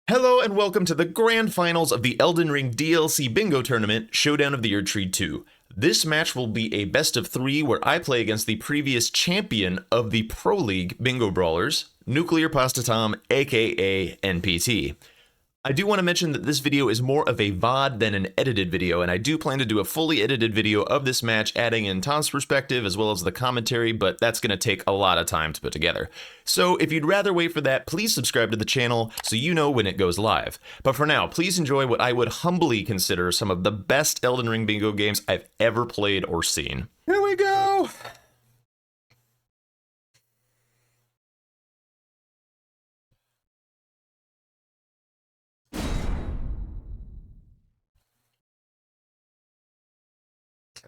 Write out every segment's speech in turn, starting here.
Hello and welcome to the grand finals of the Elden Ring DLC bingo tournament, Showdown of the Erdtree 2. This match will be a best of 3 where I play against the previous champion of the Pro League Bingo Brawlers, Nuclear Pasta Tom, aka NPT. I do want to mention that this video is more of a VOD than an edited video, and I do plan to do a fully edited video of this match, adding in Tom's perspective as well as the commentary, but that's going to take a lot of time to put together. So if you'd rather wait for that, please subscribe to the channel so you know when it goes live. But for now, please enjoy what I would humbly consider some of the best Elden Ring bingo games I've ever played or seen. Here we go!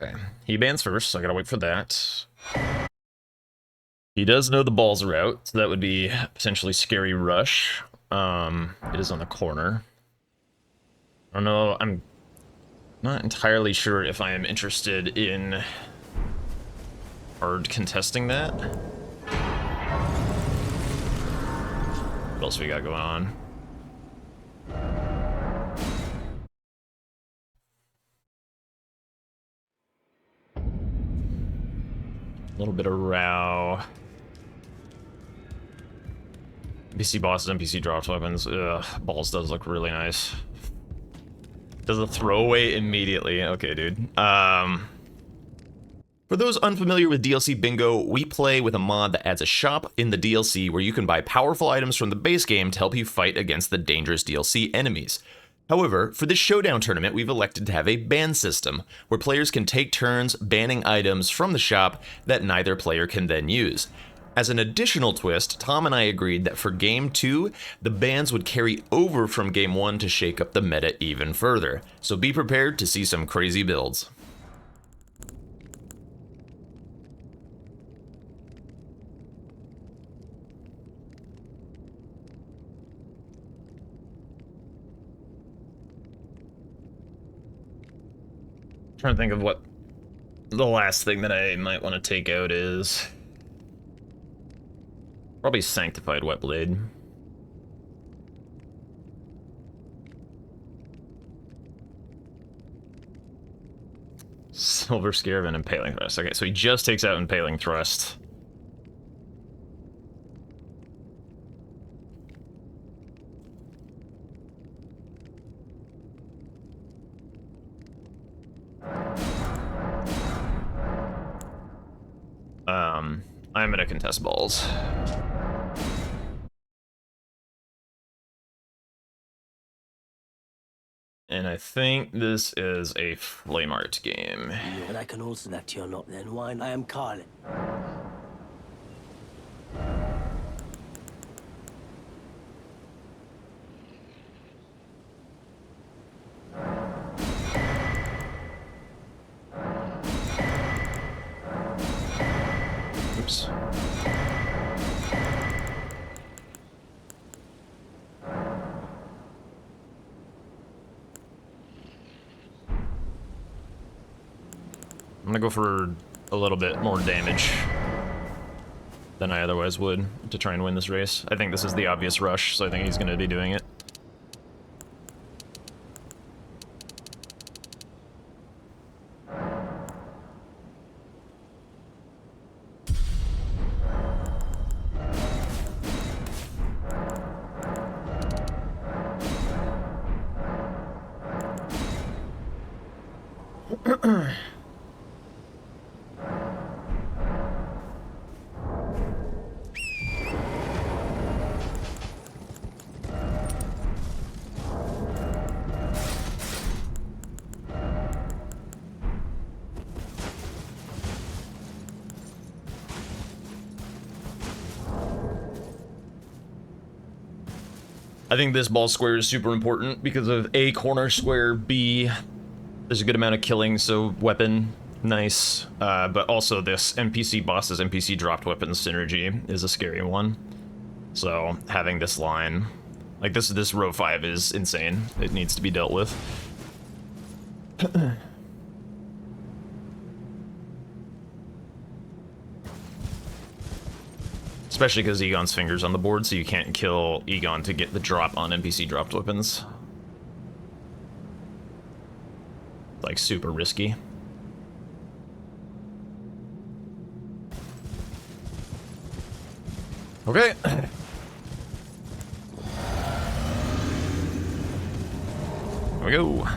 Okay, he bans first, so I gotta wait for that. He does know the balls are out, so that would be potentially scary rush. It is on the corner. I don't know, I'm not entirely sure if I am interested in hard contesting that. What else we got going on? A little bit of row. NPC bosses, NPC drops weapons. Ugh, balls does look really nice. Does a throwaway immediately. Okay, dude. For those unfamiliar with DLC Bingo, we play with a mod that adds a shop in the DLC where you can buy powerful items from the base game to help you fight against the dangerous DLC enemies. However, for this Showdown tournament, we've elected to have a ban system, where players can take turns banning items from the shop that neither player can then use. As an additional twist, Tom and I agreed that for Game 2, the bans would carry over from Game 1 to shake up the meta even further, so be prepared to see some crazy builds. Trying to think of what the last thing that I might want to take out is. Probably Sanctified Wet Blade. Silver Scarab and Impaling Thrust. Okay, so he just takes out Impaling Thrust. I'm gonna contest balls. And I think this is a Flame Art game. But I can also that you're not then wine. I am Carlin. Oops. I'm gonna go for a little bit more damage than I otherwise would to try and win this race. I think this is the obvious rush, so I think he's gonna be doing it. I think this ball square is super important because of A, corner square, B, there's a good amount of killing, so weapon, nice. But also this NPC bosses, NPC dropped weapons synergy is a scary one. So having this line, like this row 5 is insane. It needs to be dealt with. Especially because Egon's finger's on the board, so you can't kill Egon to get the drop on NPC dropped weapons. Like, super risky. Okay. Here we go.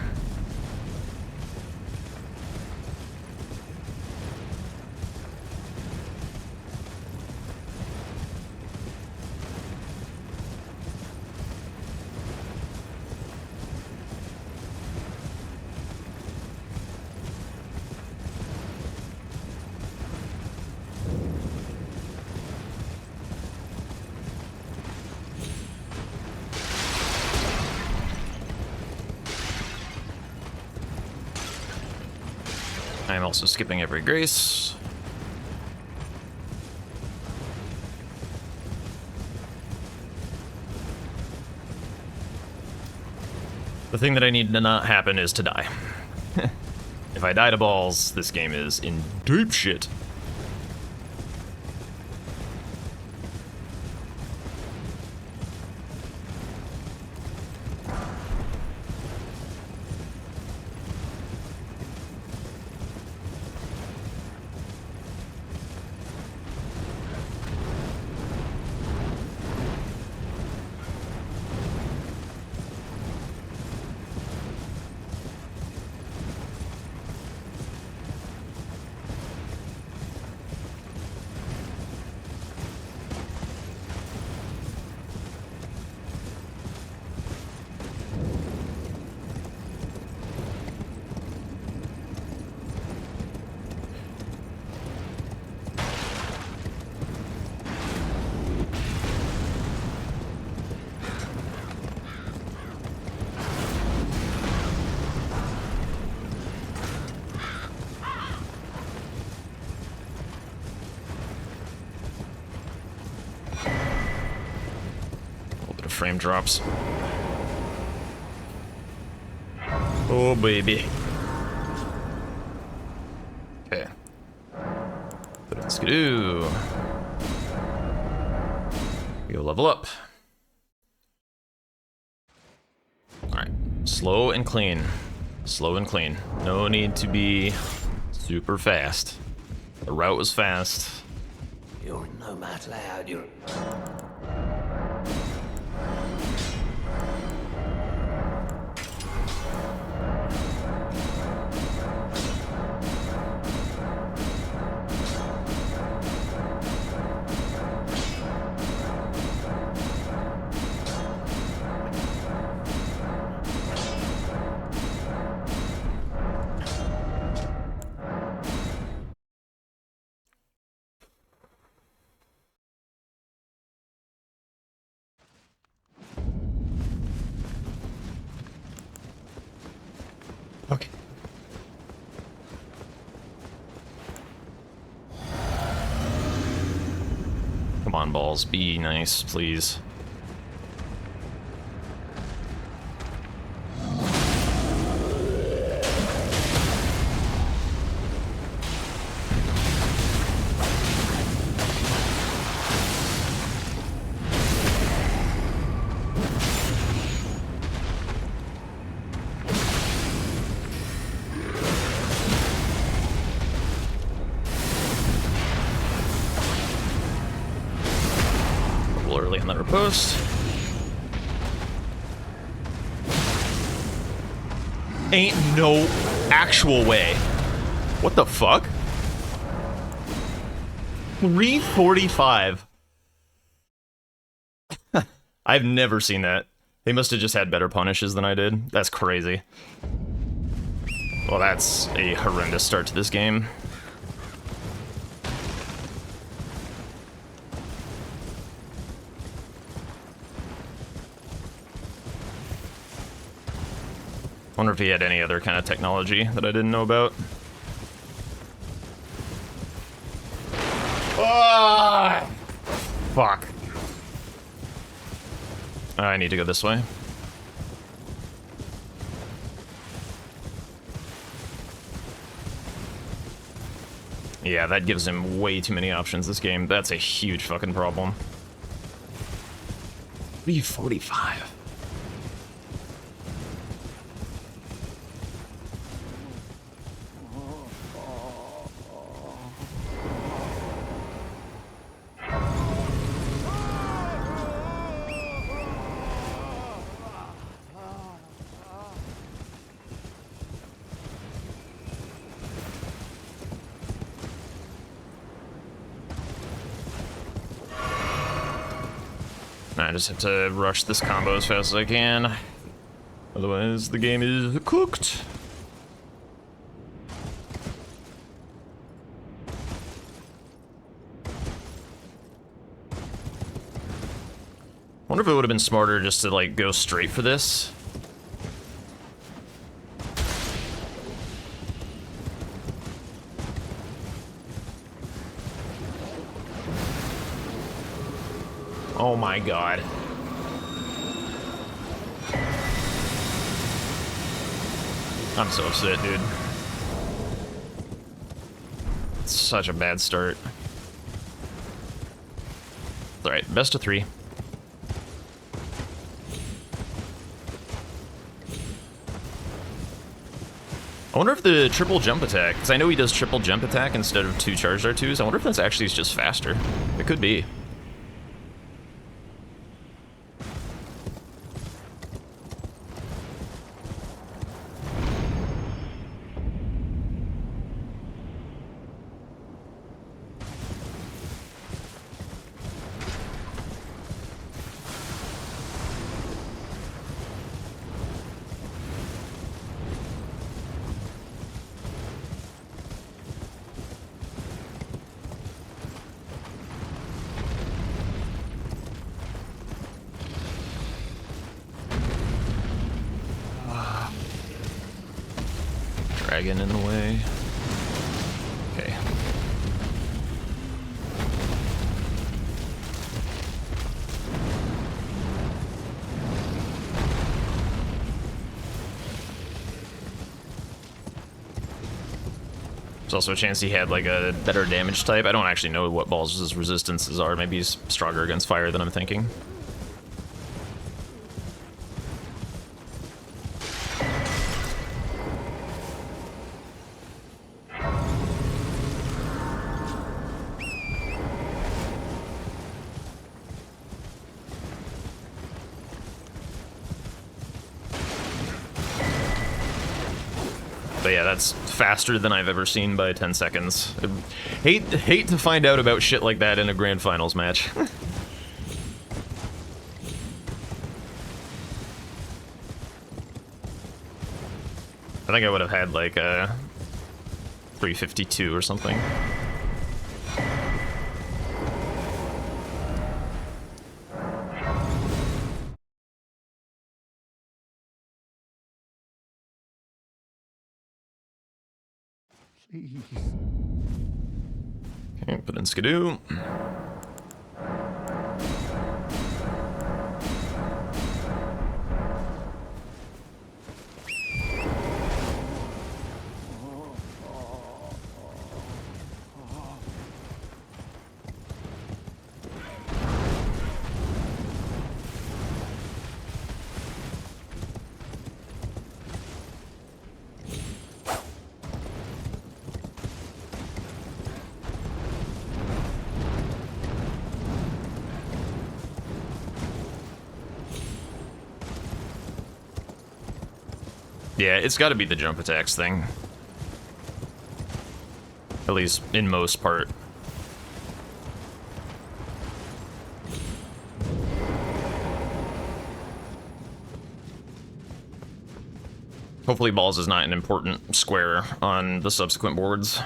I'm also skipping every grace. The thing that I need to not happen is to die. If I die to balls, this game is in deep shit. Frame drops. Oh, baby. Okay. Let's go. We go level up. Alright. Slow and clean. Slow and clean. No need to be super fast. The route was fast. You're a nomad lad, you're... Okay. Come on, balls. Be nice, please. Early on that riposte. Ain't no actual way. What the fuck? 345. I've never seen that. They must have just had better punishes than I did. That's crazy. Well, that's a horrendous start to this game. Wonder if he had any other kind of technology that I didn't know about. Ah! Fuck. I need to go this way. Yeah, that gives him way too many options this game. That's a huge fucking problem. 345. I just have to rush this combo as fast as I can. Otherwise, the game is cooked. I wonder if it would have been smarter just to, like, go straight for this. Oh my god. I'm so upset, dude. It's such a bad start. Alright, best of 3. I wonder if the triple jump attack, because I know he does triple jump attack instead of 2 charged R2s, I wonder if that's actually just faster. It could be. Dragon in the way. Okay. There's also a chance he had like a better damage type. I don't actually know what Balls' resistances are. Maybe he's stronger against fire than I'm thinking. But yeah, that's faster than I've ever seen by 10 seconds. Hate to find out about shit like that in a grand finals match. I think I would have had like a 352 or something. Okay, put in Skidoo. Yeah, it's got to be the jump attacks thing. At least in most part. Hopefully Balls is not an important square on the subsequent boards.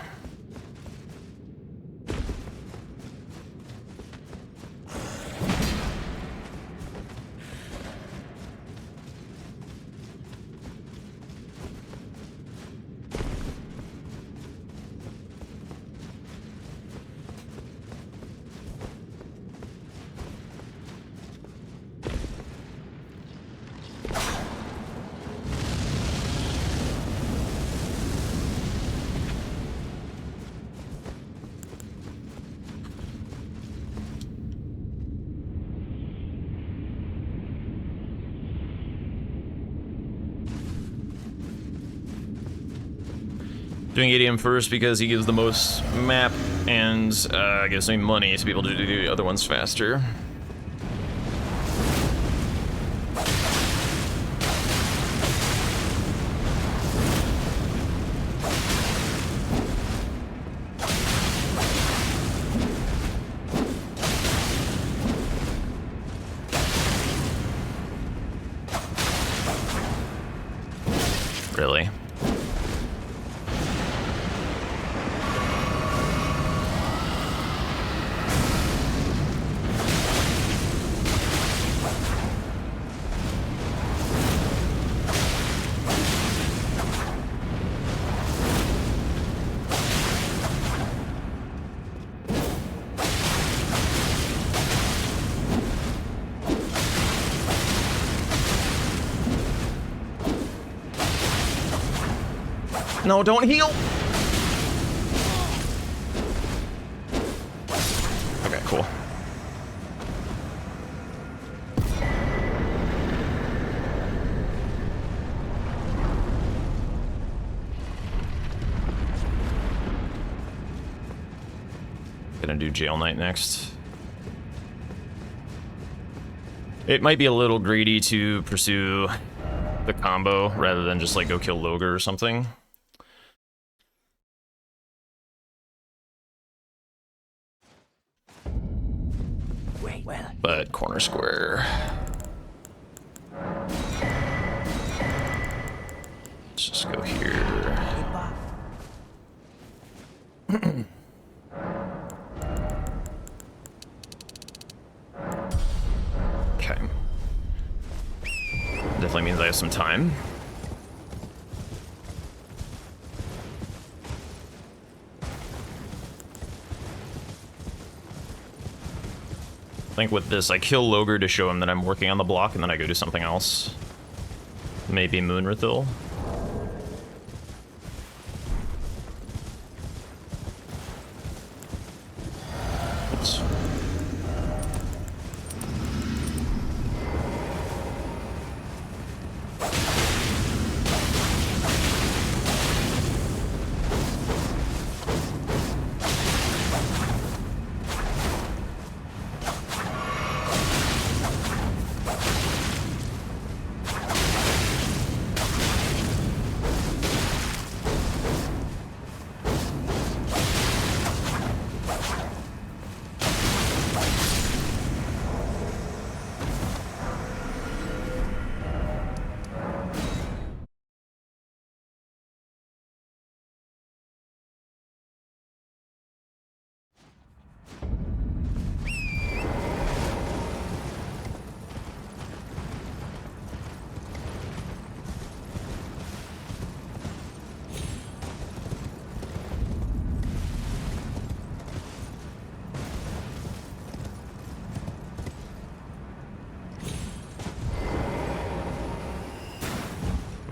Doing ADM first because he gives the most map and gives me money to be able to do the other ones faster. Really? No, don't heal! Okay, cool. Gonna do jail night next. It might be a little greedy to pursue the combo rather than just like go kill Logar or something. But corner square. Let's just go here. Okay. Definitely means I have some time. I think with this, I kill Logar to show him that I'm working on the block, and then I go do something else. Maybe Moonrithil. Oops.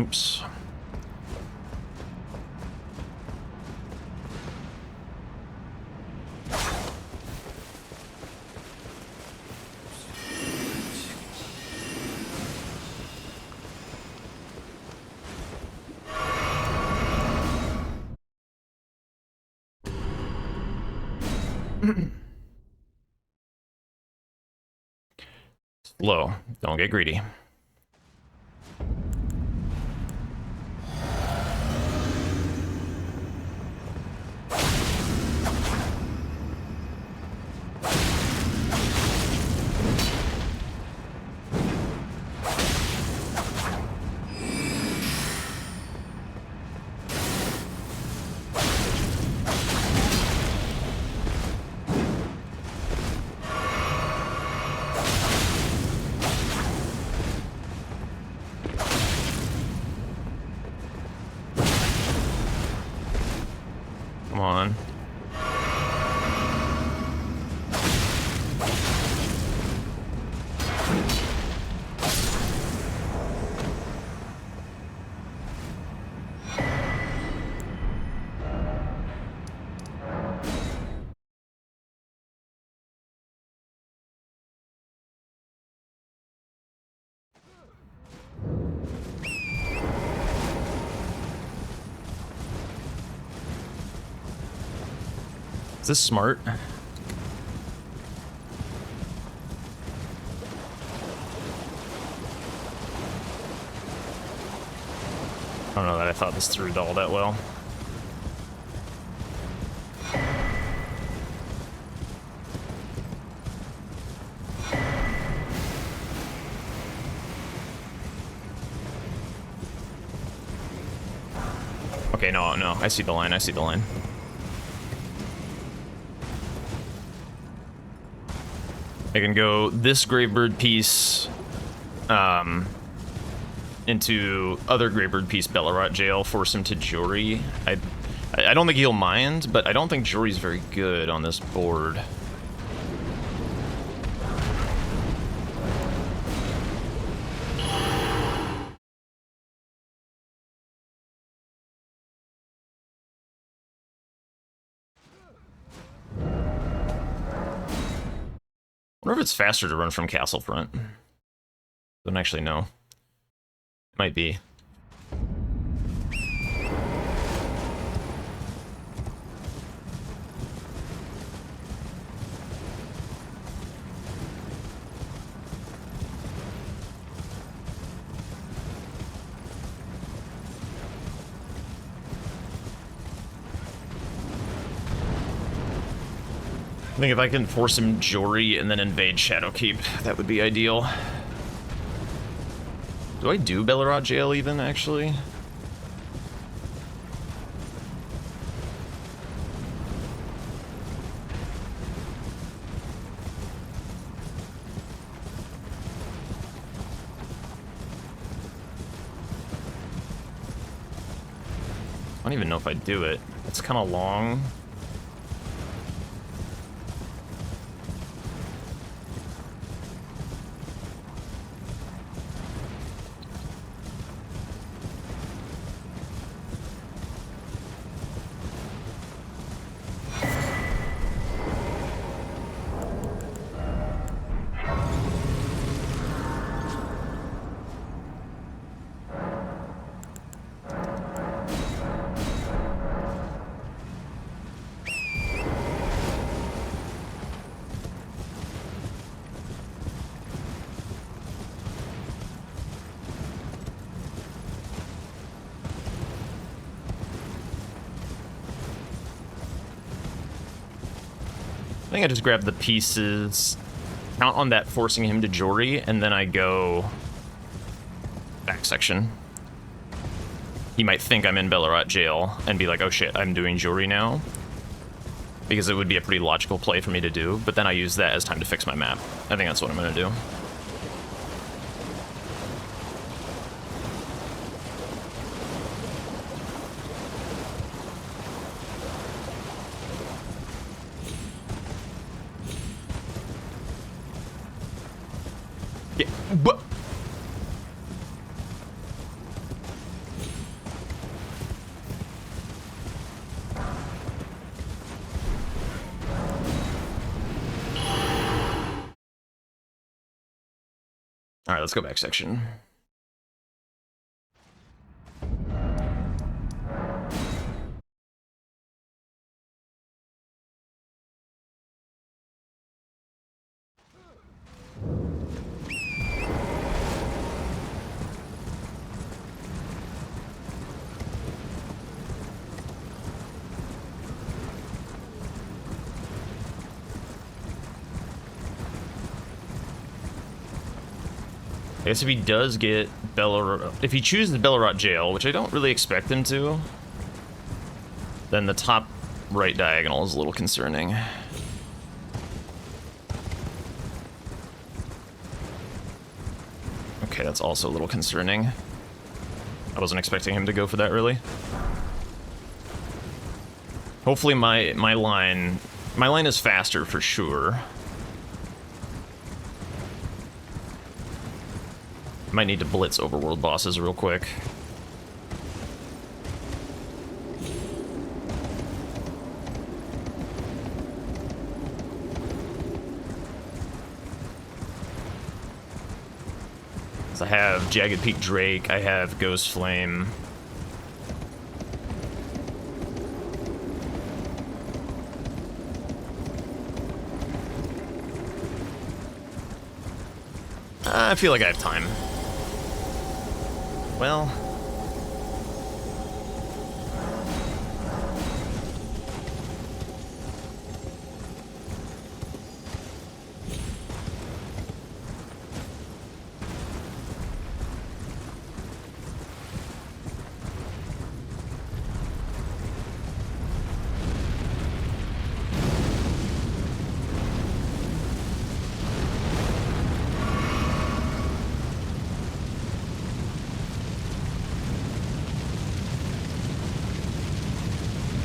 Oops. Slow. Don't get greedy. Is this smart? I don't know that I thought this through all that well. Okay, no, I see the line, I see the line. I can go this Gravebird piece, into other Gravebird piece Bellerot jail, force him to Jory. I don't think he'll mind, but I don't think Jory's very good on this board. I wonder if it's faster to run from Castlefront. Don't actually know. Might be. I think if I can force him Jory and then invade Shadowkeep, that would be ideal. Do I do Bellerot Jail even, actually? I don't even know if I do it. It's kind of long. I think I just grab the pieces, count on that forcing him to Jory, and then I go back section. He might think I'm in Bellerot jail and be like, oh shit, I'm doing Jory now. Because it would be a pretty logical play for me to do, but then I use that as time to fix my map. I think that's what I'm gonna do. Yeah, but all right, let's go back section. I guess if he does get if he chooses Bellerot jail, which I don't really expect him to, then the top right diagonal is a little concerning. Okay, that's also a little concerning. I wasn't expecting him to go for that, really. Hopefully my line is faster for sure. Might need to blitz overworld bosses real quick. So I have Jagged Peak Drake, I have Ghost Flame. I feel like I have time. Well...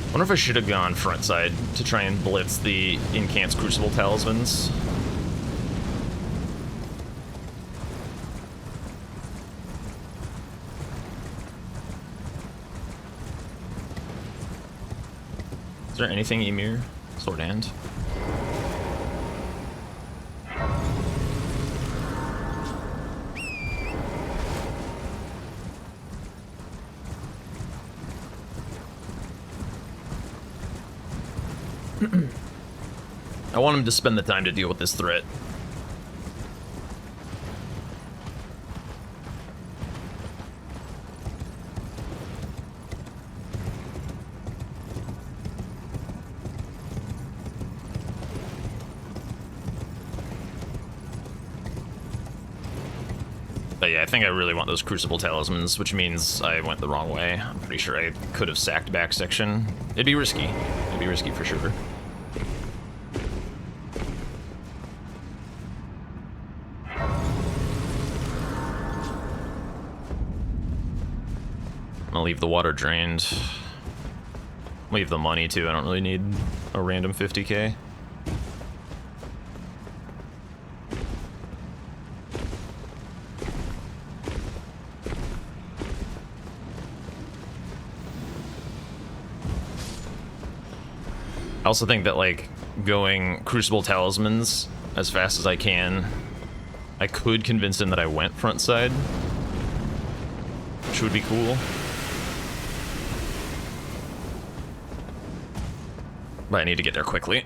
I wonder if I should have gone front side to try and blitz the Incants Crucible Talismans. Is there anything Ymir? Sword Hand? I want him to spend the time to deal with this threat. But yeah, I think I really want those Crucible Talismans, which means I went the wrong way. I'm pretty sure I could have sacked back section. It'd be risky. It'd be risky for sure. I'll leave the water drained. Leave the money too, I don't really need a random 50k. I also think that, like, going Crucible Talismans as fast as I can, I could convince him that I went front side, which would be cool. But I need to get there quickly.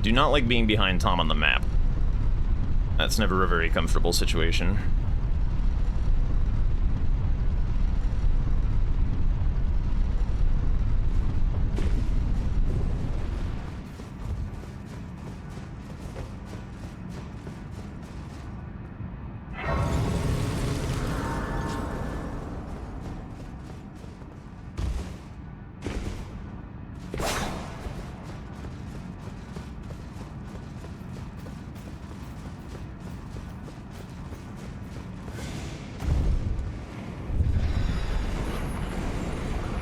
Do not like being behind Tom on the map. That's never a very comfortable situation.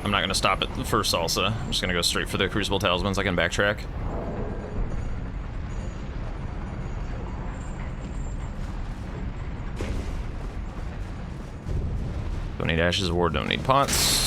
I'm not going to stop at the first salsa. I'm just going to go straight for the Crucible Talismans. I can backtrack. Don't need Ashes of War, don't need pots.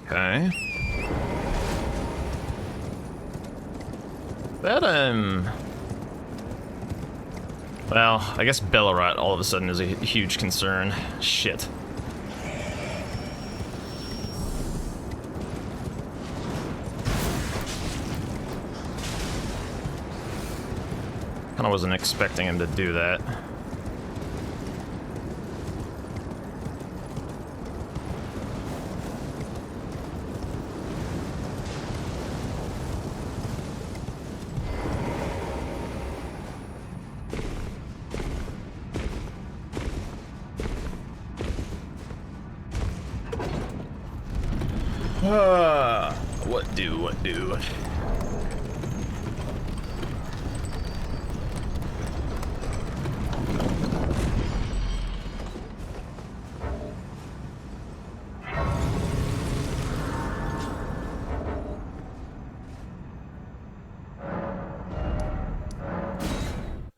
Okay. That, well, I guess Bellerot all of a sudden is a huge concern. Shit. Kinda wasn't expecting him to do that. What do?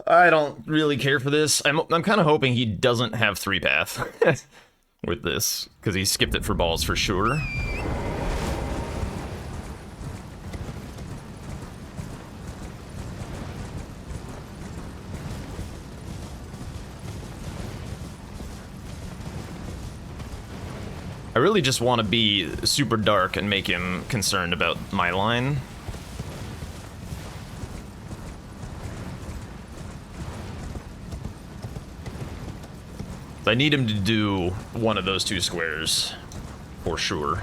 I don't really care for this. I'm kind of hoping he doesn't have 3-path with this, because he skipped it for balls for sure. I really just want to be super dark and make him concerned about my line. I need him to do one of those 2 squares, for sure.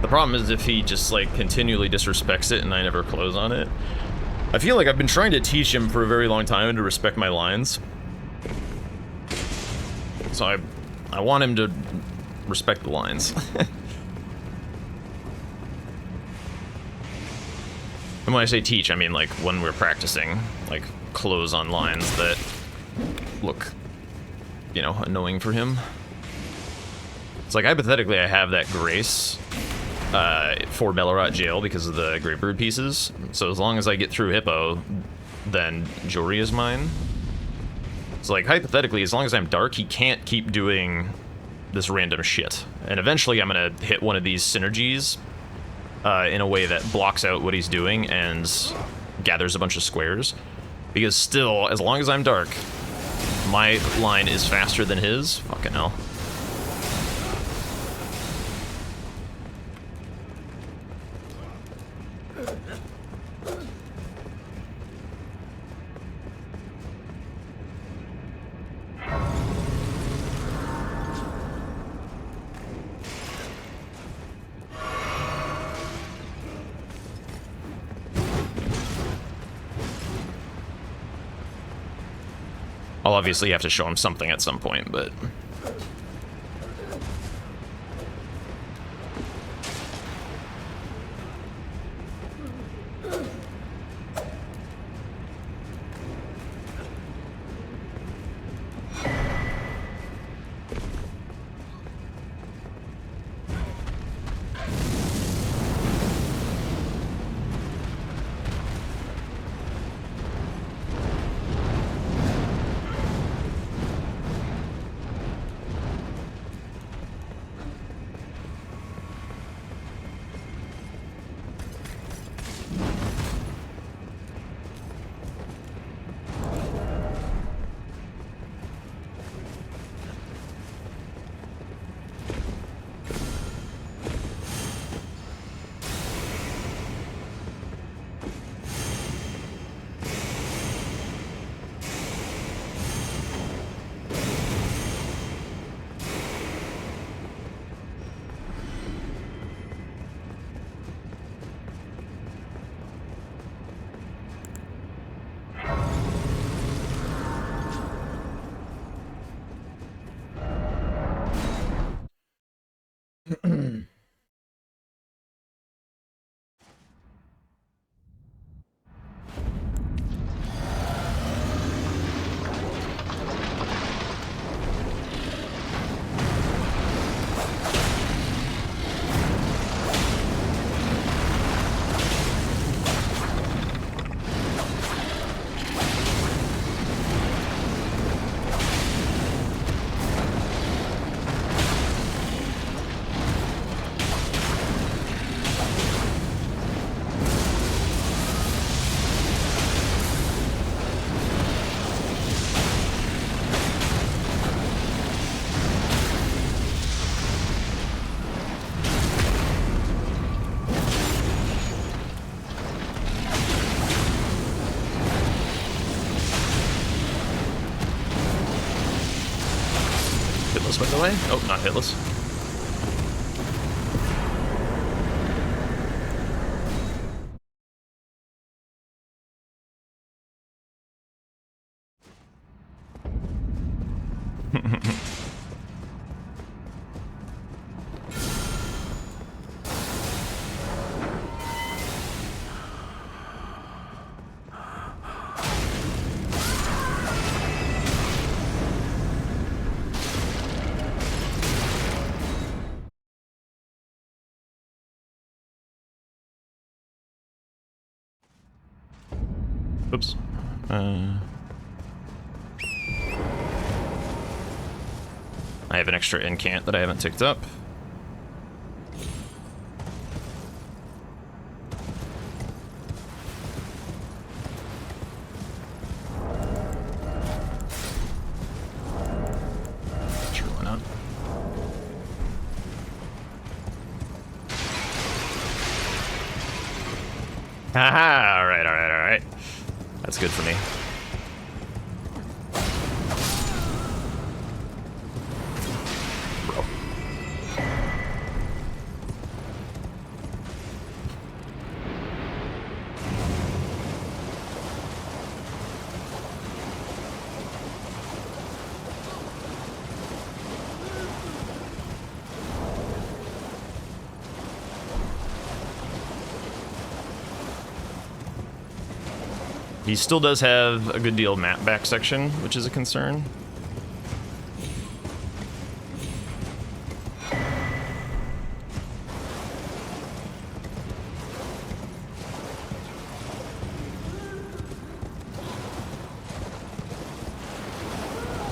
The problem is if he just, like, continually disrespects it and I never close on it. I feel like I've been trying to teach him for a very long time to respect my lines. So I want him to respect the lines. And when I say teach, I mean, like, when we're practicing, like, close on lines that look, you know, annoying for him. It's like, hypothetically, I have that grace for Bellerot Jail because of the Grapebird pieces. So as long as I get through Hippo, then Jory is mine. So, like, hypothetically, as long as I'm dark, he can't keep doing this random shit. And eventually I'm gonna hit one of these synergies in a way that blocks out what he's doing and gathers a bunch of squares. Because still, as long as I'm dark, my line is faster than his. Fucking hell. I'll obviously have to show him something at some point, but... hitless, by the way. Oh, not hitless. Oops. I have an extra incant that I haven't ticked up. Sure, why not? Haha! Alright, alright, alright. That's good for me. Bro. He still does have a good deal of map back section, which is a concern.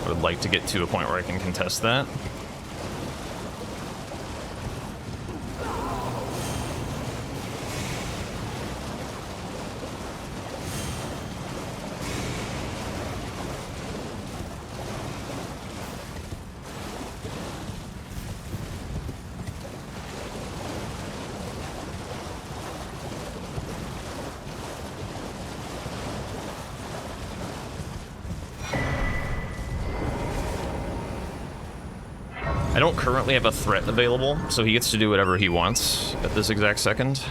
I would like to get to a point where I can contest that. I don't currently have a threat available, so he gets to do whatever he wants at this exact second.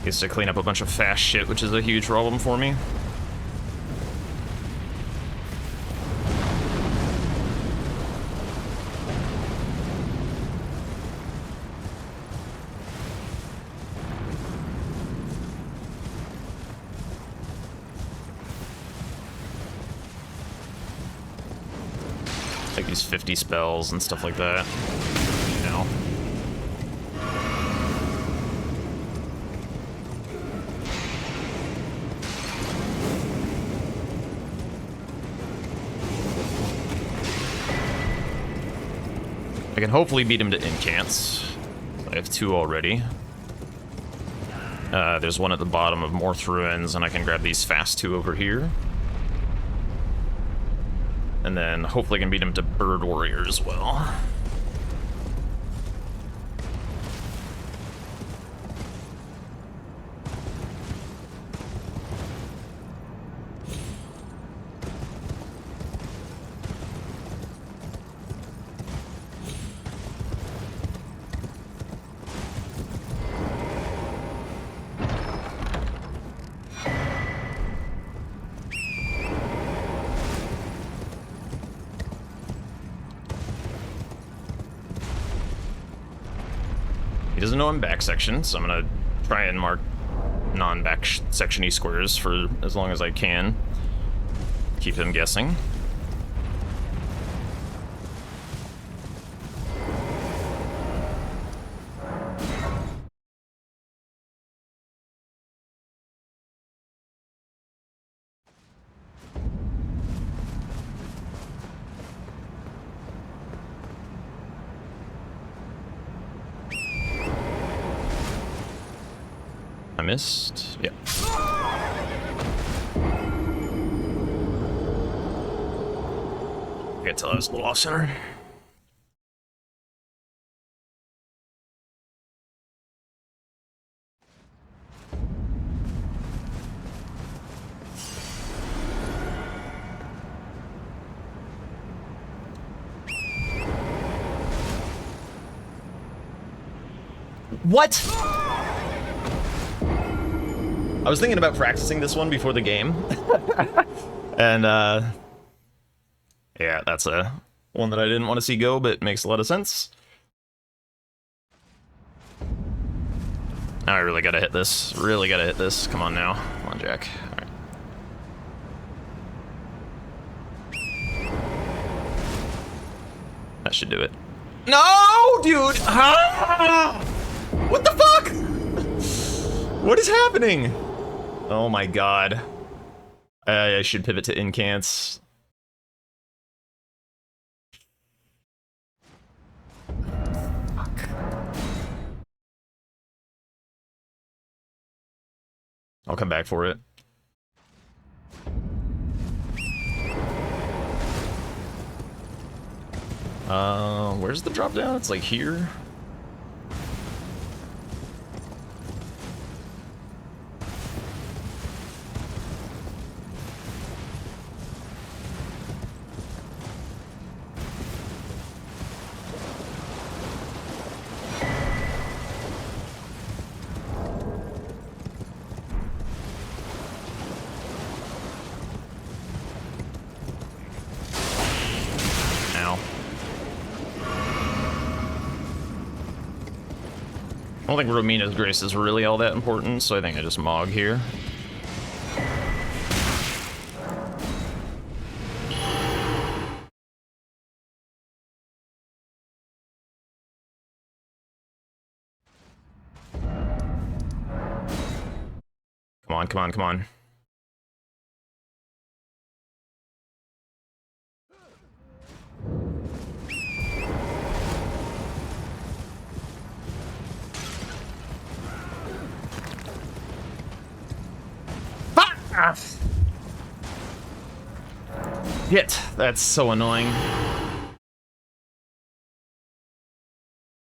Gets to clean up a bunch of fast shit, which is a huge problem for me. Like these 50 spells and stuff like that. You know. I can hopefully beat him to incants. I have 2 already. There's one at the bottom of Morth Ruins, and I can grab these fast 2 over here. And then hopefully I can beat him to Bird Warrior as well. He doesn't know I'm back section, so I'm gonna try and mark non-back section-y squares for as long as I can. Keep him guessing. I missed. Yeah. Get to this little off center. What? I was thinking about practicing this one before the game. And, yeah, that's a one that I didn't want to see go, but makes a lot of sense. Now I really gotta hit this. Really gotta hit this. Come on now. Come on, Jack. Alright. That should do it. No, dude! Ah! What the fuck? What is happening? Oh my god. I should pivot to incants. Fuck. I'll come back for it. Where's the drop down? It's like here. I don't think Romina's Grace is really all that important, so I think I just Mog here. Come on, come on, come on. Shit, that's so annoying.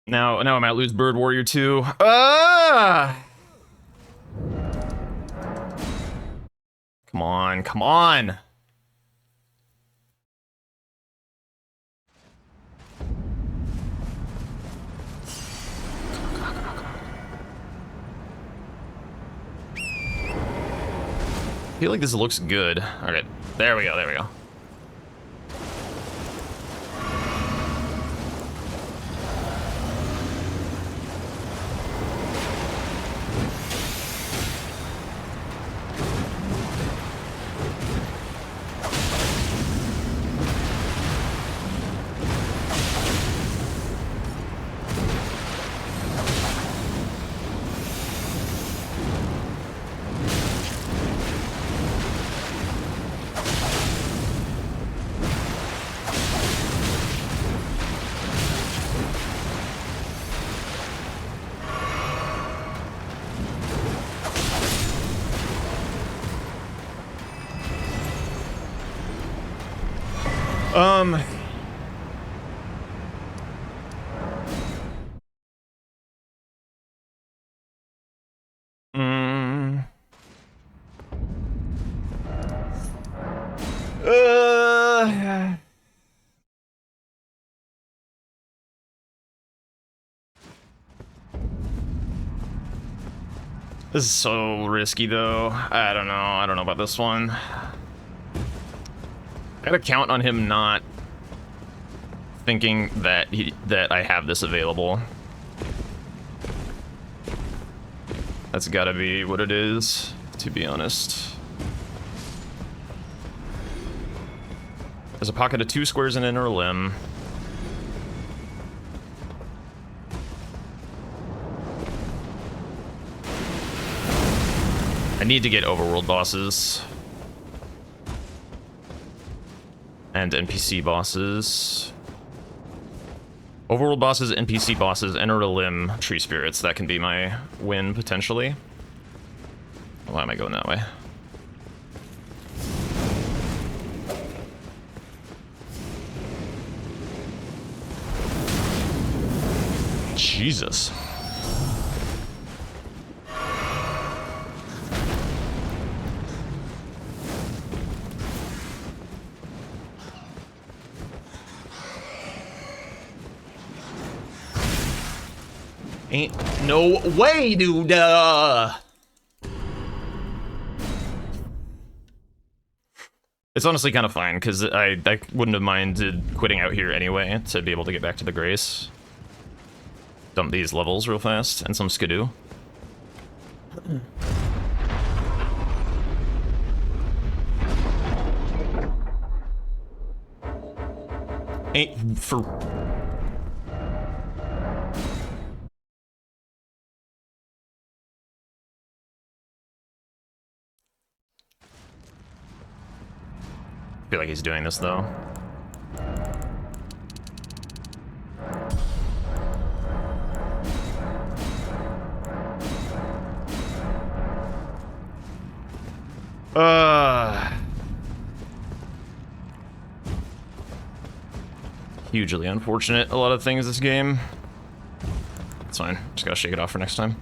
Now I might lose Bird Warrior 2. Ah! Come on, come on! I feel like this looks good. Alright, there we go, there we go. This is so risky, though. I don't know about this one. Gotta count on him not thinking that I have this available. That's gotta be what it is, to be honest. There's a pocket of 2 squares and inner limb. I need to get overworld bosses. And NPC bosses. Overworld bosses, NPC bosses, inner limb, tree spirits. That can be my win, potentially. Why am I going that way? Jesus. Ain't no way, dude. It's honestly kind of fine, because I wouldn't have minded quitting out here anyway to be able to get back to the Grace. Dump these levels real fast, and some skidoo. Ain't for... I feel like he's doing this though. Hugely unfortunate, a lot of things this game. It's fine, just gotta shake it off for next time.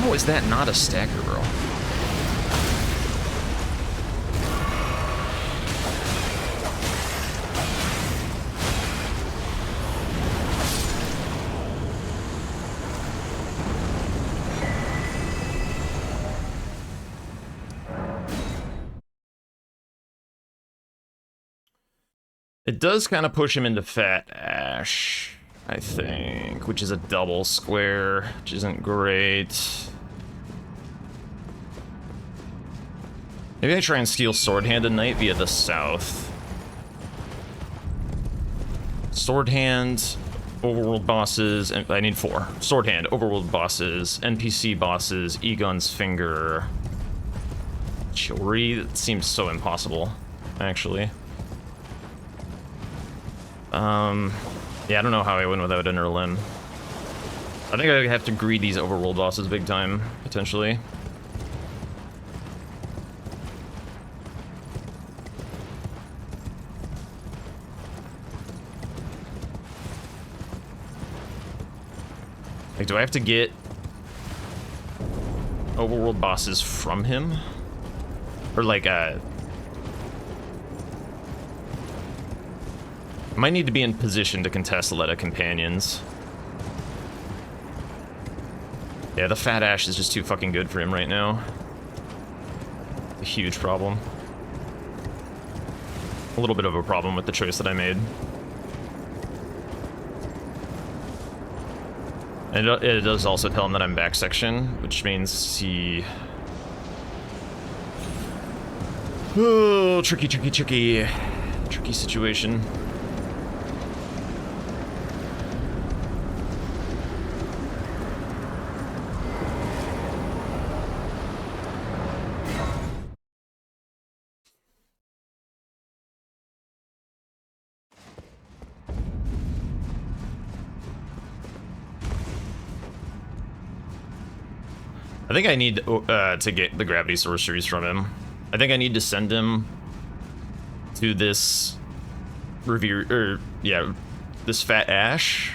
How is that not a stacker, bro? It does kind of push him into Fat Ash, I think, which is a double square, which isn't great. Maybe I try and steal Sword Hand tonight via the south. Sword Hand, overworld bosses, and I need 4. Sword Hand, overworld bosses, NPC bosses, Egon's Finger, Chivalry. That seems so impossible, actually. Yeah, I don't know how I win without Inner Limb. I think I have to greed these overworld bosses big time, potentially. Like, do I have to get overworld bosses from him? Or like, I might need to be in position to contest Letta Companions. Yeah, the Fat Ash is just too fucking good for him right now. A huge problem. A little bit of a problem with the choice that I made. And it does also tell him that I'm back section, which means he... Oh, tricky situation. I think I need to get the gravity sorceries from him. I think I need to send him to this this fat ash,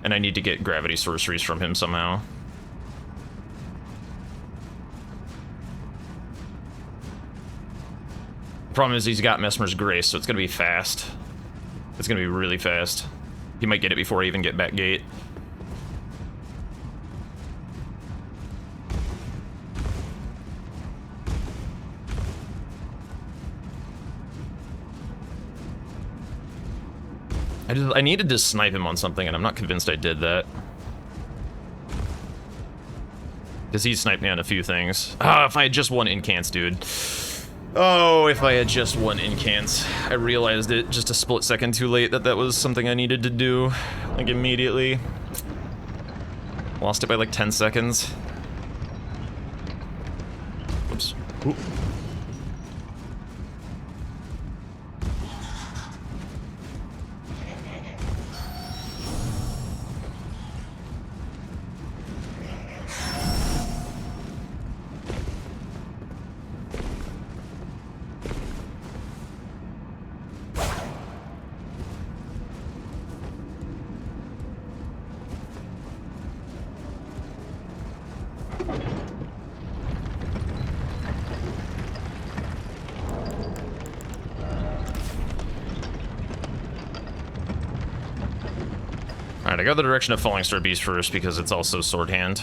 and I need to get gravity sorceries from him somehow. Problem is he's got Mesmer's Grace, so it's gonna be fast. It's gonna be really fast. He might get it before I even get back gate. I needed to snipe him on something, and I'm not convinced I did that. Because he sniped me on a few things. Ah, if I had just won incants, dude. Oh, if I had just won incants. I realized it just a split second too late that that was something I needed to do, like, immediately. Lost it by like 10 seconds. Oops. Ooh. Alright, I go the direction of Falling Star Beast first because it's also Sword Hand.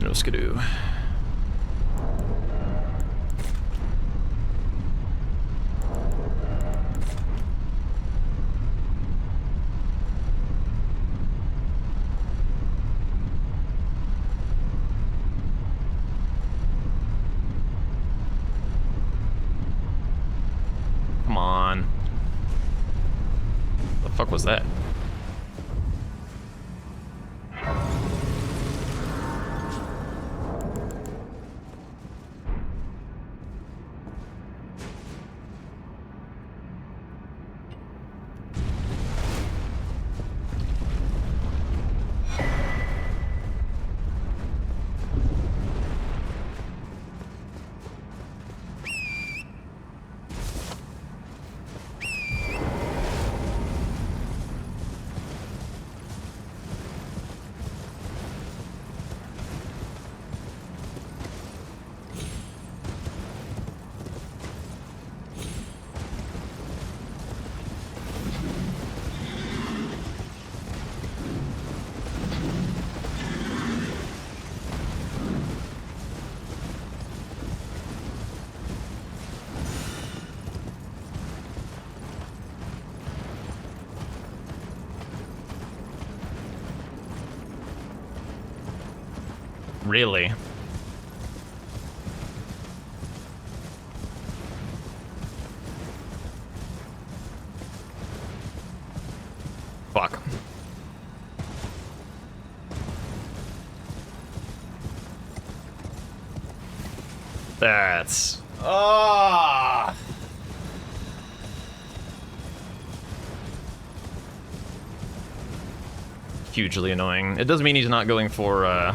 No skidoo. Come on. The fuck was that? Really? Fuck. That's... Ah! Hugely annoying. It does mean he's not going for,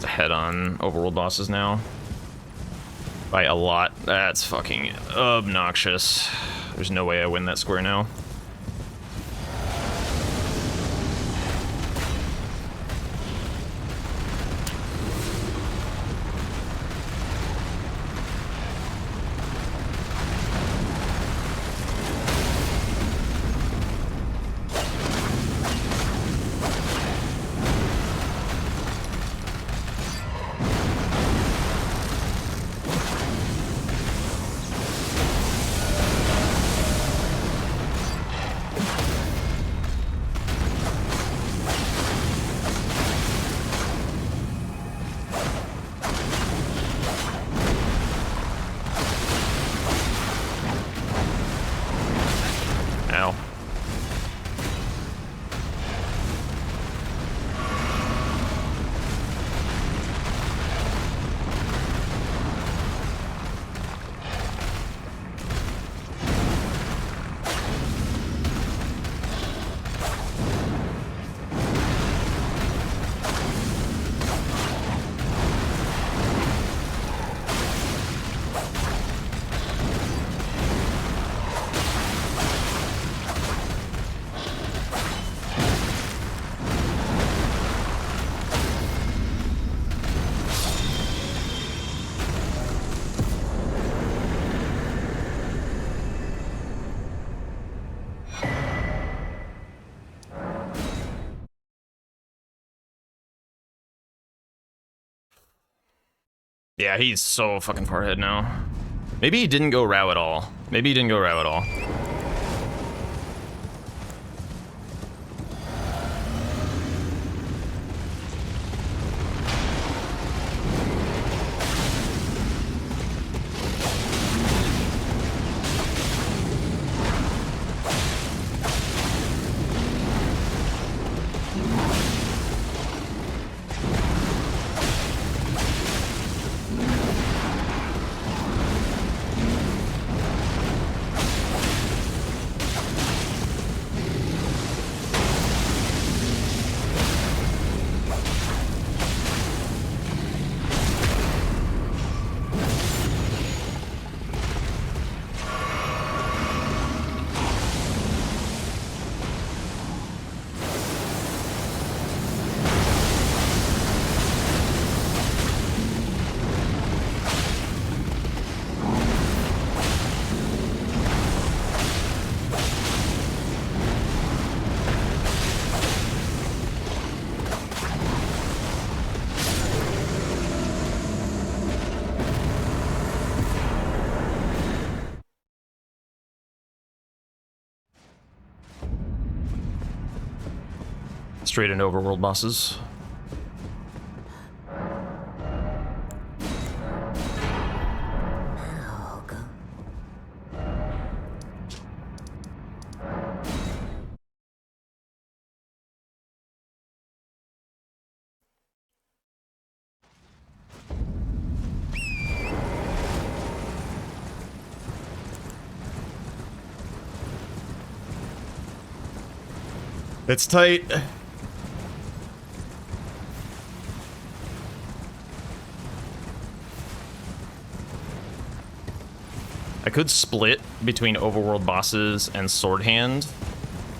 head-on overworld bosses now. By a lot. That's fucking obnoxious. There's no way I win that square now. Yeah, he's so fucking far ahead now. Maybe he didn't go Rao at all. Maybe he didn't go Rao at all. Straight into overworld bosses. It's tight. I could split between overworld bosses and sword hand.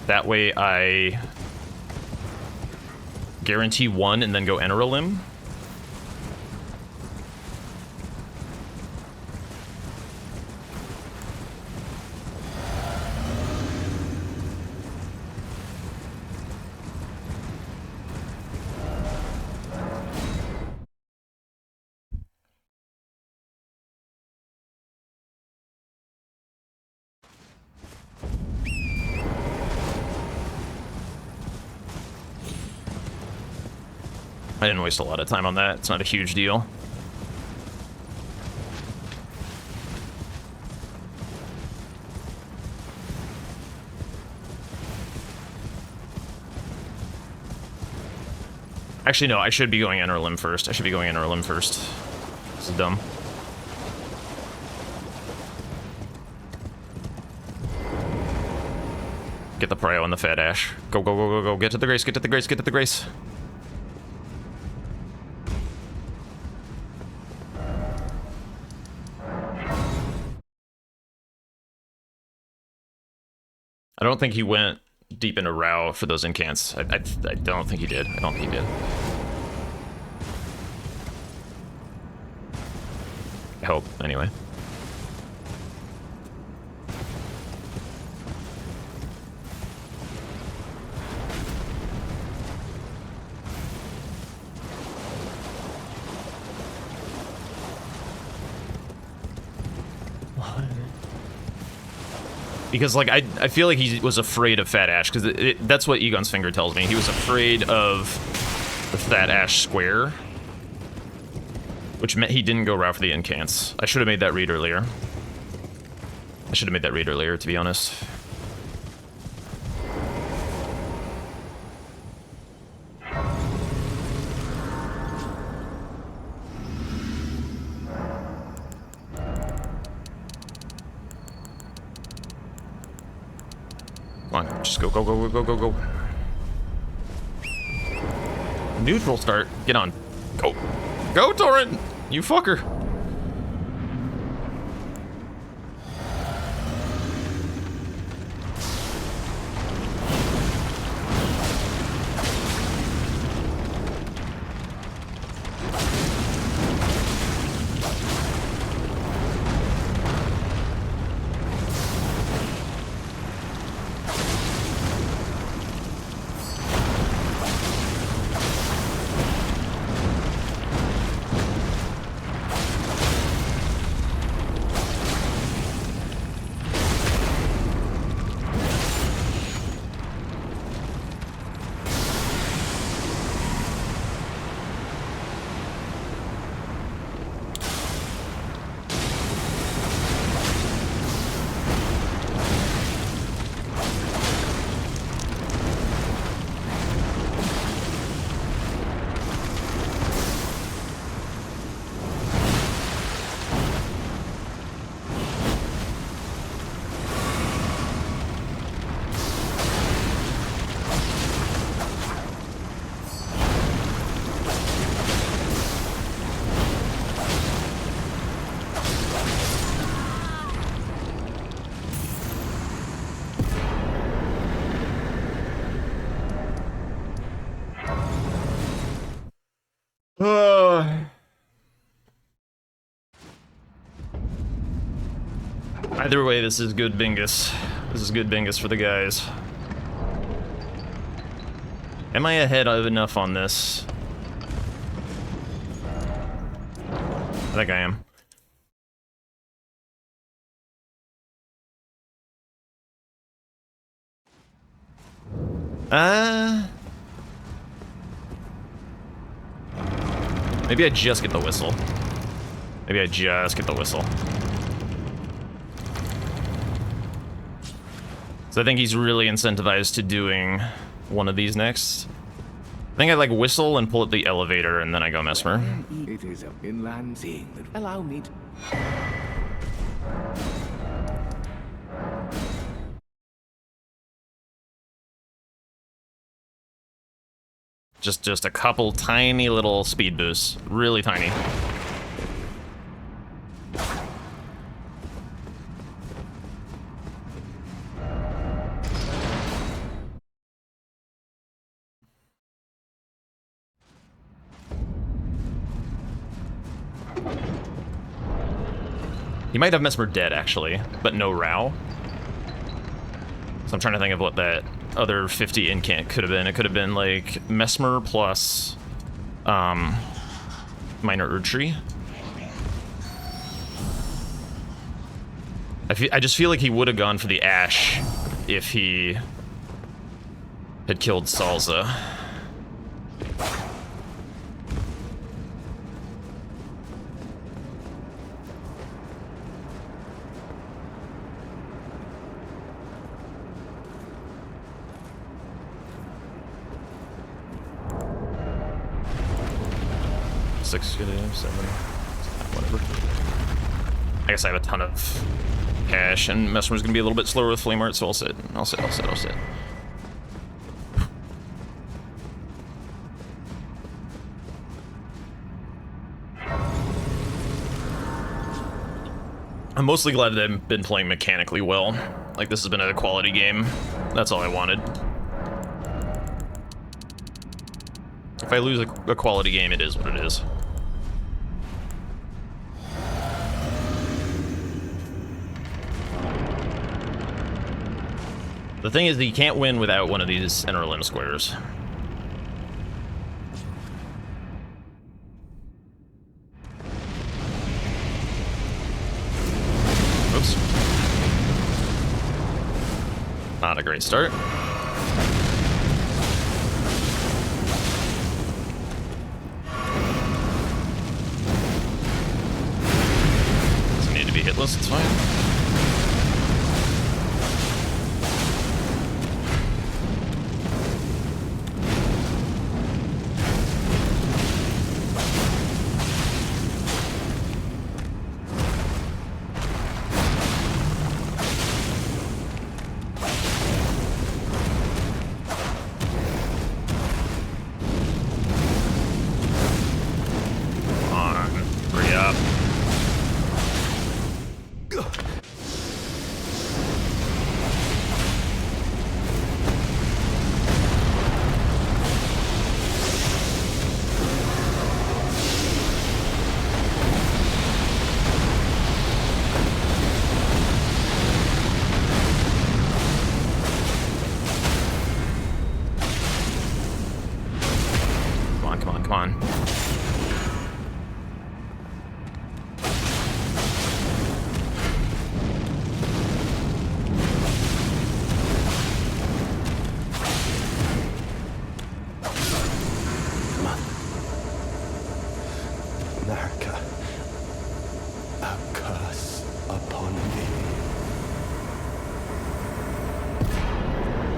That way I guarantee one and then go enter a limb. I didn't waste a lot of time on that. It's not a huge deal. Actually, no, I should be going enter a limb first. I should be going enter a limb first. This is dumb. Get the prio on the fat ash. Go, go, go, go, go. Get to the grace, get to the grace, get to the grace. I don't think he went deep into Rao for those incants. I don't think he did. I don't think he did. I hope, anyway. Because, like, I feel like he was afraid of Fat Ash, because that's what Egon's Finger tells me. He was afraid of the Fat Ash square, which meant he didn't go route for the incants. I should have made that read earlier. I should have made that read earlier, to be honest. Come on, just go, go, go, go, go, go, go. Neutral start. Get on. Go. Go, Torrent! You fucker. Either way, this is good Bingus. This is good Bingus for the guys. Am I ahead of enough on this? I think I am. Maybe I just get the whistle. Maybe I just get the whistle. So I think he's really incentivized to doing one of these next. I think I like whistle and pull up the elevator and then I go Mesmer. It is an inland seeing that allow me to... Just a couple tiny little speed boosts. Really tiny. He might have Mesmer dead, actually, but no Rao. So I'm trying to think of what that other 50 incant could have been. It could have been, like, Mesmer plus, minor Erdtree. I just feel like he would have gone for the Ash if he had killed Salza. Seven, whatever. I guess I have a ton of cash, and Mesmer's gonna be a little bit slower with Flame Art, so I'll sit. I'm mostly glad that I've been playing mechanically well. Like, this has been a quality game. That's all I wanted. If I lose a quality game, it is what it is. The thing is that you can't win without one of these inner limb squares. Oops. Not a great start. Doesn't need to be hitless, it's fine.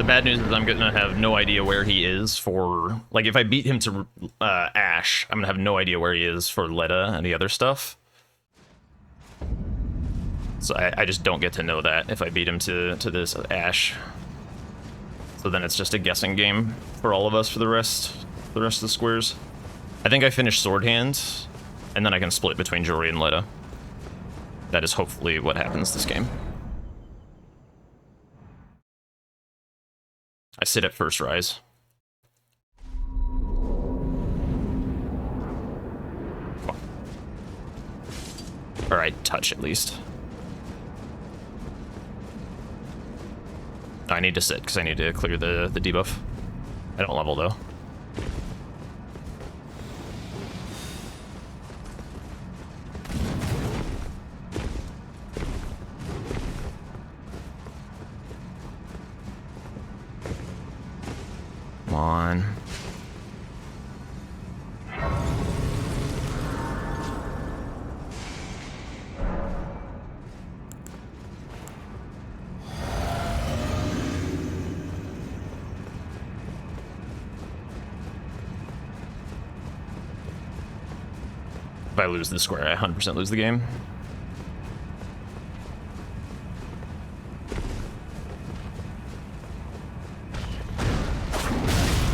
Bad news is I'm gonna have no idea where he is for, like, if I beat him to Ash, I'm gonna have no idea where he is for Letta and the other stuff. So I just don't get to know that if I beat him to this Ash. So then it's just a guessing game for all of us for the rest of the squares. I think I finished Sword Hand, and then I can split between Jory and Letta. That is hopefully what happens this game. I sit at first rise. Or I touch at least. I need to sit because I need to clear the debuff. I don't level though. Come on. If I lose this square, I 100% lose the game.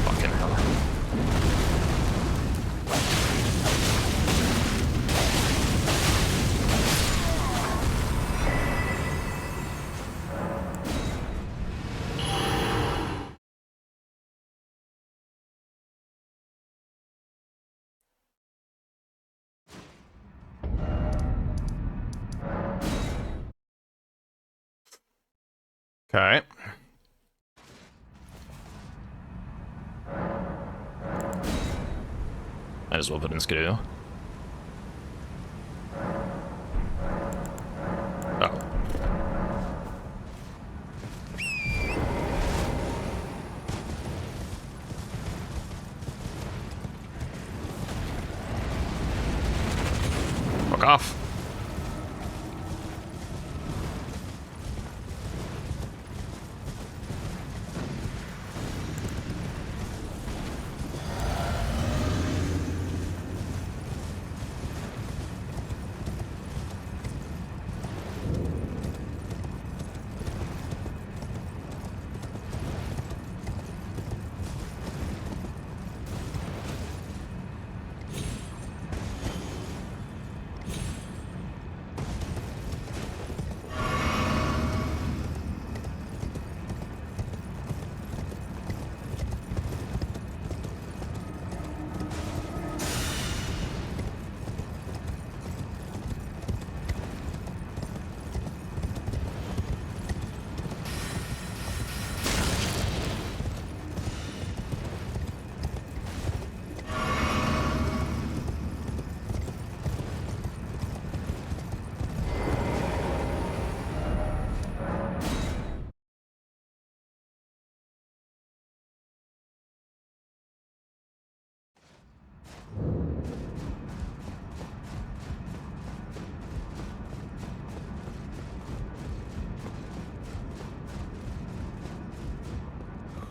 Fucking hell. Okay. Might as well put in Skidoo. Oh. Fuck off.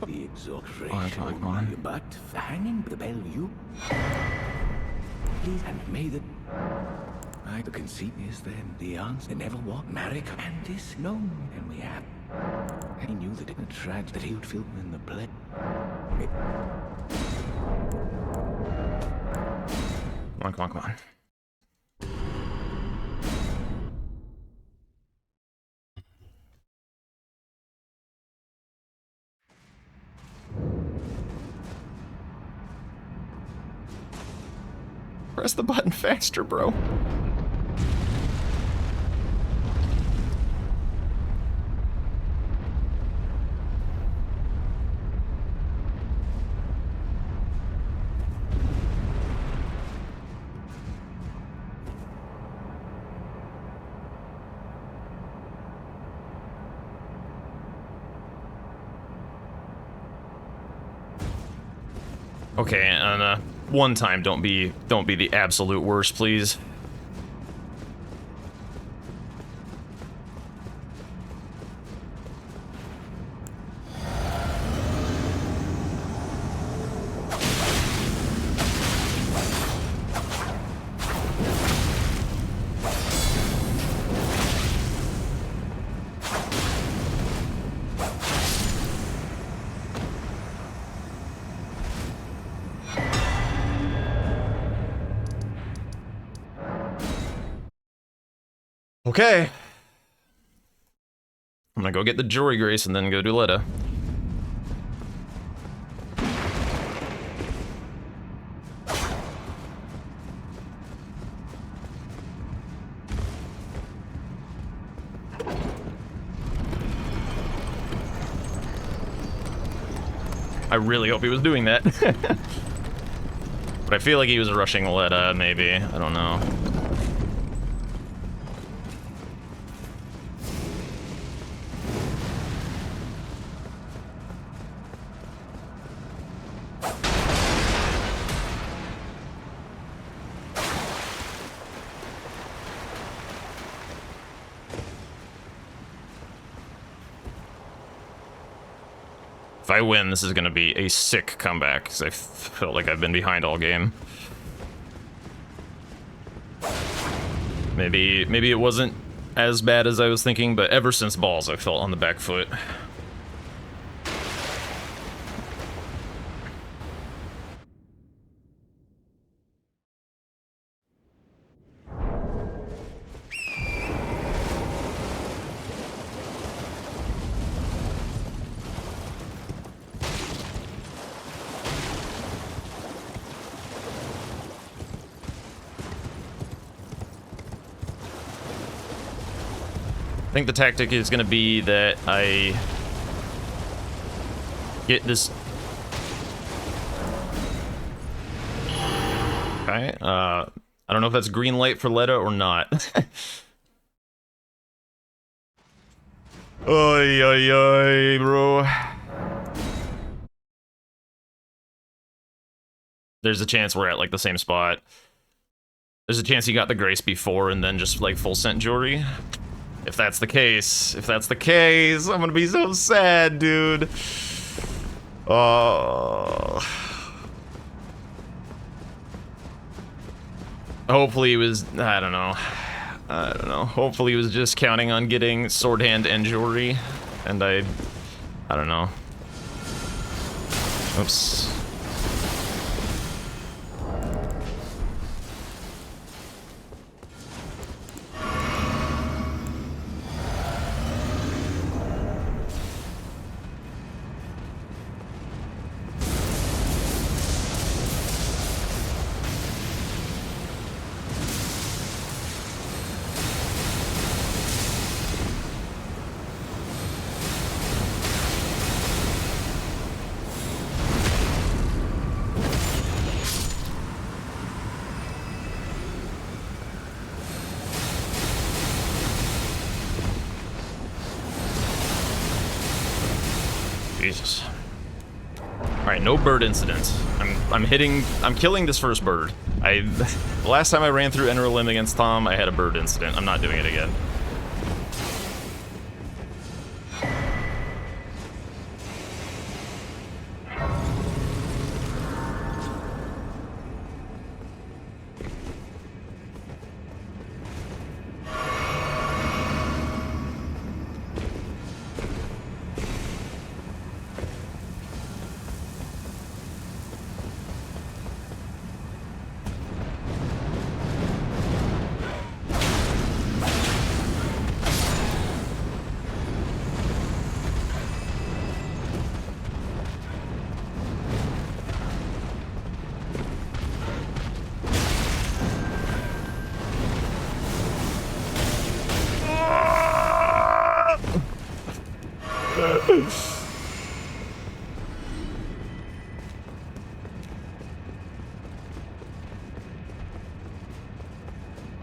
The exhaustion. Come on. But hanging the bell, you. Please, and may the. The conceit is then the answer never walk Marek and this known, and we have. He knew that it was tragic that he would feel in the play. Come on. Press the button faster, bro. Okay, and one time, don't be the absolute worst, please. Okay. I'm gonna go get the Jory Grace and then go do Letta. I really hope he was doing that. But I feel like he was rushing Letta, maybe. I don't know. If I win, this is gonna be a sick comeback, because I felt like I've been behind all game. Maybe it wasn't as bad as I was thinking, but ever since Balls, I felt on the back foot. I think the tactic is going to be that I get this... Okay, I don't know if that's green light for Letta or not. Oy, oy, oy, bro. There's a chance we're at, like, the same spot. There's a chance he got the Grace before and then just, like, full sent Jory. If that's the case, I'm gonna be so sad, dude. Oh. Hopefully he was, I don't know. Hopefully he was just counting on getting Sword Hand and Jory, and I don't know. Oops. Jesus. Alright, no bird incident. I'm killing this first bird. The last time I ran through Ender Limb against Tom, I had a bird incident. I'm not doing it again.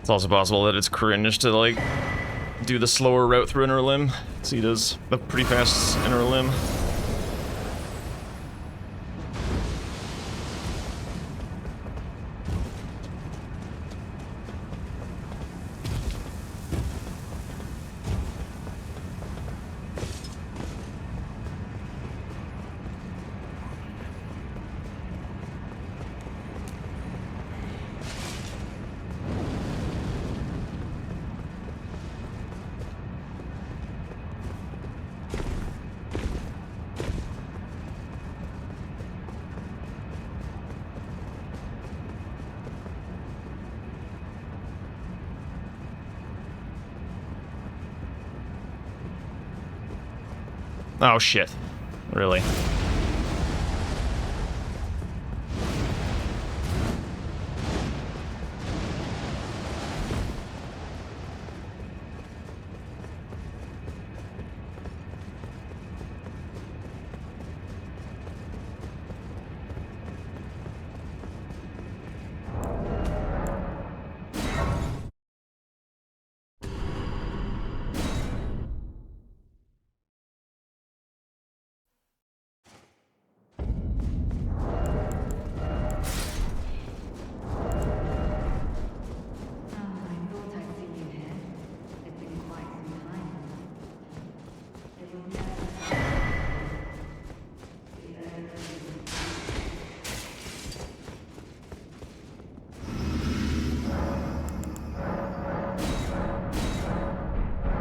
It's also possible that it's cringe to, like, do the slower route through Inner Limb. So he does the pretty fast Inner Limb. Oh shit. Really?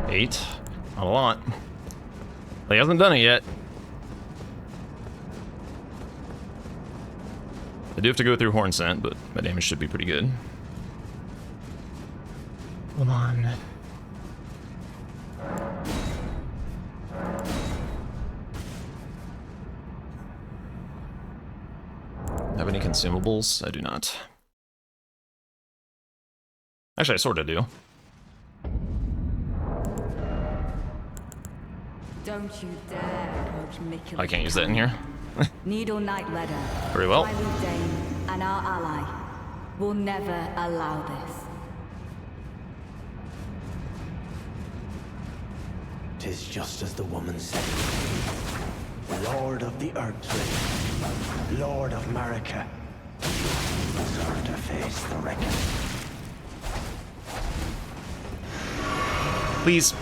8. Not a lot. He hasn't done it yet. I do have to go through Horn Scent, but my damage should be pretty good. Come on. Have any consumables? I do not. Actually, I sort of do. Don't you dare approach Mikula. I can't use that in here. Needle Knight Ledder. Very well. Twilight Dane and our ally will never allow this. 'Tis just as the woman said. Lord of the Erdtree, Lord of Marika, deserve to face the reckoning. Please.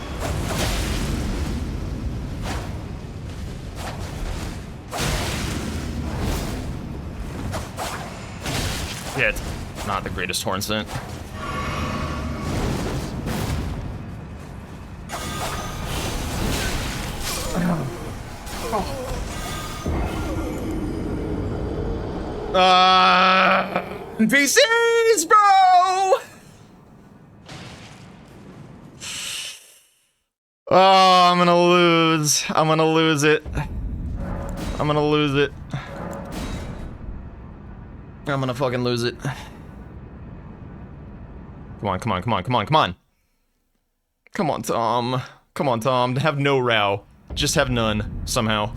Yeah, it's not the greatest Horn Scent. NPCs, bro! Oh, I'm gonna lose. I'm gonna lose it. I'm gonna lose it. I'm gonna fucking lose it. Come on, come on, come on, come on, come on. Come on, Tom. Come on, Tom. Have no row. Just have none, somehow.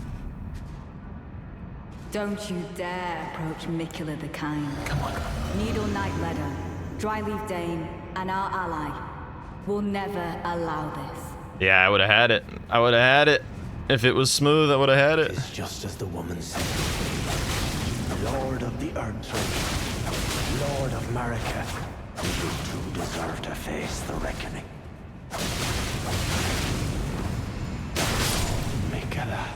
Don't you dare approach Mikula the Kind. Come on. Needle Knight Ledder, Dryleaf Dane, and our ally will never allow this. Yeah, I would have had it. I would have had it. If it was smooth, I would have had it. It's just as the woman said. Lord of the Erdtree, Lord of Marika, you two deserve to face the reckoning. Mikula,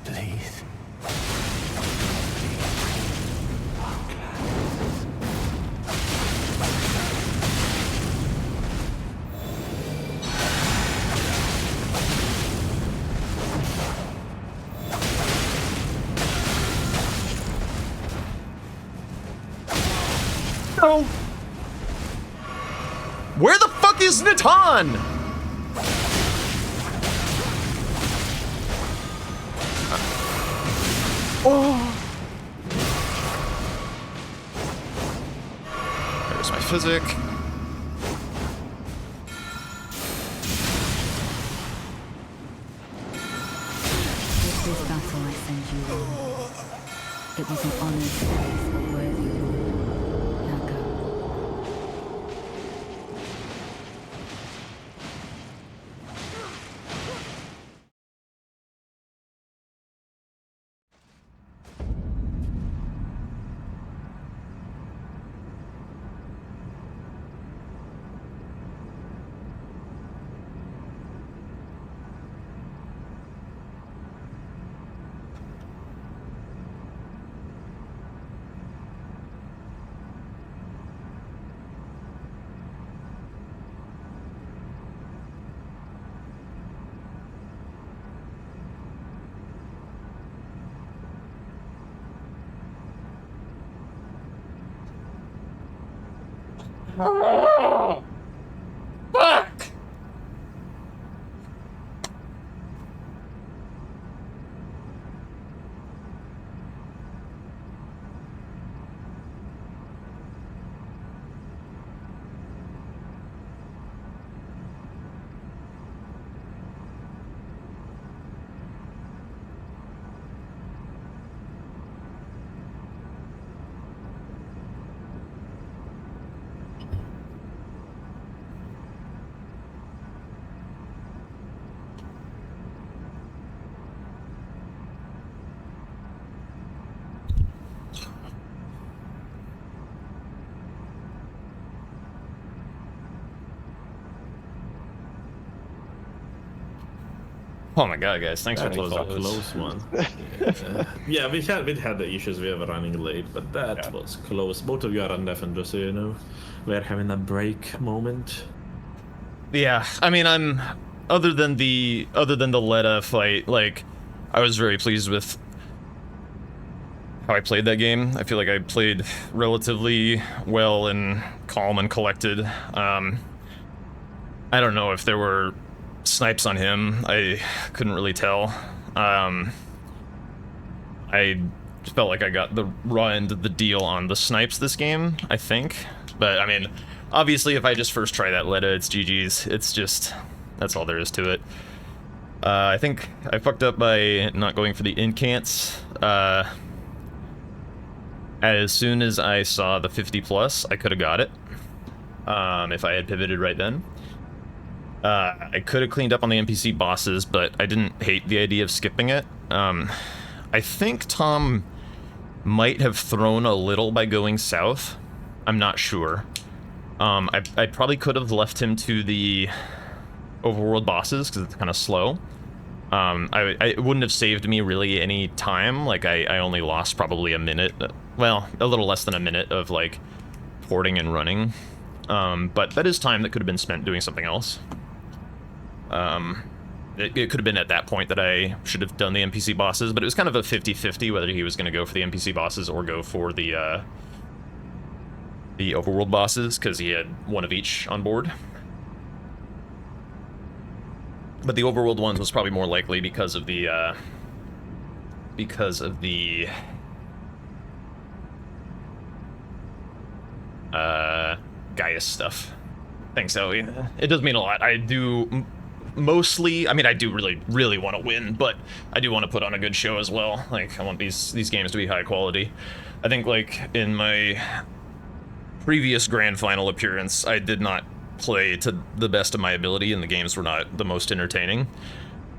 please. No. Where the fuck is Natan? Oh. There's my physic. With this battle I send you on. It was an honor to face a worthy lord. Now go. Fuck! Oh my god, guys, thanks for That was a closing those. close one. Yeah, we had the issues we were running late, but that was close. Both of you are undefined, just so you know. We're having a break moment. Yeah, I mean, other than the Letta fight, like, I was very pleased with how I played that game. I feel like I played relatively well and calm and collected. I don't know if there were snipes on him. I couldn't really tell. I felt like I got the raw end of the deal on the snipes this game, I think. But, I mean, obviously if I just first try that Letta, it's GG's. It's just, that's all there is to it. I think I fucked up by not going for the incants. As soon as I saw the 50+, I could have got it. If I had pivoted right then. I could have cleaned up on the NPC bosses, but I didn't hate the idea of skipping it. I think Tom might have thrown a little by going south. I'm not sure. I probably could have left him to the overworld bosses, because it's kind of slow. It wouldn't have saved me really any time. Like, I only lost probably a minute. Well, a little less than a minute of, like, porting and running. But that is time that could have been spent doing something else. It could have been at that point that I should have done the NPC bosses, but it was kind of a 50-50 whether he was going to go for the NPC bosses or go for the overworld bosses, because he had one of each on board. But the overworld ones was probably more likely because of the Gaius stuff. Thanks, Zoe. It does mean a lot. I do mostly, I mean, I do really want to win, but I do want to put on a good show as well. Like, I want these games to be high quality. I think, like, in my previous grand final appearance, I did not play to the best of my ability, and the games were not the most entertaining.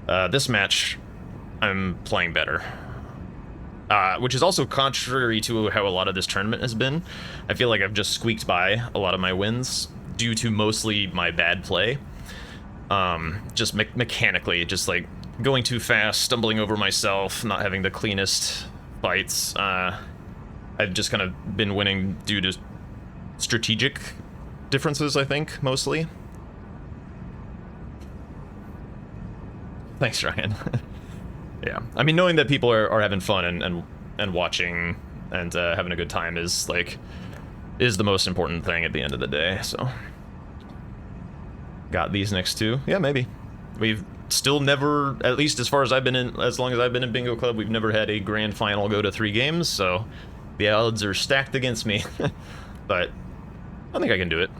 This match, I'm playing better. Which is also contrary to how a lot of this tournament has been. I feel like I've just squeaked by a lot of my wins due to mostly my bad play. Just mechanically, just like going too fast, stumbling over myself, not having the cleanest fights. I've just kind of been winning due to strategic differences, I think, mostly. Thanks, Ryan. Yeah, I mean, knowing that people are having fun and watching and having a good time is the most important thing at the end of the day. So, got these next two. Yeah, maybe. We've still never, at least as long as I've been in Bingo Club, we've never had a grand final go to 3 games. So, the odds are stacked against me. But I think I can do it.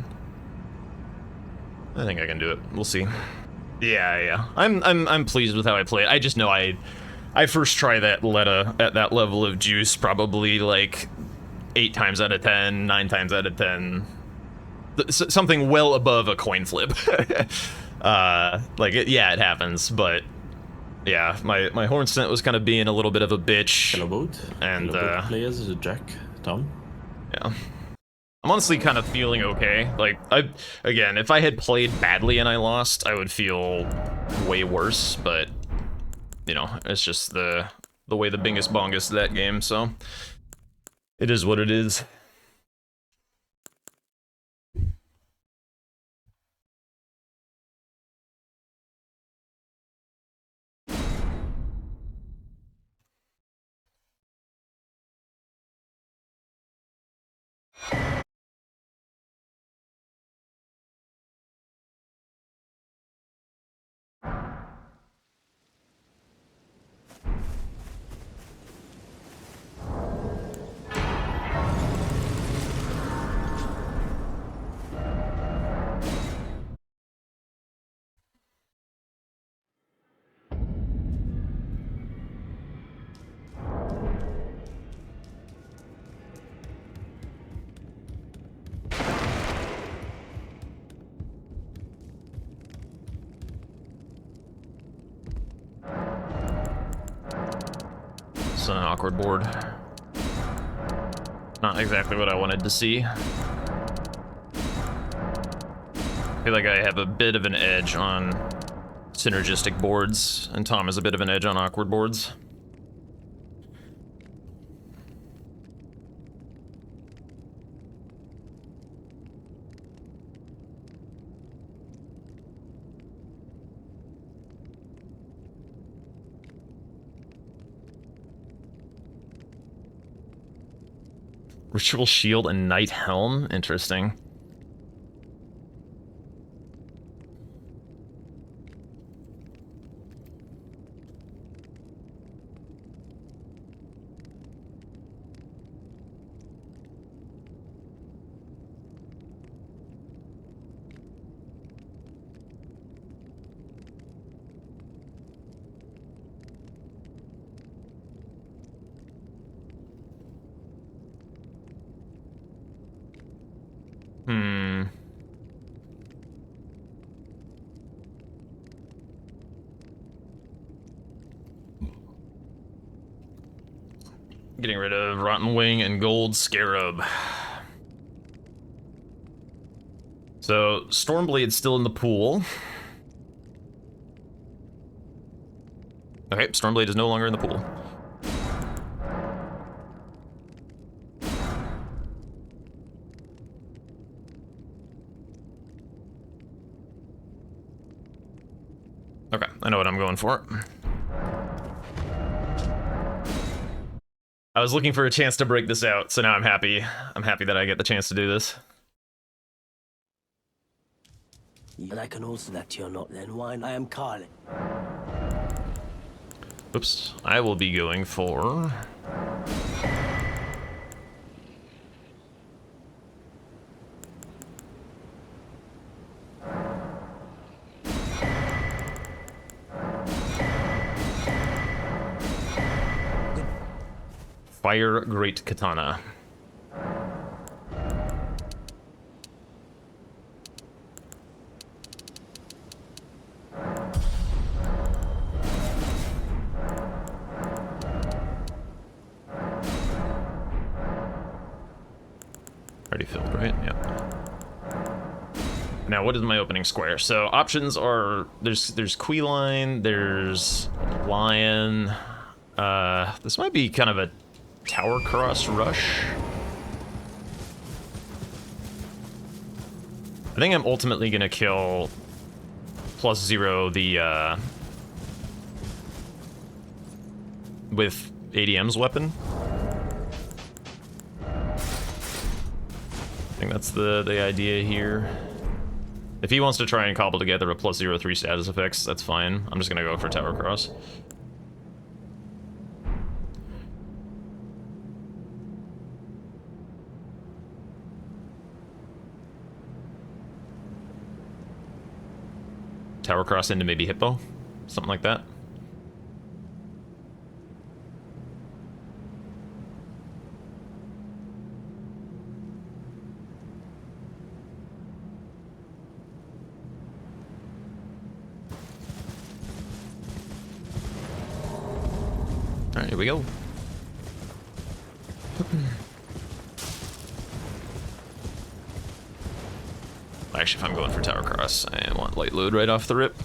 I think I can do it. We'll see. Yeah. I'm pleased with how I play it. I just know I first try that Letta at that level of juice probably like 8 times out of 10, 9 times out of 10. Something well above a coin flip. Yeah, it happens, but yeah, my horn scent was kind of being a little bit of a bitch. Hello, boat. And Hello, boat players, is it Jack, Tom? Yeah. I'm honestly kind of feeling okay. Like, again, if I had played badly and I lost, I would feel way worse, but, you know, it's just the way the bingus bongus that game, so it is what it is. An awkward board. Not exactly what I wanted to see. I feel like I have a bit of an edge on synergistic boards, and Tom has a bit of an edge on awkward boards. Ritual shield and knight helm. Interesting. Getting rid of Rotten Wing and Gold Scarab. So, Stormblade's still in the pool. Okay, Stormblade is no longer in the pool. Okay, I know what I'm going for. I was looking for a chance to break this out, so now I'm happy. I'm happy that I get the chance to do this. And I can also that you're not then wine. I am Carly. Oops. I will be going for... Fire Great Katana. Already filled, right? Yep. Now, what is my opening square? So, options are... There's Queeline, there's Lion... this might be kind of a Tower Cross rush. I think I'm ultimately gonna kill +0 the with ADM's weapon. I think that's the idea here. If he wants to try and cobble together a +0 3 status effects, that's fine. I'm just gonna go for Tower Cross. Tower Cross into maybe Hippo? Something like that. Alright, here we go. Actually, if I'm going for Tower Cross, I want light load right off the rip.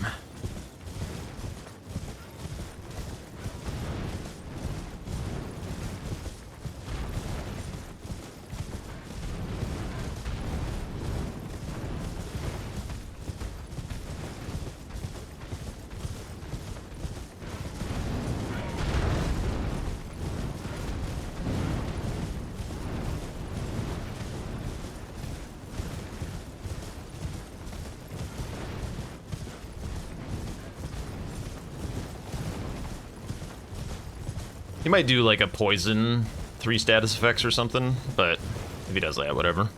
He might do like a poison 3 status effects or something, but if he does that, whatever.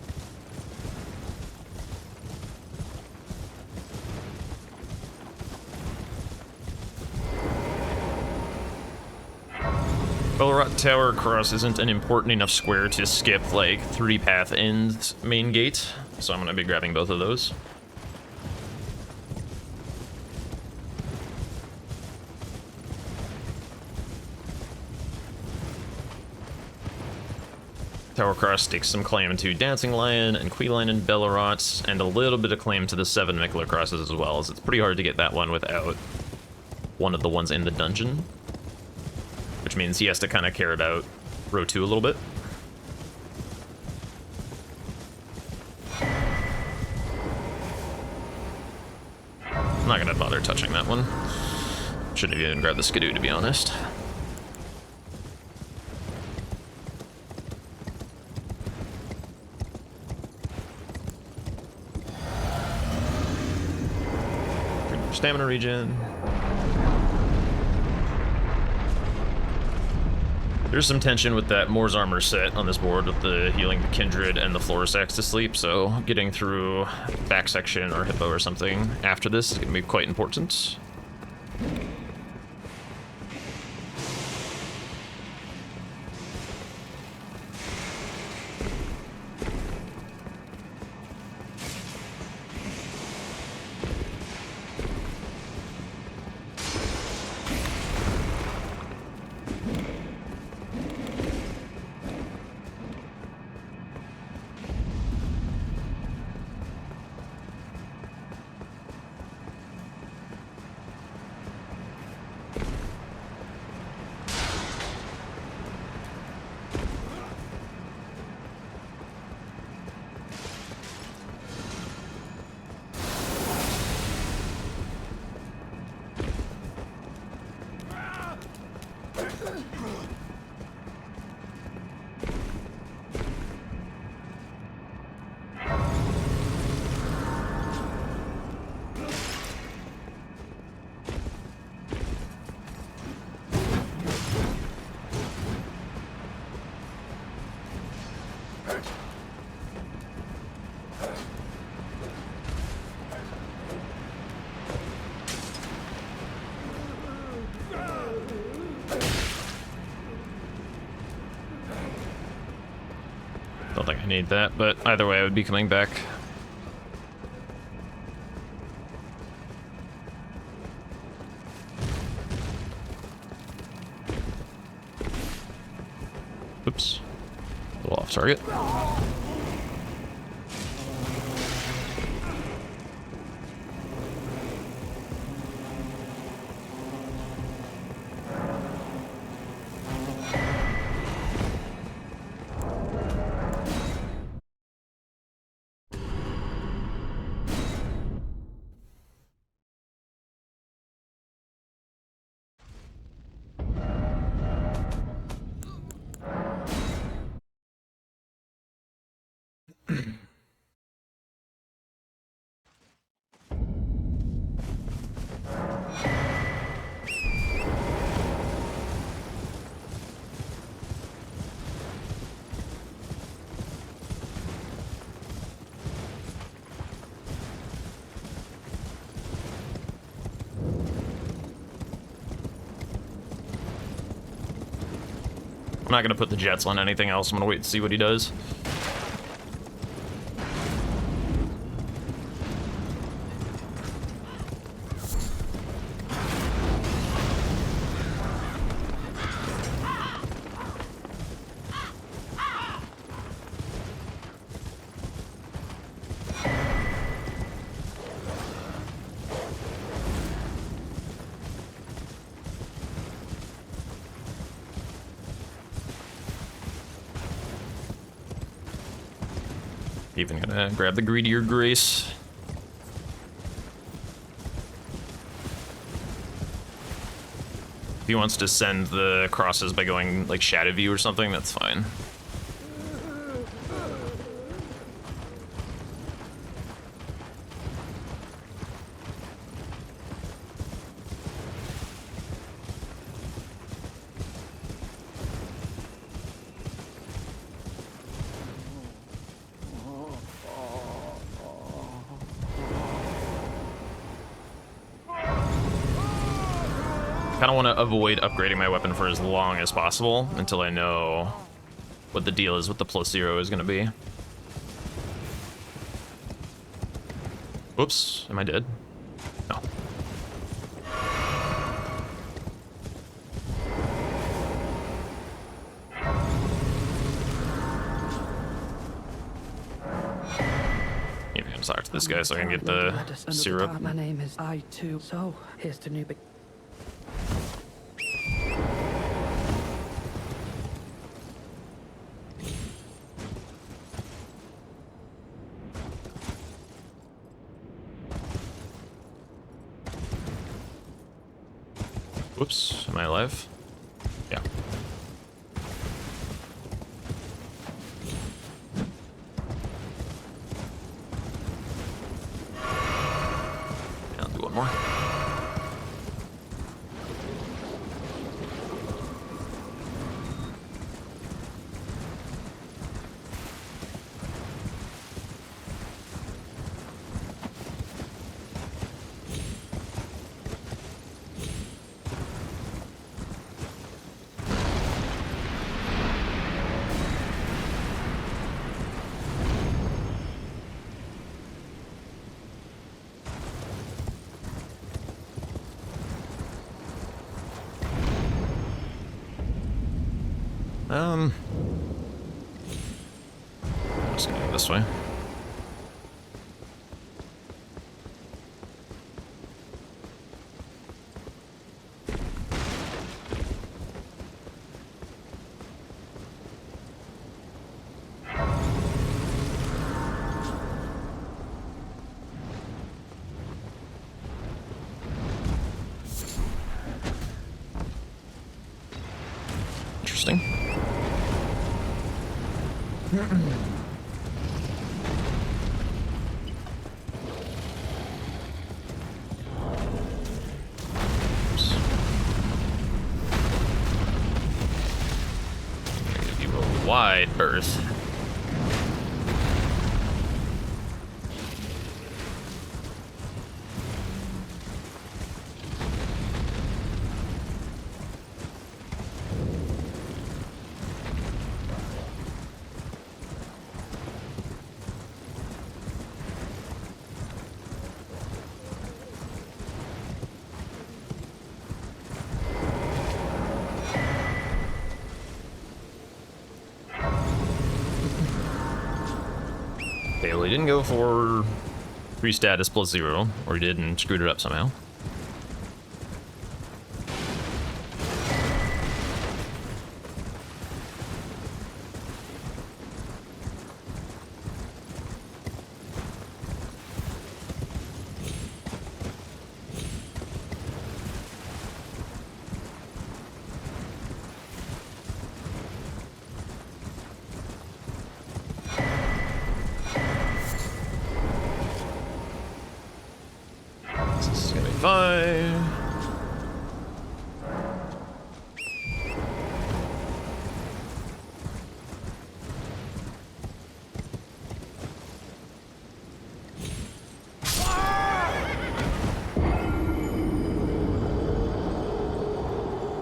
Belrot Tower Cross isn't an important enough square to skip like 3 path end main gate, so I'm gonna be grabbing both of those. Tower Cross stakes some claim to Dancing Lion and Queeline and Bellerot, and a little bit of claim to the 7 Mikler Crosses as well, as it's pretty hard to get that one without one of the ones in the dungeon. Which means he has to kind of care about row 2 a little bit. I'm not gonna bother touching that one. Shouldn't have even grabbed the Skidoo, to be honest. Stamina regen. There's some tension with that Moore's Armor set on this board with the healing the Kindred and the Florisax to sleep, so getting through back section or Hippo or something after this is going to be quite important. Don't think I need that, but either way I would be coming back. Oops. A little off target. I'm not gonna put the jets on anything else. I'm gonna wait to see what he does. Even gonna grab the greedier grace. If he wants to send the crosses by going like shadow view or something, that's fine. I kind of want to avoid upgrading my weapon for as long as possible until I know what the deal is, what the +0 is going to be. Whoops, am I dead? No. Maybe I'm sorry to this guy so I can get the syrup. My name is I2, so here's to new big. Whoops, am I alive? Yeah. Yeah, I'll do one more. I'm just gonna go this way. Interesting. Give you a wide berth. Okay, well, he didn't go for 3 status plus 0, or he did and screwed it up somehow. This is gonna be fine.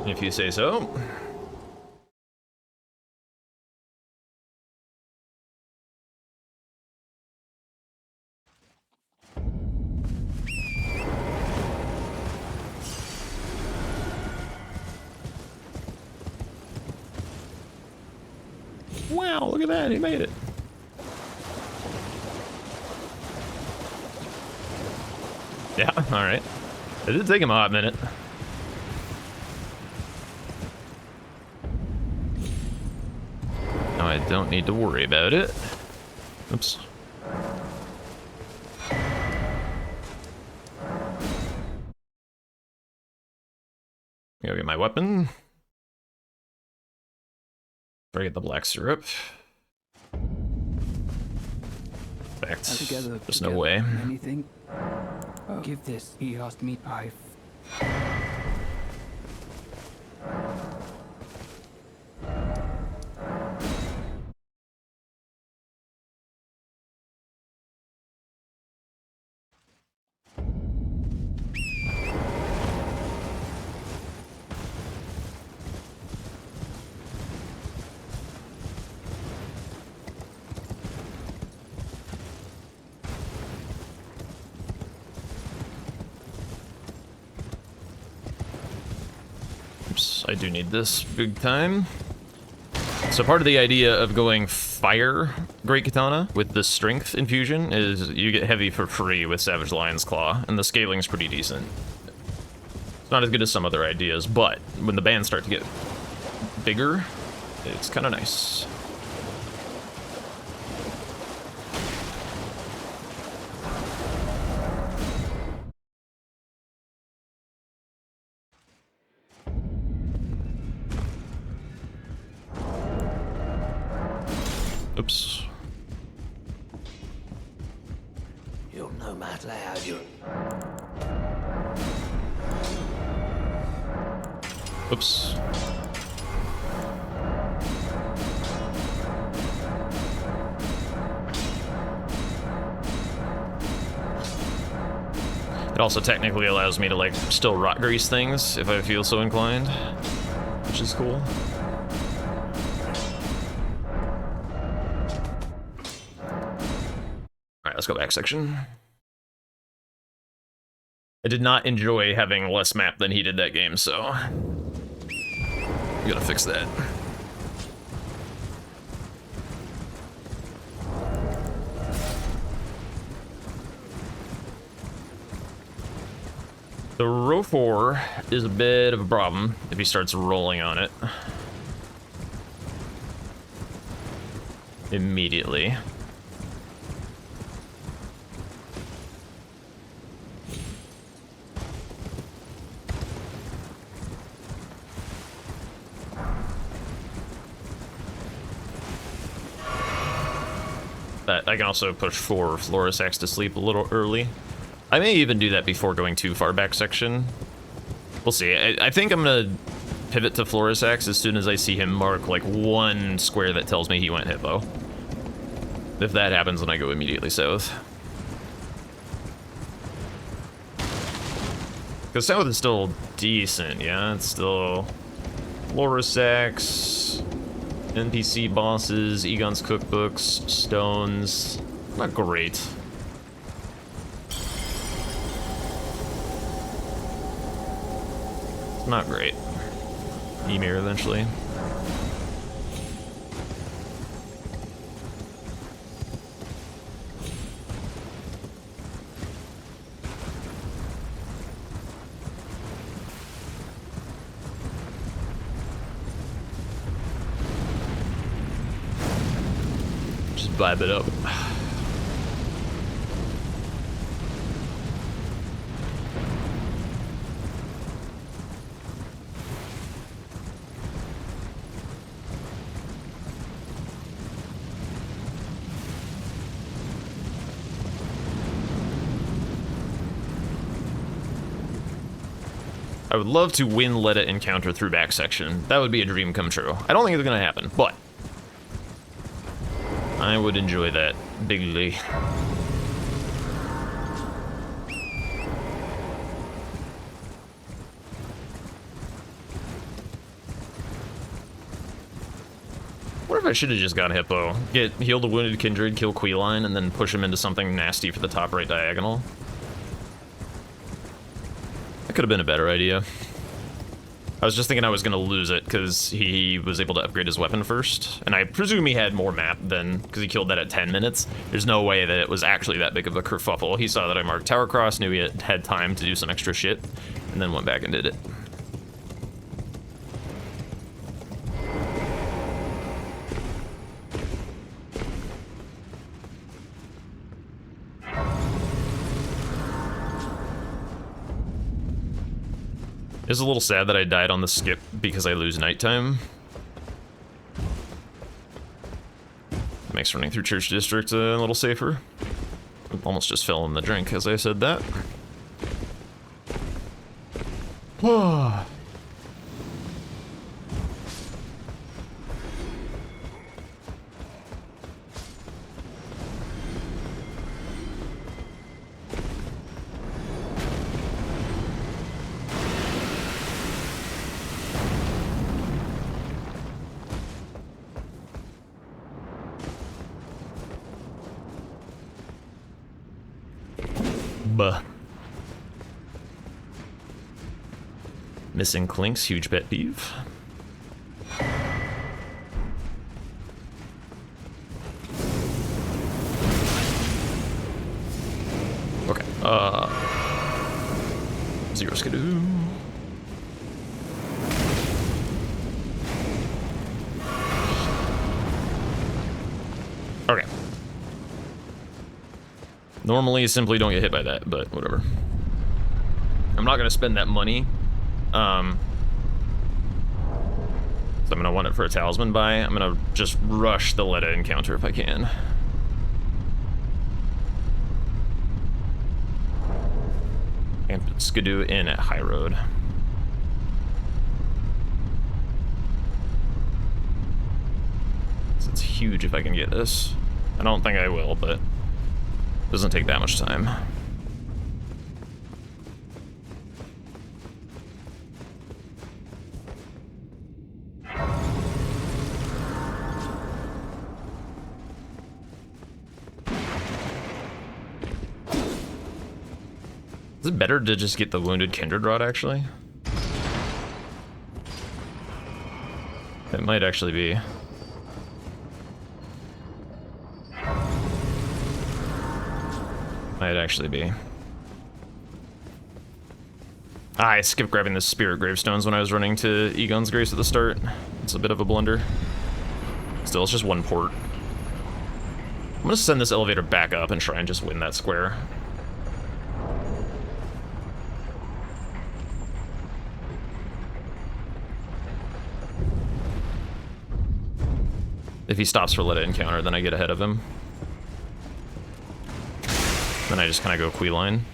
If you say so. Wow, look at that, he made it. Yeah, alright. It did take him a hot minute. Now I don't need to worry about it. Oops. Go get my weapon. Get the black syrup. In fact, there's no way. Anything? Give this. He asked me. Oops, I do need this big time. So part of the idea of going fire Great Katana with the strength infusion is you get heavy for free with Savage Lion's Claw, and the scaling's pretty decent. It's not as good as some other ideas, but when the bands start to get bigger, it's kind of nice. Oops. You're no matter how you. Oops. It also technically allows me to, like, still rot grease things if I feel so inclined, which is cool. Alright, let's go back section. I did not enjoy having less map than he did that game, so we gotta fix that. So row 4 is a bit of a problem if he starts rolling on it immediately. That I can also push 4 Florisax to sleep a little early. I may even do that before going too far back section. We'll see. I think I'm gonna pivot to Florisax as soon as I see him mark like 1 square that tells me he went hippo. If that happens, then I go immediately south. Because south is still decent, yeah? It's still Florisax, NPC bosses, Egon's cookbooks, stones. Not great. It's not great. Emir eventually. Just vibe it up. I would love to win Letta encounter through back section. That would be a dream come true. I don't think it's gonna happen, but I would enjoy that bigly. What if I should have just gone Hippo? Heal the Wounded Kindred, kill Queeline, and then push him into something nasty for the top right diagonal? That could have been a better idea. I was just thinking I was going to lose it because he was able to upgrade his weapon first. And I presume he had more map than, because he killed that at 10 minutes. There's no way that it was actually that big of a kerfuffle. He saw that I marked Tower Cross, knew he had time to do some extra shit, and then went back and did it. It's a little sad that I died on the skip because I lose nighttime. Makes running through Church District a little safer. Almost just fell in the drink as I said that. Missing Clinks, huge pet peeve. Okay, Zero Skidoo. Okay. Normally, you simply don't get hit by that, but whatever. I'm not gonna spend that money. So I'm gonna want it for a talisman buy. I'm gonna just rush the Letta encounter if I can. And put Skidoo in at High Road. It's huge if I can get this. I don't think I will, but it doesn't take that much time. Is it better to just get the Wounded Kindred Rod, actually? It might actually be. Might actually be. I skipped grabbing the spirit gravestones when I was running to Egon's Grace at the start. It's a bit of a blunder. Still, it's just one port. I'm gonna send this elevator back up and try and just win that square. If he stops for let-it encounter, then I get ahead of him. Then I just kind of go queue-line.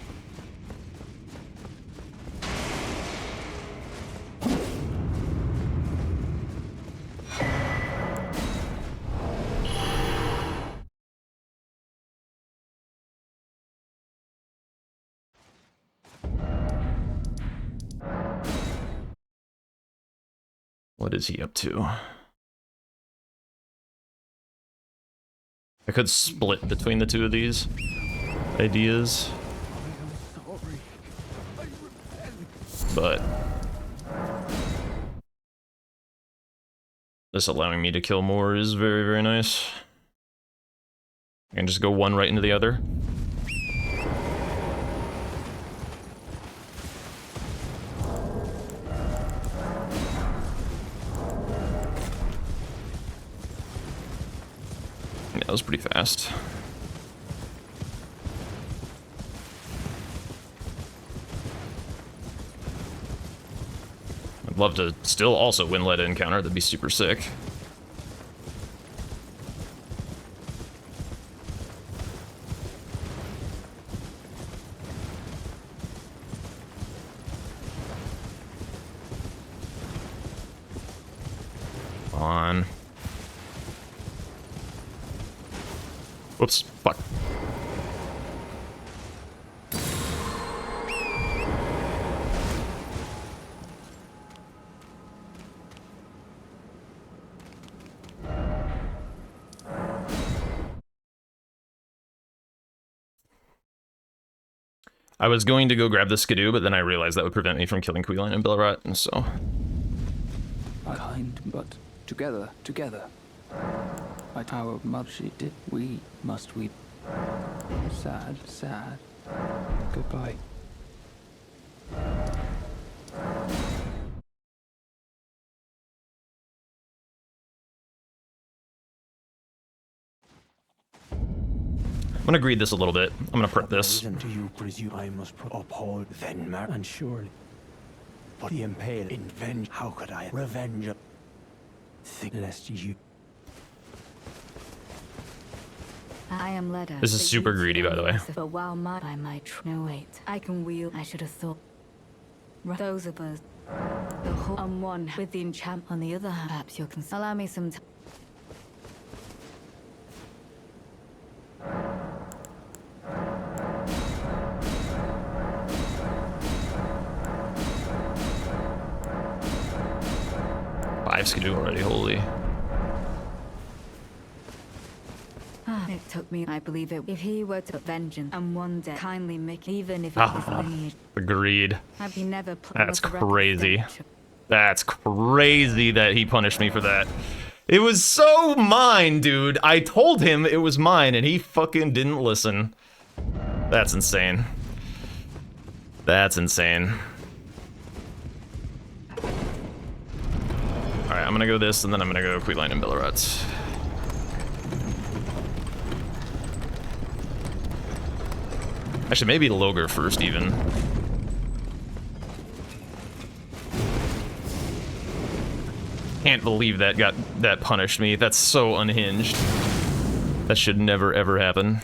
What is he up to? I could split between the two of these ideas, but this allowing me to kill more is very, very nice. I can just go one right into the other. Yeah, that was pretty fast. I'd love to still also win let-it encounter, that'd be super sick. On. Whoops, fuck. I was going to go grab the skidoo, but then I realized that would prevent me from killing Queeline and Belrat, and so... Kind, but together. Our mother, she did. We must weep. Sad. Goodbye. I'm gonna greed this a little bit. I'm gonna prep this. Do you presume I must uphold Venmar? And surely, but the impaled in venge. How could I revenge a thing lest you? I am led. This is super greedy, by the way. But while I might no wait, I can wield. I should have thought. Those of us, the whole on one with the enchant. On the other hand, perhaps you can allow me some time. Five skidoo already, holy. It took me, I believe it. If he were to vengeance and one day kindly make, even if it was lineage, Agreed. I'd be never. That's crazy. That's crazy that he punished me for that. It was so mine, dude. I told him it was mine and he fucking didn't listen. That's insane. That's insane. Alright, I'm gonna go this and then I'm gonna go Queeline and Bellarats. Actually, maybe Logar first, even. Can't believe that punished me. That's so unhinged. That should never ever happen.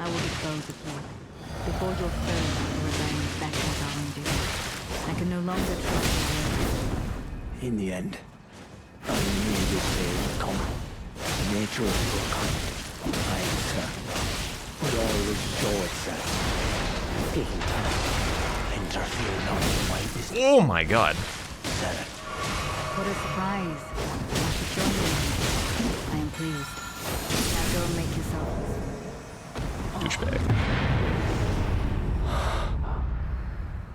I will dispose of you before your third revenge beckons our undo. I can no longer trust you. In the end, I knew this day would come. The nature of your coming, I would always show itself. Taking time, interfere not in my business. Oh my god. What a surprise. You should join me. I am pleased. Now go and make yourself. Douchebag.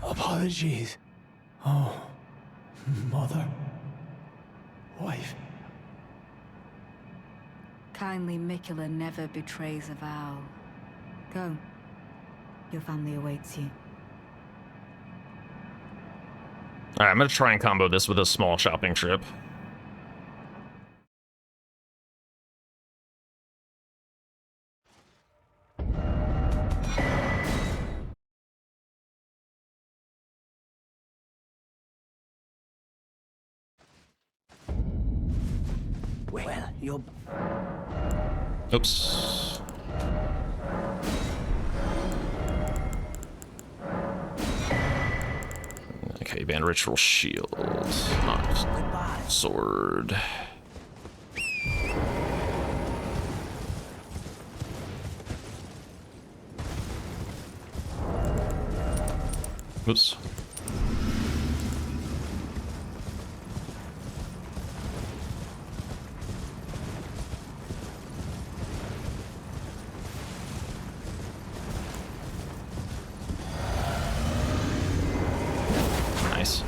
Apologies. Oh, Mother. Wife. Kindly Mikula never betrays a vow. Go. Your family awaits you. Alright, I'm gonna try and combo this with a small shopping trip. Well, you're... Oops. Okay, band ritual shield. Not sword. Oops. Nice.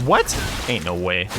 What? Ain't no way.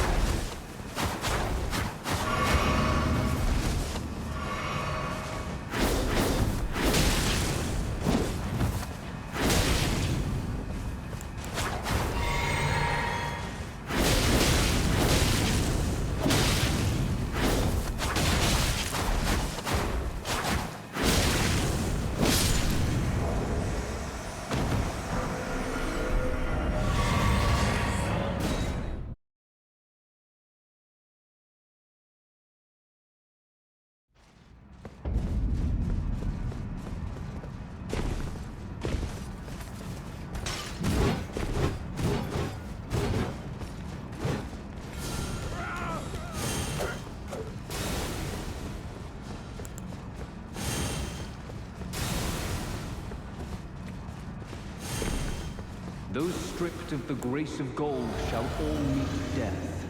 Those stripped of the grace of gold shall all meet death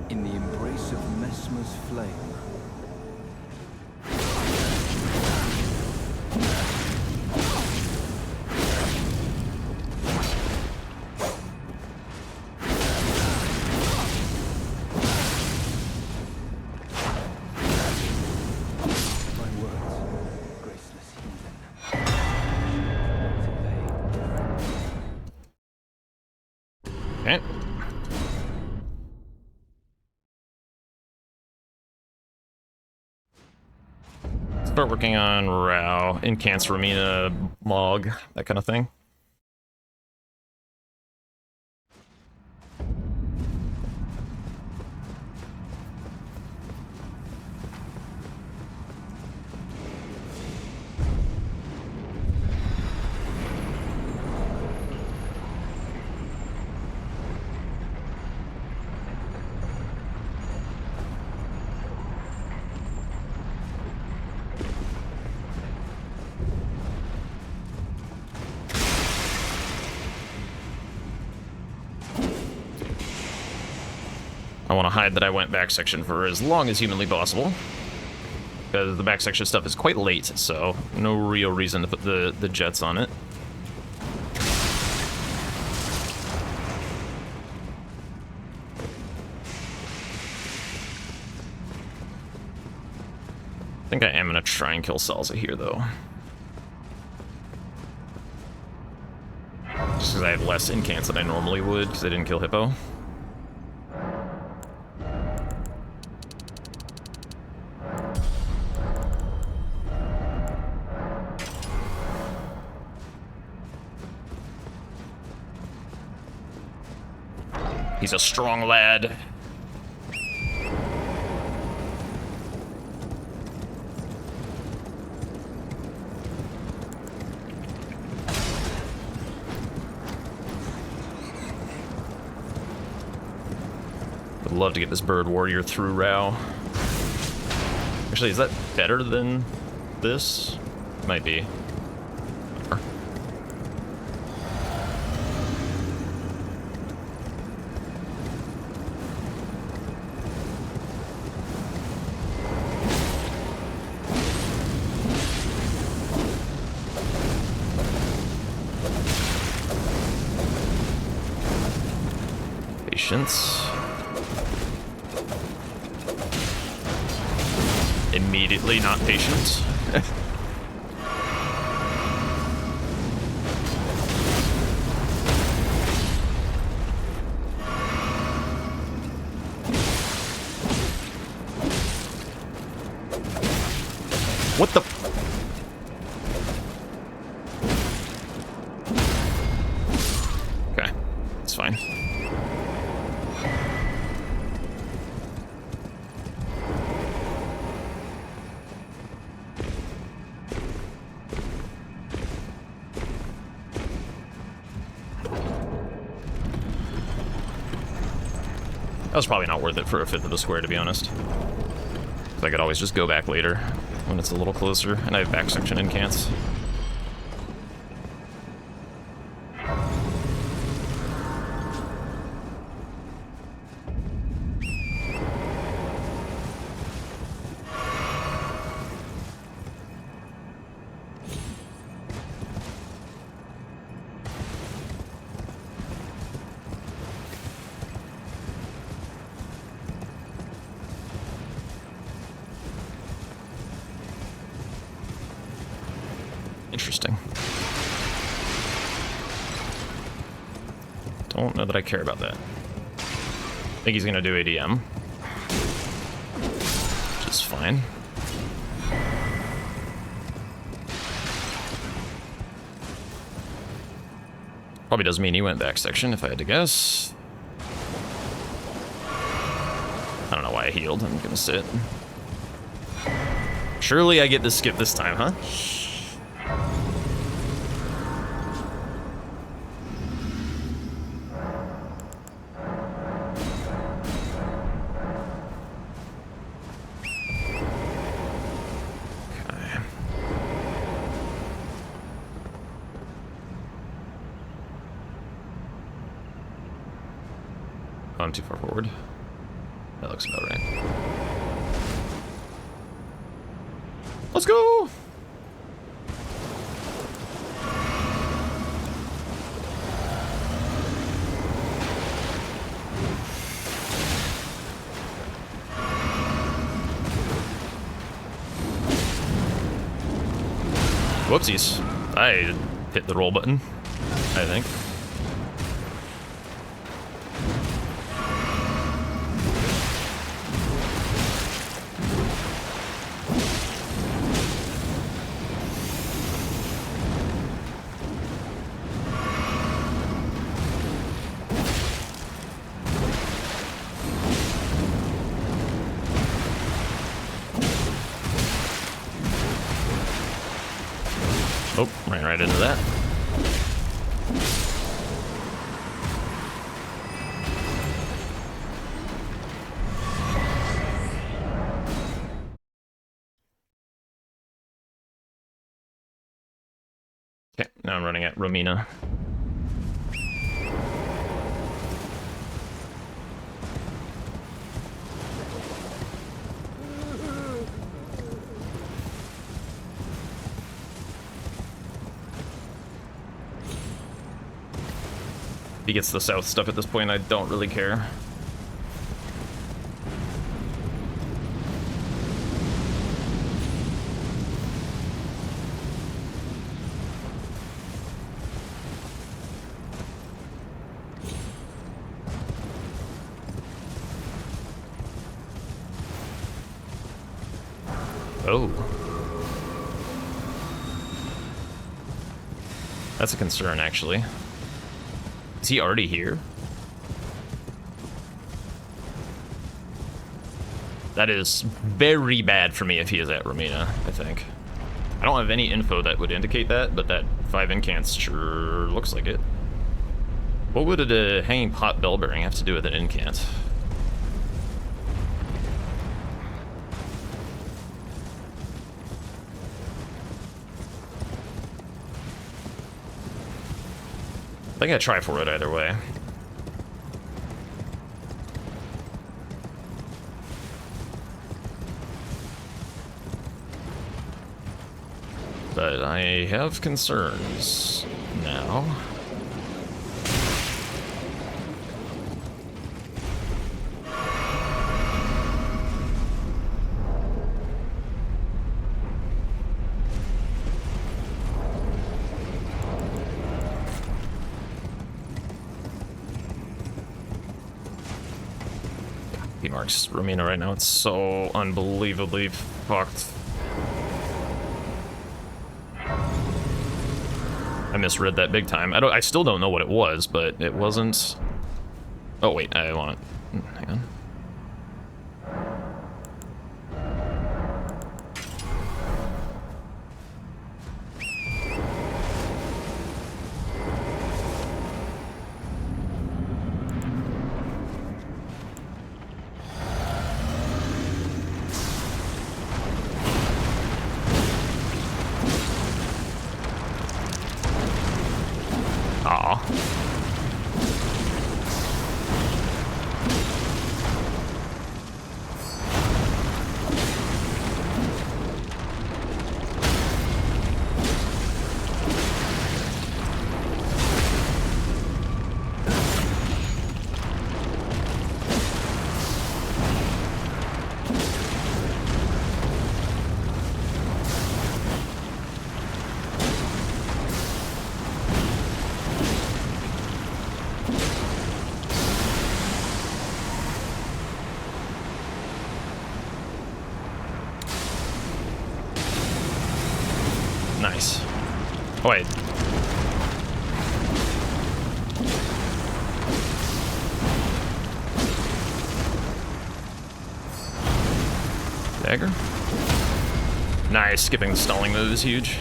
in the embrace of Mesmer's flame. My words, graceless heathen. Okay. Start working on Rao, Incance, Ramina, Mog, that kind of thing. I want to hide that I went back section for as long as humanly possible, because the back section stuff is quite late, so no real reason to put the jets on it. I think I am gonna try and kill Salza here, though. Just because I have less incants than I normally would, because I didn't kill Hippo. He's a strong lad. Would love to get this bird warrior through Rao. Actually, is that better than this? Might be. patience. Immediately not patient. What the? Okay, it's fine. That was probably not worth it for a fifth of the square, to be honest. I could always just go back later when it's a little closer, and I have back section incants. Interesting. Don't know that I care about that. I think he's gonna do ADM. Which is fine. Probably does mean he went back section, if I had to guess. I don't know why I healed. I'm gonna sit. Surely I get to skip this time, huh? I'm too far forward. That looks about right. Let's go! Whoopsies. I hit the roll button, I think. Oh, ran right into that. Okay, now I'm running at Romina. He gets the south stuff at this point, I don't really care. Oh. That's a concern, actually. Is he already here? That is very bad for me if he is at Romina, I think. I don't have any info that would indicate that, but that 5 incants sure looks like it. What would a hanging pot bell bearing have to do with an incant? I think I try for it either way. But I have concerns now. P marks Romina right now. It's so unbelievably fucked. I misread that big time. I still don't know what it was, but it wasn't. Oh wait, I want it. Hang on. Aw. Nice. Oh, wait. Dagger? Nice. Skipping the stalling move is huge.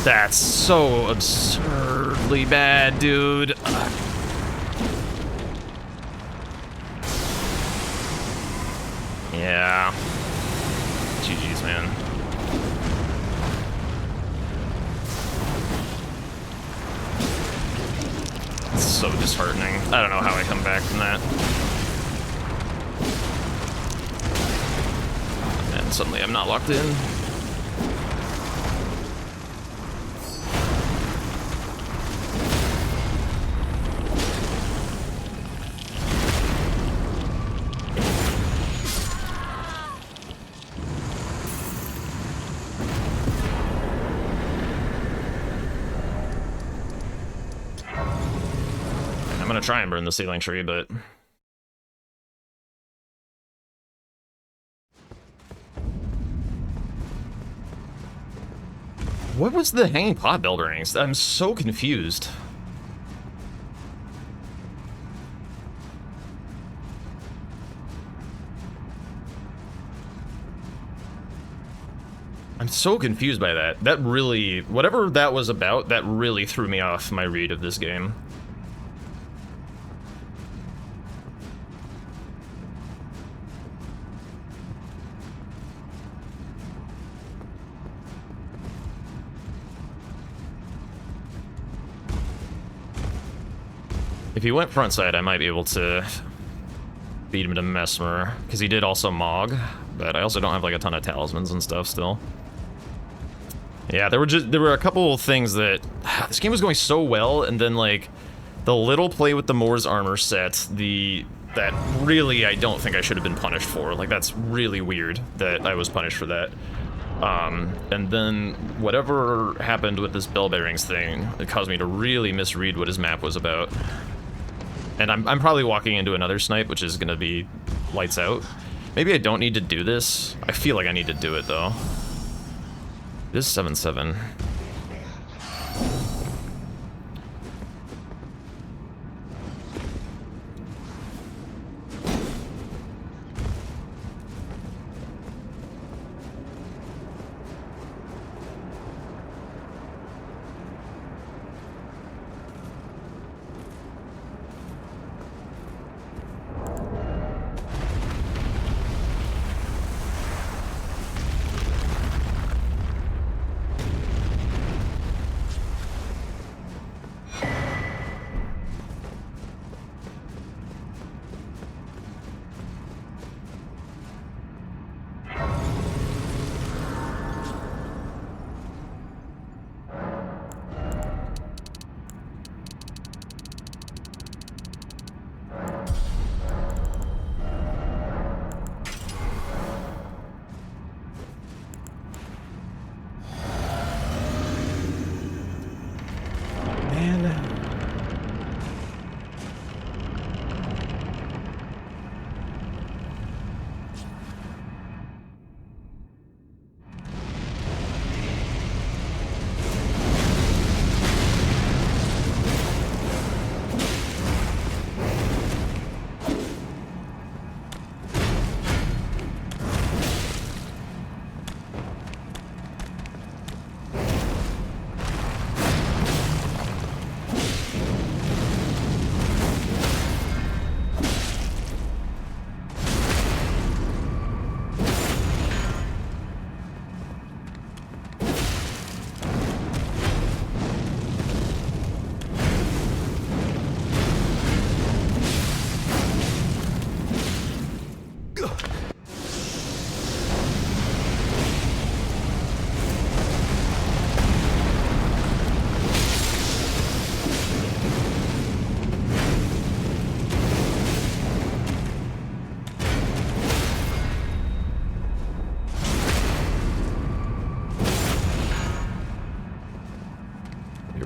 That's so absurdly bad, dude. Yeah. GG's, man. It's so disheartening. I don't know how I come back from that. And suddenly I'm not locked in. I'm gonna try and burn the ceiling tree, but... What was the hanging pot build rings? I'm so confused. I'm so confused by that. That really... Whatever that was about, that really threw me off my read of this game. If he went front side, I might be able to beat him to Mesmer, because he did also Mog, but I also don't have like a ton of talismans and stuff still. Yeah, there were a couple of things that this game was going so well, and then like the little play with the Moor's armor set, that really I don't think I should have been punished for. Like that's really weird that I was punished for that. And then whatever happened with this bell bearings thing, it caused me to really misread what his map was about. And I'm probably walking into another snipe, which is gonna be lights out. Maybe I don't need to do this. I feel like I need to do it though. It is 7-7.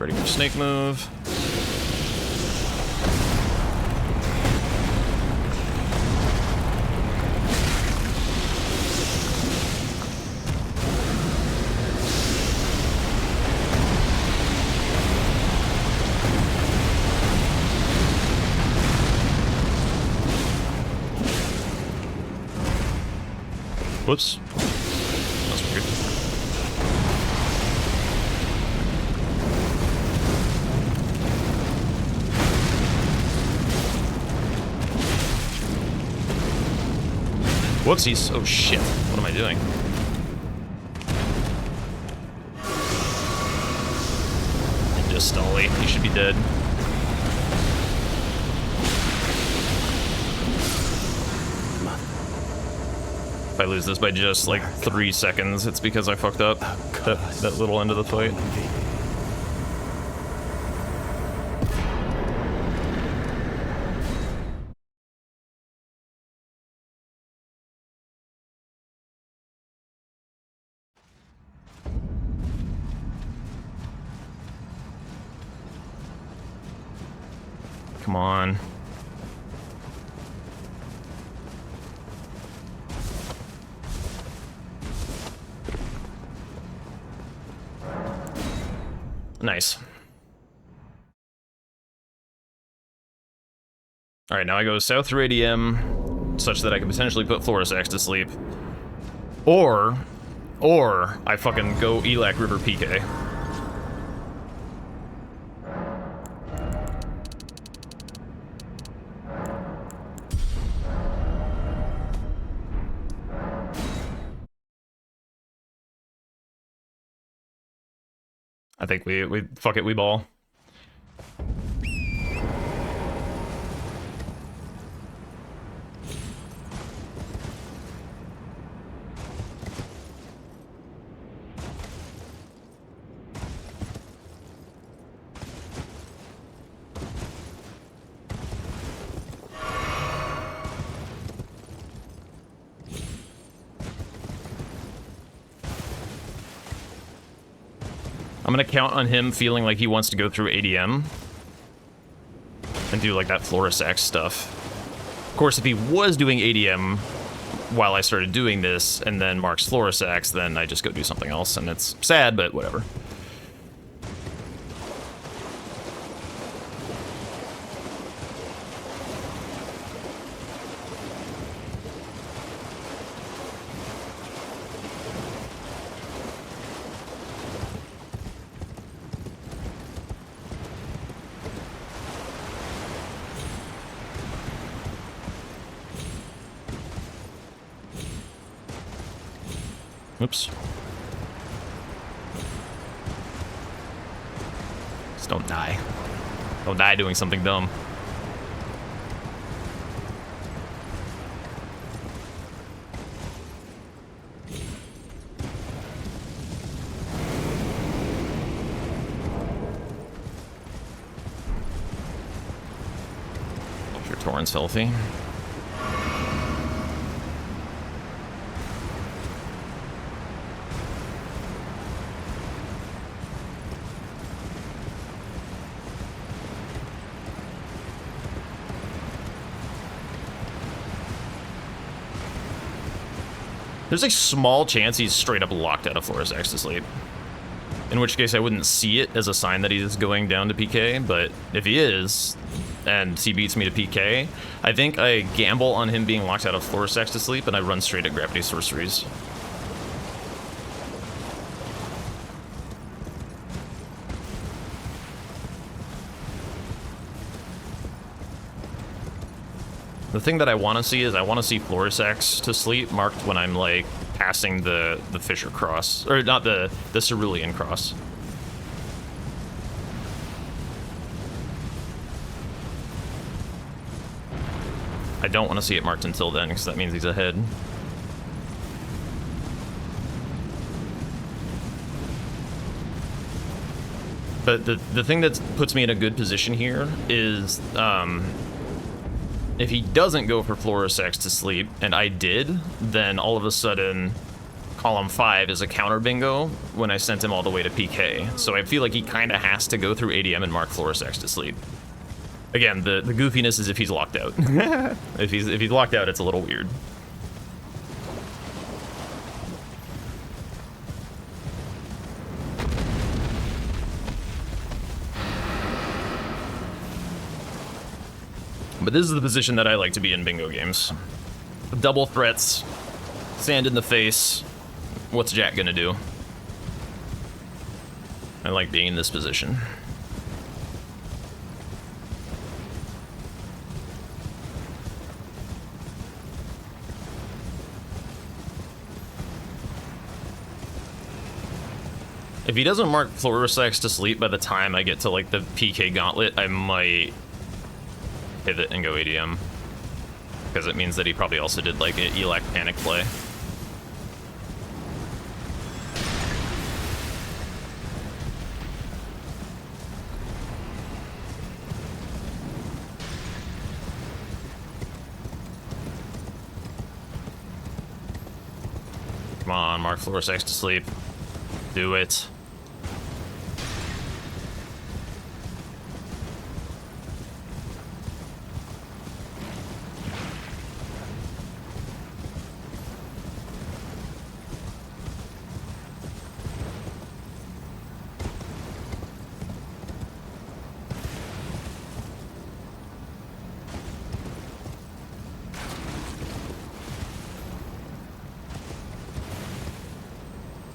ready for snake move. Whoops. That's weird. Whoopsies. Oh shit. What am I doing? Just Stolly. He should be dead. If I lose this by just like 3 seconds, it's because I fucked up that little end of the fight. Come on. Nice. All right, now I go south through ADM, such that I can potentially put Florisax to sleep. Or I fucking go Elac River PK. I think we fuck it, we ball. I'm gonna count on him feeling like he wants to go through ADM and do like that Florisax stuff. Of course, if he was doing ADM while I started doing this and then marks Florisax, then I just go do something else, and it's sad, but whatever. Oops. Just don't die. Don't die doing something dumb. Make sure Torrent's healthy. There's a small chance he's straight up locked out of Florisax to sleep. In which case I wouldn't see it as a sign that he's going down to PK, but if he is, and he beats me to PK, I think I gamble on him being locked out of Florisax to sleep and I run straight at Gravity Sorceries. The thing that I want to see is I want to see Florisax to sleep marked when I'm like passing the Fisher cross, or not the Cerulean cross. I don't want to see it marked until then because that means he's ahead. But the thing that puts me in a good position here is if he doesn't go for Florisax to sleep, and I did, then all of a sudden column 5 is a counter bingo when I sent him all the way to PK. So I feel like he kind of has to go through ADM and mark Florisex to sleep. Again, the goofiness is if he's locked out. if he's locked out, it's a little weird. But this is the position that I like to be in bingo games. Double threats, sand in the face. What's Jack gonna do? I like being in this position. If he doesn't mark Florisex to sleep by the time I get to like the PK gauntlet, I might pivot and go ADM. Because it means that he probably also did like an Elec panic play. Come on, mark Florisex to sleep. Do it.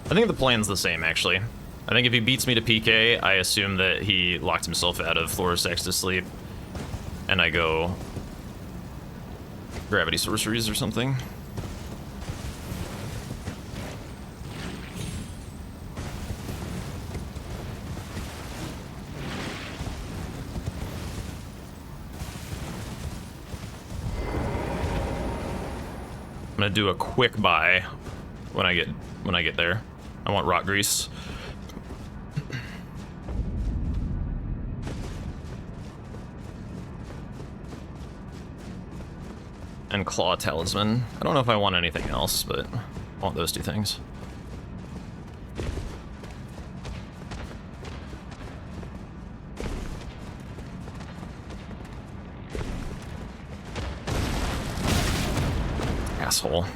I think the plan's the same, actually. I think if he beats me to PK, I assume that he locked himself out of Florisex to sleep, and I go Gravity Sorceries or something. I'm gonna do a quick buy when I get there. I want Rot Grease. And Claw Talisman. I don't know if I want anything else, but I want those two things. Asshole.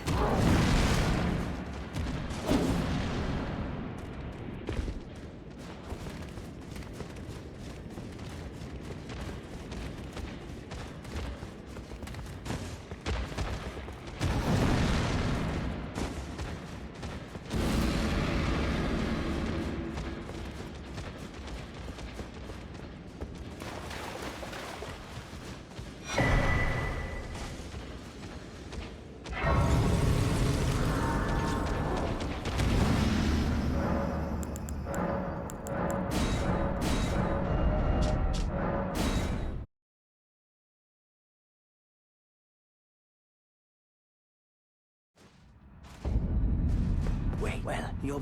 Well, you're...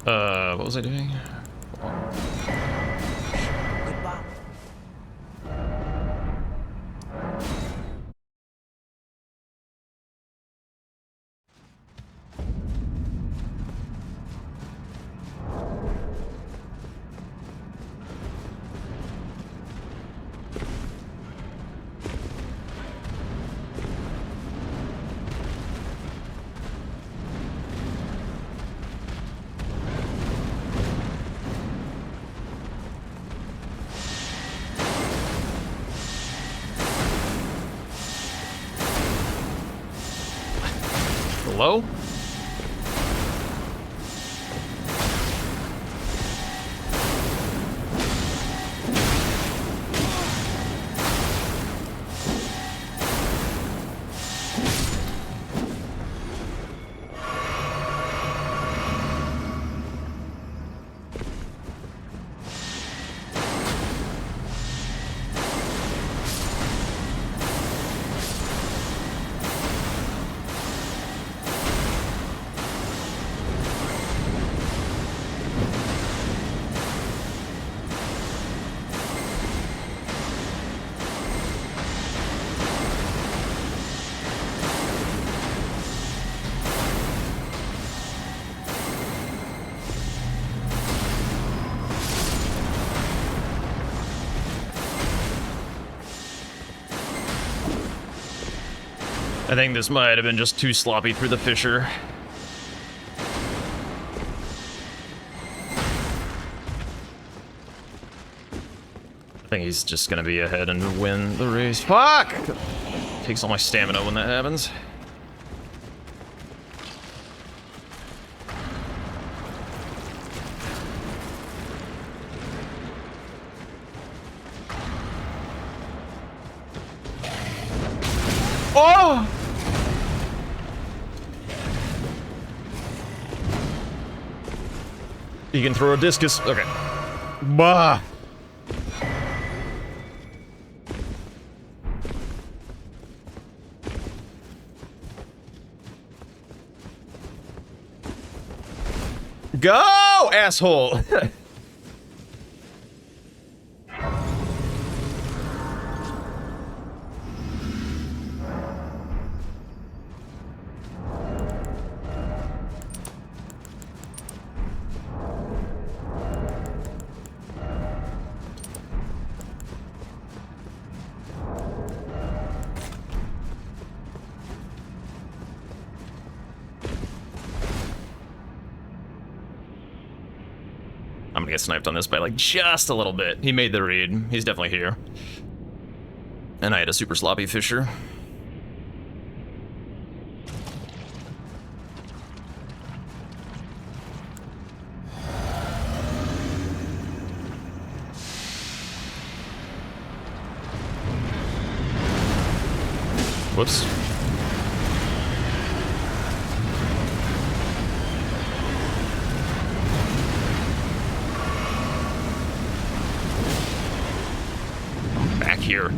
What was I doing? Goodbye. Hello? I think this might have been just too sloppy through the fissure. I think he's just gonna be ahead and win the race. Fuck! Takes all my stamina when that happens. Oh! You can throw a discus. Okay. Bah! Go, asshole! I'm gonna get sniped on this by like just a little bit. He made the read. He's definitely here. And I had a super sloppy fissure. Whoops. Back here.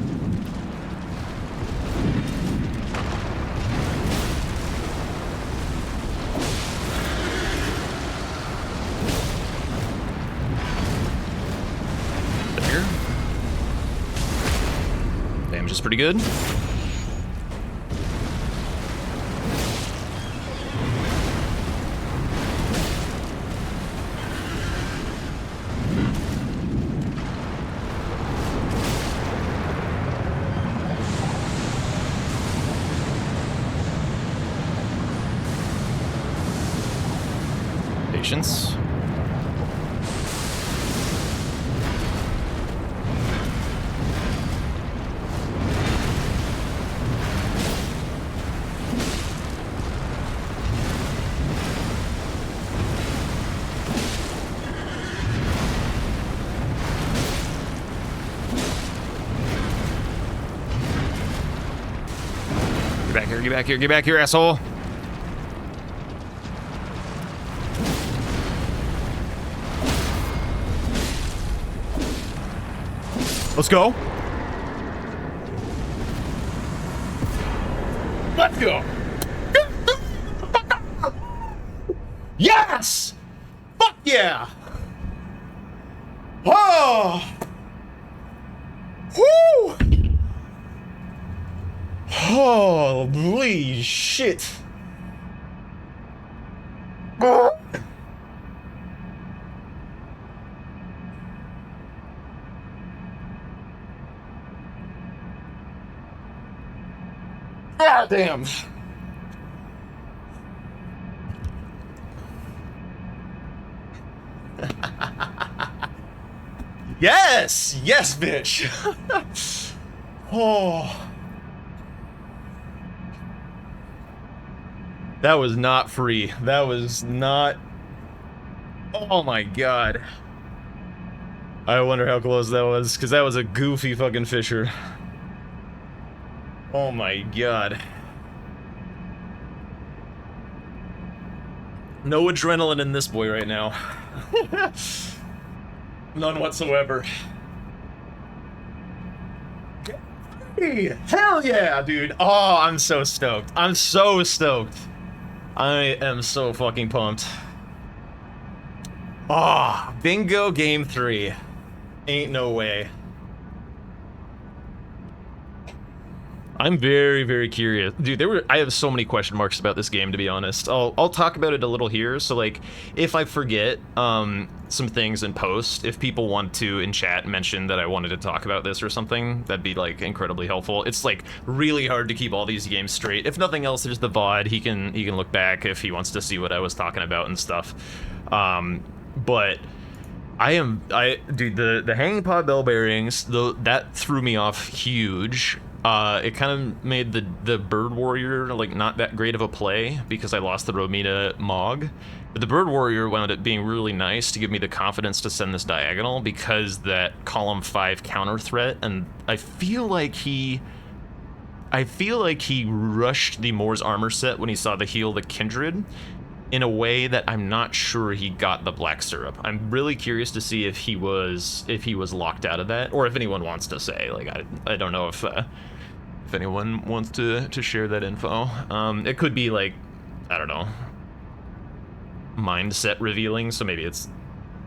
There. Damage is pretty good. Patience. Get back here, get back here, get back here, asshole. Let's go. Let's go. Yes! Fuck yeah! Oh! Woo! Holy shit! God damn. Yes! Yes, bitch! Oh. That was not free. That was not... Oh my god. I wonder how close that was, because that was a goofy fucking fissure. Oh my god. No adrenaline in this boy right now. None whatsoever. Hey, hell yeah, dude. Oh, I'm so stoked. I'm so stoked. I am so fucking pumped. Oh, bingo game 3. Ain't no way. I'm very, very curious. Dude, I have so many question marks about this game, to be honest. I'll talk about it a little here. So, like, if I forget some things in post, if people want to, in chat, mention that I wanted to talk about this or something, that'd be, like, incredibly helpful. It's, like, really hard to keep all these games straight. If nothing else, there's the VOD. He can look back if he wants to see what I was talking about and stuff. But... dude, the hanging pod bell bearings, though, that threw me off huge. It kind of made the Bird Warrior, like, not that great of a play because I lost the Romina Mog. But the Bird Warrior wound up being really nice to give me the confidence to send this diagonal because that column 5 counter threat, and I feel like he rushed the Moore's armor set when he saw the heal the Kindred in a way that I'm not sure he got the Black Syrup. I'm really curious to see if he was locked out of that, or if anyone wants to say. Like, I don't know if anyone wants to share that info. It could be, like, I don't know, mindset revealing, so maybe it's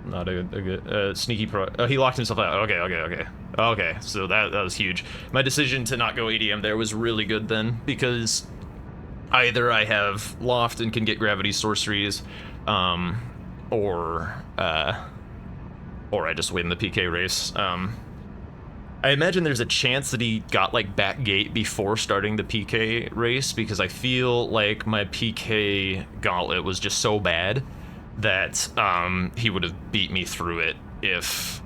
not a good sneaky pro. Oh, he locked himself out. Okay, so that was huge. My decision to not go ADM there was really good then, because either I have Loft and can get Gravity Sorceries, or I just win the PK race. I imagine there's a chance that he got, like, back gate before starting the PK race, because I feel like my PK gauntlet was just so bad that he would have beat me through it if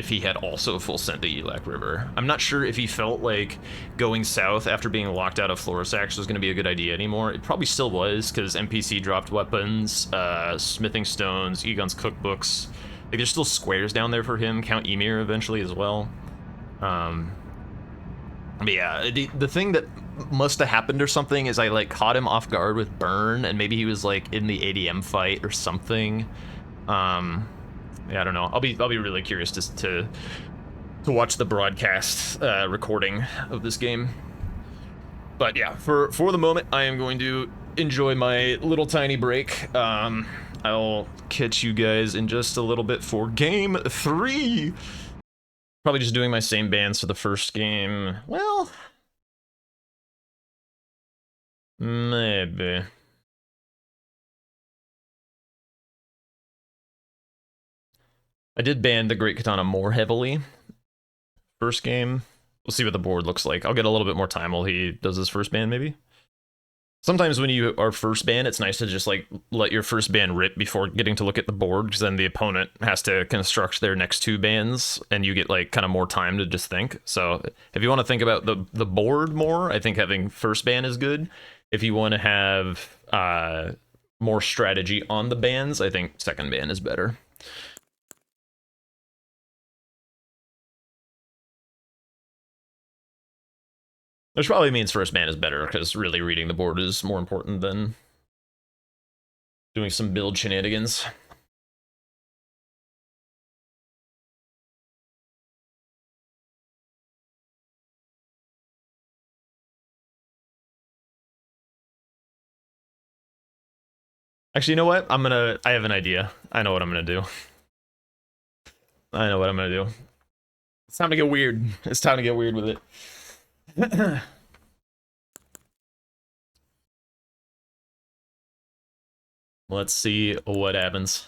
he had also full sent to Elac River. I'm not sure if he felt like going south after being locked out of Florisax was going to be a good idea anymore. It probably still was, because NPC dropped weapons, smithing stones, Egon's cookbooks. Like, there's still squares down there for him, Count Emir eventually as well. But yeah, the thing that must have happened or something is I, like, caught him off guard with Burn, and maybe he was, like, in the ADM fight or something. Yeah, I don't know. I'll be really curious to watch the broadcast recording of this game. But yeah, for the moment, I am going to enjoy my little tiny break. I'll catch you guys in just a little bit for game 3. Probably just doing my same bands for the first game. Well, maybe. I did ban the Great Katana more heavily first game. We'll see what the board looks like. I'll get a little bit more time while he does his first ban, maybe. Sometimes when you are first ban, it's nice to just, like, let your first ban rip before getting to look at the board, because then the opponent has to construct their next 2 bans, and you get, like, kind of more time to just think. So if you want to think about the board more, I think having first ban is good. If you want to have more strategy on the bans, I think second ban is better. Which probably means first ban is better, because really reading the board is more important than doing some build shenanigans. Actually, you know what? I have an idea. I know what I'm gonna do. I know what I'm gonna do. It's time to get weird. It's time to get weird with it. Let's see what happens.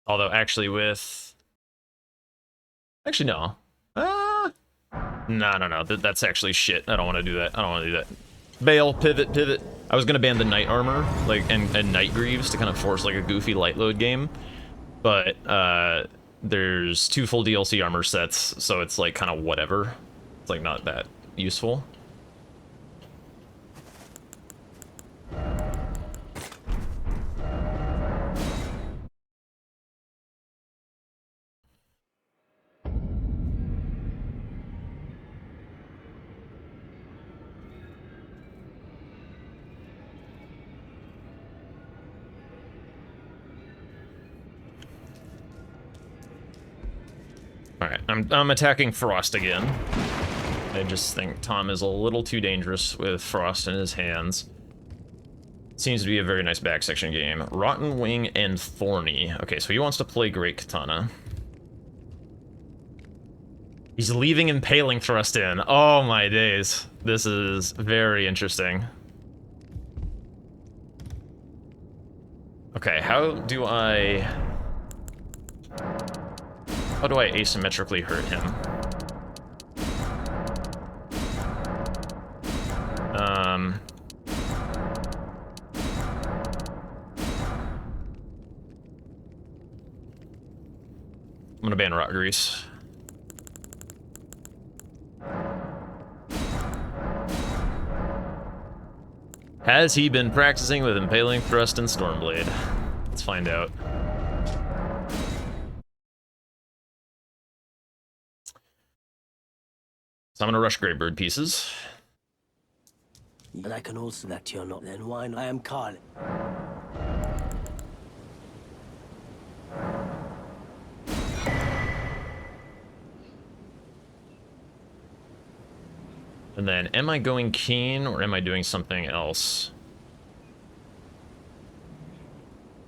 Although, actually, actually, no. No. That's actually shit. I don't want to do that. I don't want to do that. Bail, pivot. I was gonna ban the Knight Armor, like, and Night Greaves to kind of force, like, a goofy light load game. But, there's 2 full DLC armor sets, so it's, like, kind of whatever. It's, like, not that useful. Alright, I'm attacking Frost again. I just think Tom is a little too dangerous with Frost in his hands. Seems to be a very nice back section game. Rotten Wing and Thorny. Okay, so he wants to play Great Katana. He's leaving Impaling Thrust in. Oh my days. This is very interesting. Okay, how do I asymmetrically hurt him? I'm gonna ban Rot Grease. Has he been practicing with Impaling Thrust and Stormblade? Let's find out. So I'm gonna rush Greybird pieces. And I can also that you're not. Then why not? I am Carl. And then, am I going Keen or am I doing something else?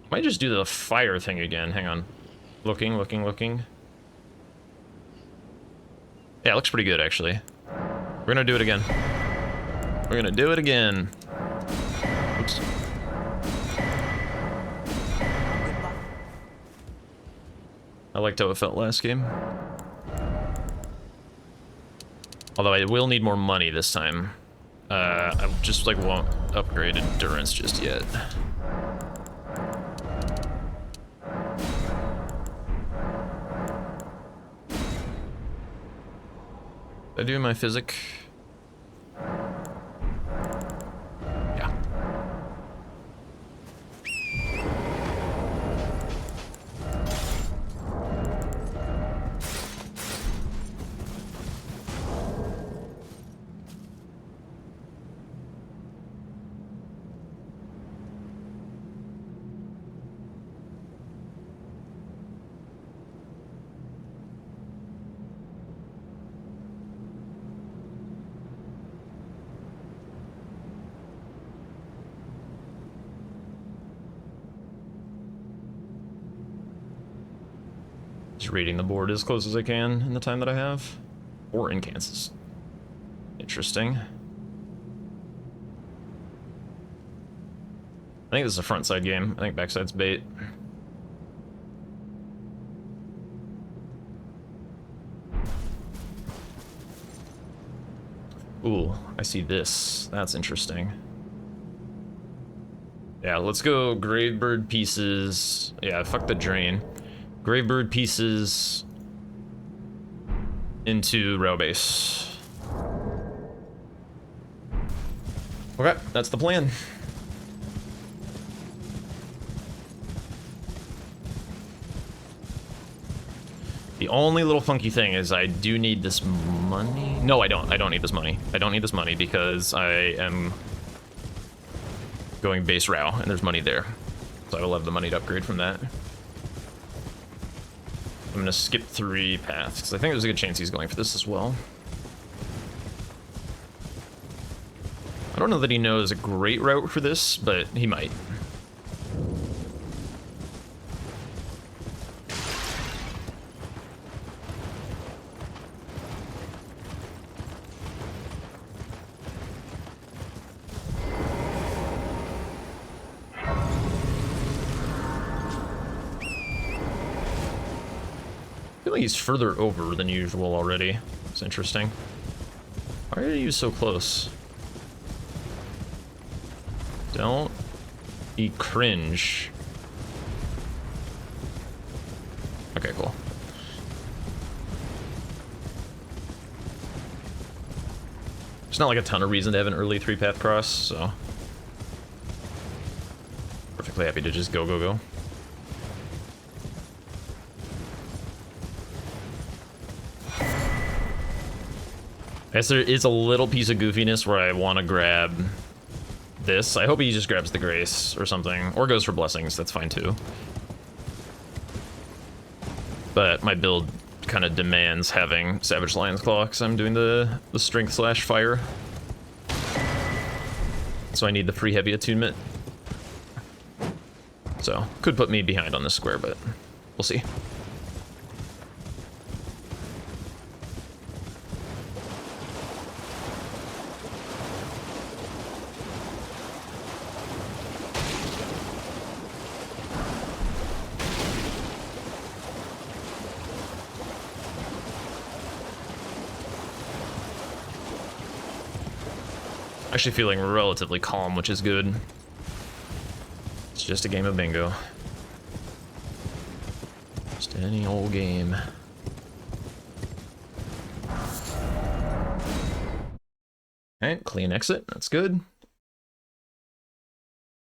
I might just do the fire thing again. Hang on. Looking. Yeah, it looks pretty good, actually. We're gonna do it again. We're gonna do it again. Oops. I liked how it felt last game. Although I will need more money this time. I just like won't upgrade endurance just yet. Did I do my physic? Yeah. Just reading the board as close as I can in the time that I have. Or in Kansas. Interesting. I think this is a front side game. I think backside's bait. Ooh, I see this. That's interesting. Yeah, let's go Gravebird pieces. Yeah, fuck the drain. Gravebird pieces into rail base. Okay, that's the plan. The only little funky thing is I do need this money. No, I don't. I don't need this money. I don't need this money because I am going base row and there's money there. So I will have the money to upgrade from that. I'm gonna skip 3 paths because I think there's a good chance he's going for this as well. I don't know that he knows a great route for this, but he might. I feel like he's further over than usual already. It's interesting. Why are you so close? Don't be cringe. Okay, cool. There's not like a ton of reason to have an early 3-path cross, so perfectly happy to just go, go, go. I guess there is a little piece of goofiness where I want to grab this. I hope he just grabs the Grace or something, or goes for Blessings. That's fine too. But my build kind of demands having Savage Lion's Claw, because I'm doing the strength slash fire. So I need the free heavy attunement. So, could put me behind on this square, but we'll see. Actually feeling relatively calm, which is good. It's just a game of bingo. Just any old game. Alright, clean exit. That's good.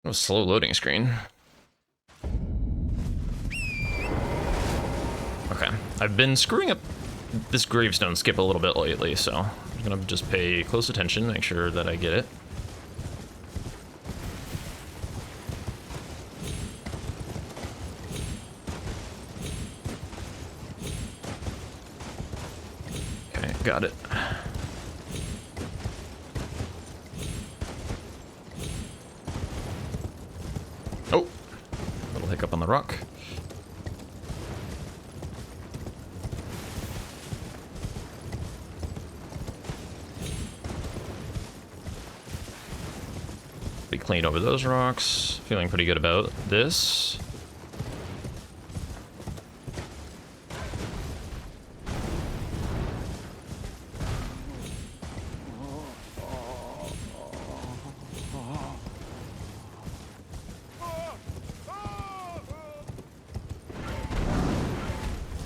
That was a slow loading screen. Okay, I've been screwing up this gravestone skip a little bit lately, so I'm gonna just pay close attention, make sure that I get it. Okay, got it. Oh, little hiccup on the rock. We cleaned over those rocks. Feeling pretty good about this.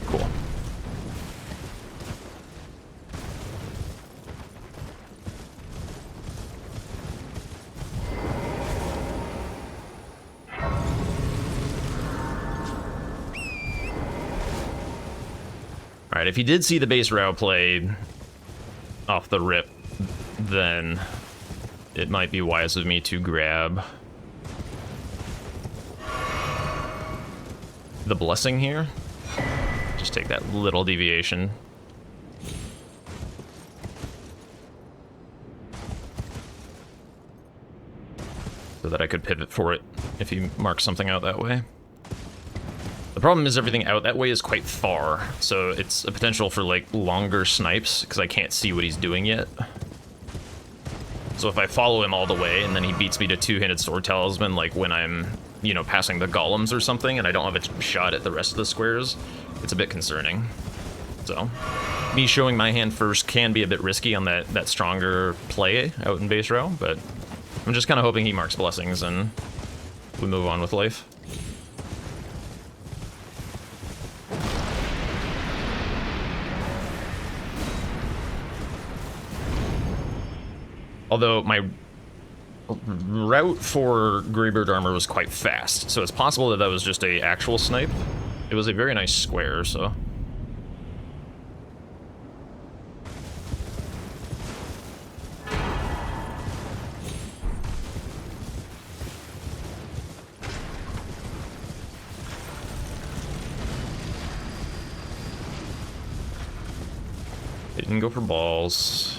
Cool. Alright, if you did see the base route played off the rip, then it might be wise of me to grab the blessing here. Just take that little deviation. So that I could pivot for it if you mark something out that way. The problem is everything out that way is quite far, so it's a potential for like longer snipes because I can't see what he's doing yet. So if I follow him all the way and then he beats me to two-handed sword talisman, like when I'm, you know, passing the golems or something and I don't have a shot at the rest of the squares, it's a bit concerning. So me showing my hand first can be a bit risky on that stronger play out in base row, but I'm just kind of hoping he marks blessings and we move on with life. Although my route for Greybird armor was quite fast, so it's possible that that was just a actual snipe. It was a very nice square, so... Didn't go for balls.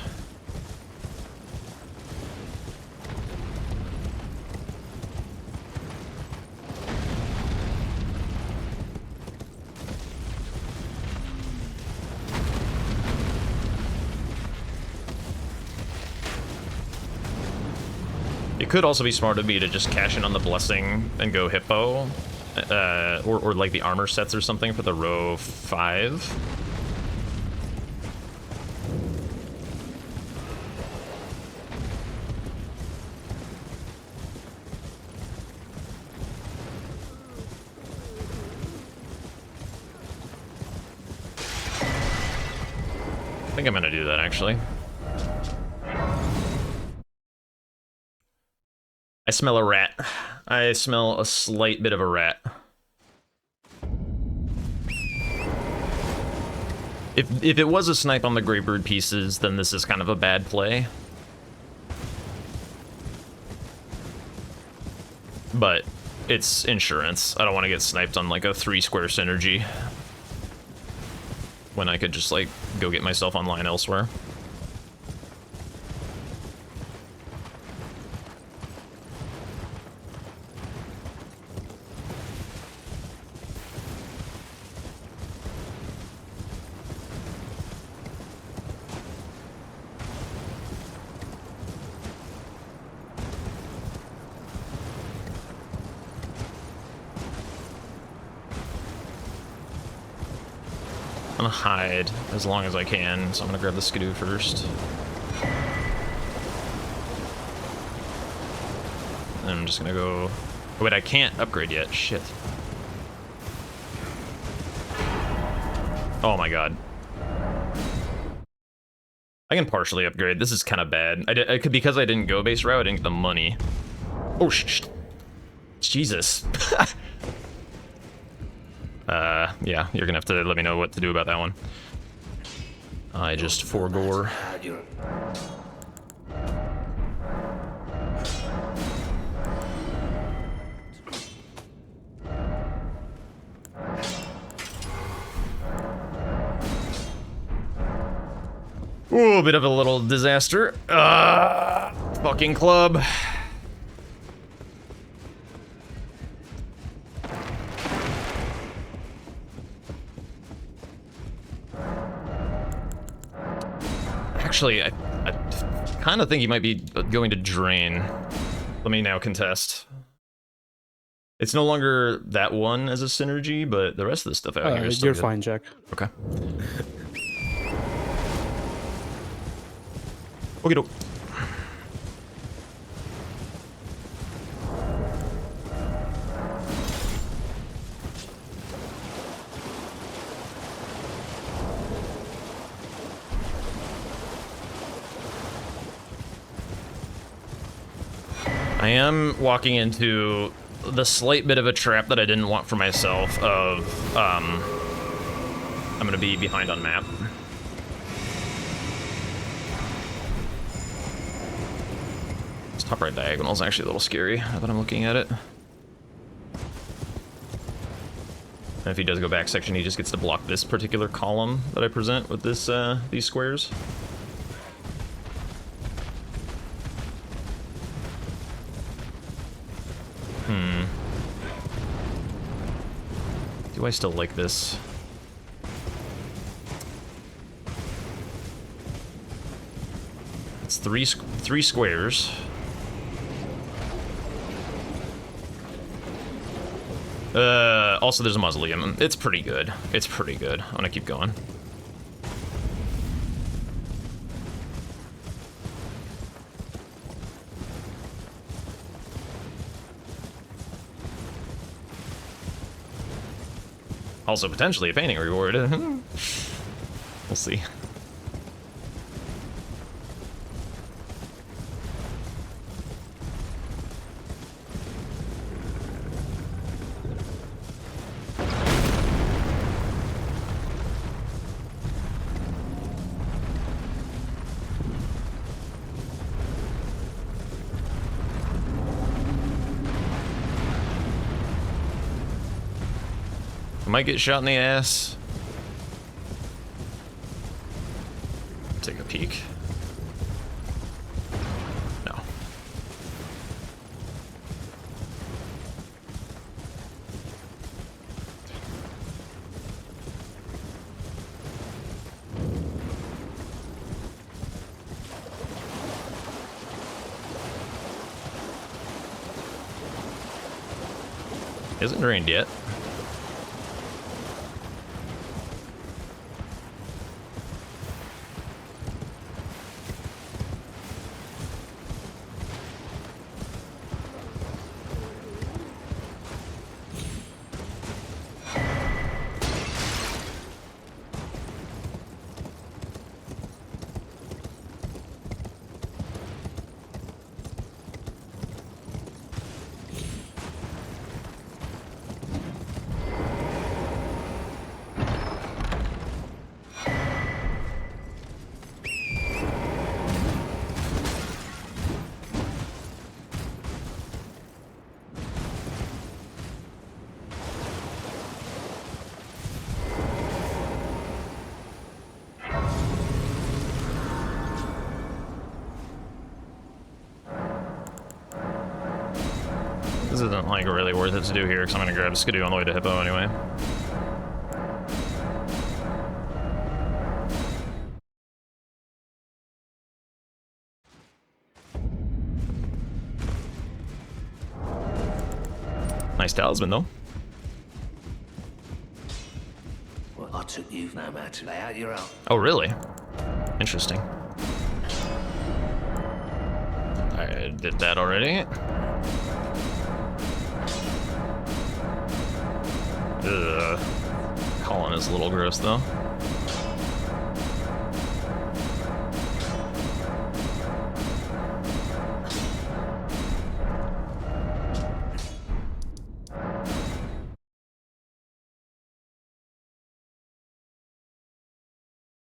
It could also be smart of me to just cash in on the blessing and go hippo, or like the armor sets or something for the row 5. I think I'm gonna do that actually. I smell a rat. I smell a slight bit of a rat. If it was a snipe on the Greybird pieces, then this is kind of a bad play. But it's insurance. I don't want to get sniped on like a 3-square synergy. when I could just, like, go get myself online elsewhere. I'm gonna hide as long as I can, so I'm gonna grab the skidoo first. And I'm just gonna go... Oh, wait, I can't upgrade yet. Shit. Oh my god. I can partially upgrade. This is kind of bad. I could, because I didn't go base route, I didn't get the money. Oh, Jesus. Yeah, you're gonna have to let me know what to do about that one. I just forgore. Ooh, a bit of a little disaster. Fucking club. Actually, I kind of think he might be going to drain. Let me now contest. It's no longer that one as a synergy, but the rest of the stuff out here is still You're good. fine, Jack. Okay. Okay, doke. I am walking into the slight bit of a trap that I didn't want for myself of, I'm gonna be behind on map. This top right diagonal is actually a little scary now that I'm looking at it. And if he does go back section, he just gets to block this particular column that I present with this, these squares. Do I still like this? It's three squares. Also there's a mausoleum. It's pretty good. It's pretty good. I'm gonna keep going. Also potentially a painting reward. We'll see. I might get shot in the ass. Take a peek. No. Isn't drained yet. isn't like really worth it to do here because I'm gonna grab Skidoo on the way to Hippo anyway. Nice talisman though. Well, I took you no matter. Lay out your own. Oh really? Interesting. I did that already. Ugh. Colin is a little gross though.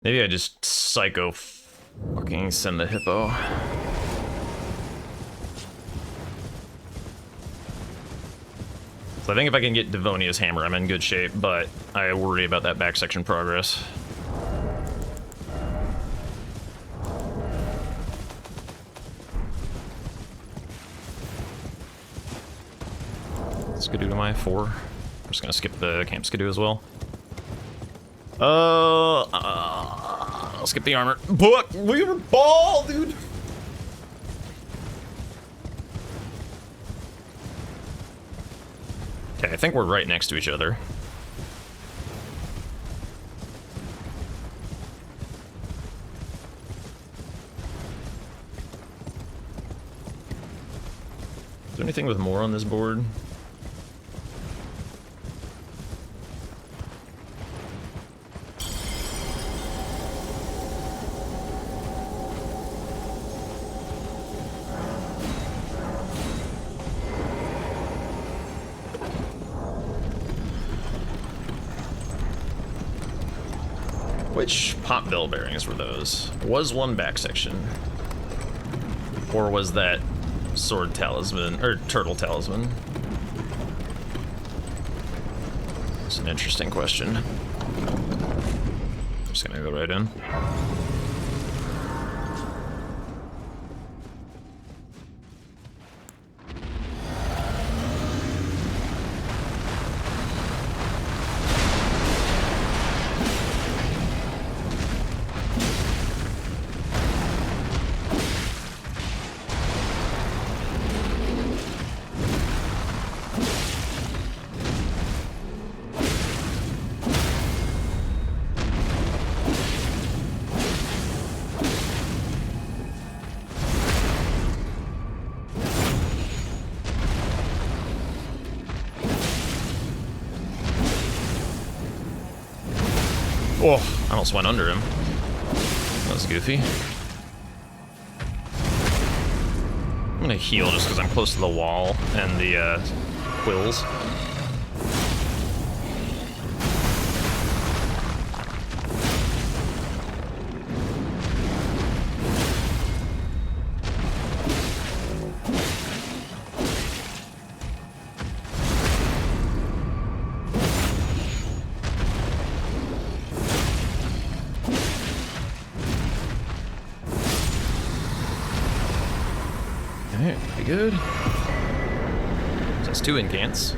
Maybe I just psycho fucking send the Hippo. So I think if I can get Devonia's hammer, I'm in good shape, but I worry about that back section progress. Skidoo to my 4. I'm just gonna skip the camp Skidoo as well. I'll skip the armor. But we were ball, dude. Okay, I think we're right next to each other. Is there anything with more on this board? Which pop bell bearings were those? Was one back section? Or was that sword talisman, or turtle talisman? It's an interesting question. I'm just gonna go right in. Oh, I almost went under him. That was goofy. I'm gonna heal just because I'm close to the wall and the quills. Alright, pretty good. So that's 2 incants.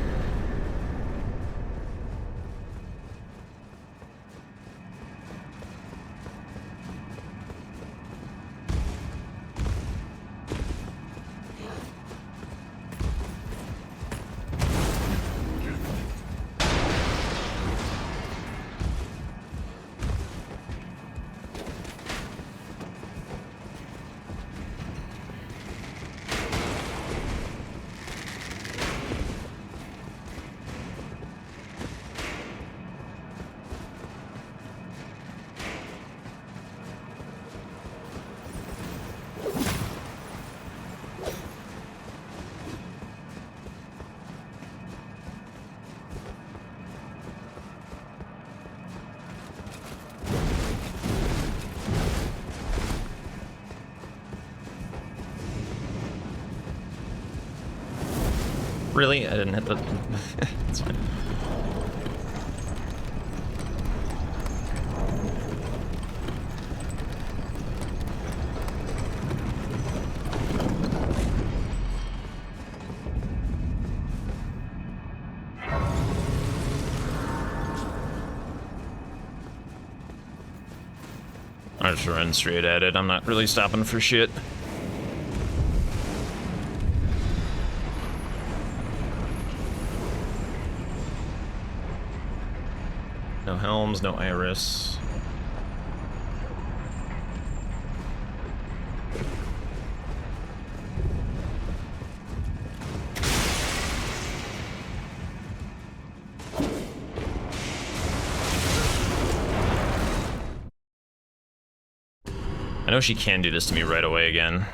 Really? I didn't hit the... It's fine. I just run straight at it. I'm not really stopping for shit. No helms, no iris. I know she can do this to me right away again.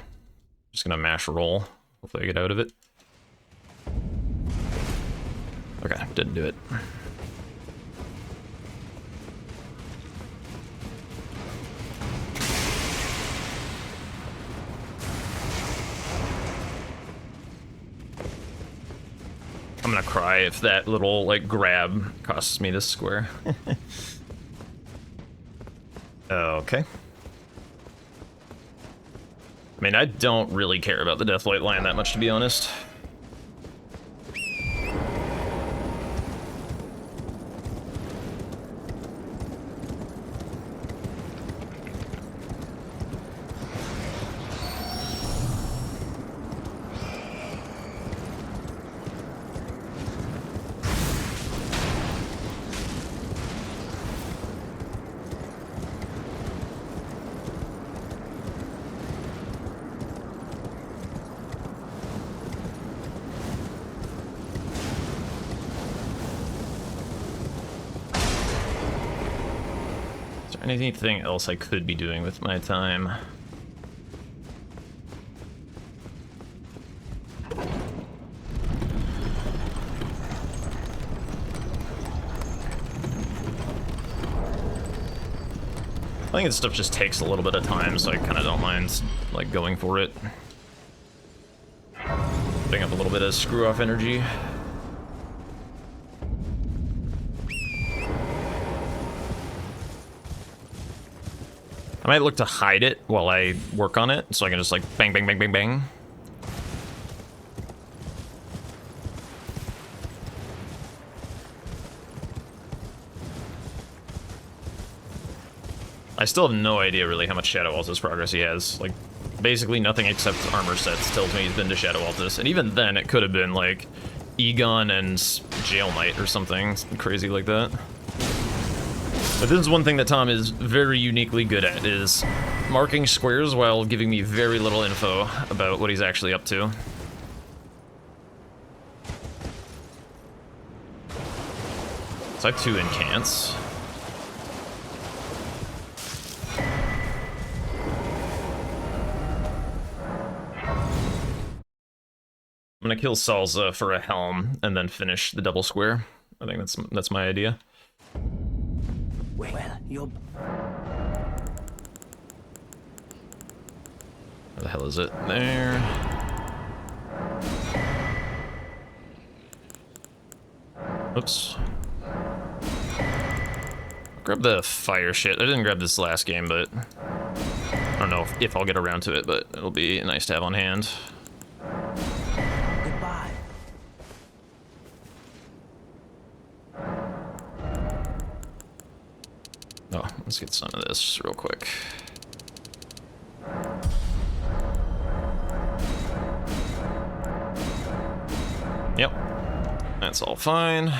Just gonna mash roll. Hopefully I get out of it. Okay, didn't do it. I'm gonna cry if that little, like, grab costs me this square. Okay. I mean, I don't really care about the Deathlight line that much, to be honest. Anything else I could be doing with my time? I think this stuff just takes a little bit of time, so I kind of don't mind, like, going for it. Putting up a little bit of screw-off energy. I might look to hide it while I work on it, so I can just, like, bang, bang, bang, bang, bang. I still have no idea really how much Shadow Altus progress he has. Like, basically nothing except armor sets tells me he's been to Shadow Altus. And even then, it could have been, like, Egon and Jail Knight or something crazy like that. But this is one thing that Tom is very uniquely good at, is marking squares while giving me very little info about what he's actually up to. So I have 2 incants. I'm gonna kill Salza for a helm and then finish the double square. I think that's my idea. Well, you're... Where the hell is it? There. Oops. Grab the fire shit. I didn't grab this last game, but I don't know if I'll get around to it, but it'll be nice to have on hand. Goodbye. Oh, let's get some of this real quick. Yep, that's all fine.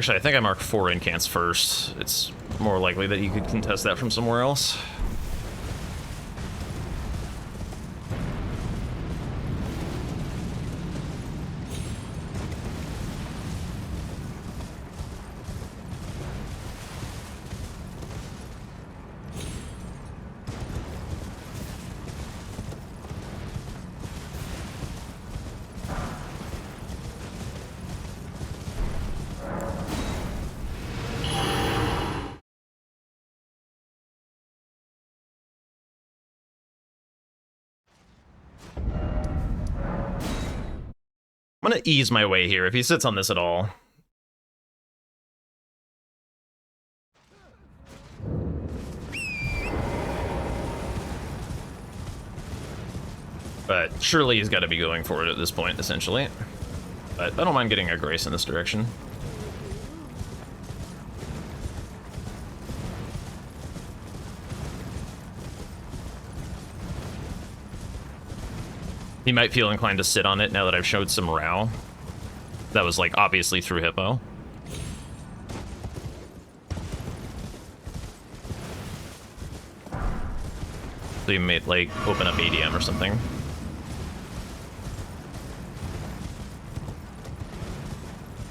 Actually, I think I marked 4 incants first. It's more likely that you could contest that from somewhere else. I'm gonna ease my way here if he sits on this at all. But surely he's got to be going for it at this point, essentially. But I don't mind getting a grace in this direction. He might feel inclined to sit on it now that I've showed some row. That was, like, obviously through Hippo. So you might, like, open up ADM or something.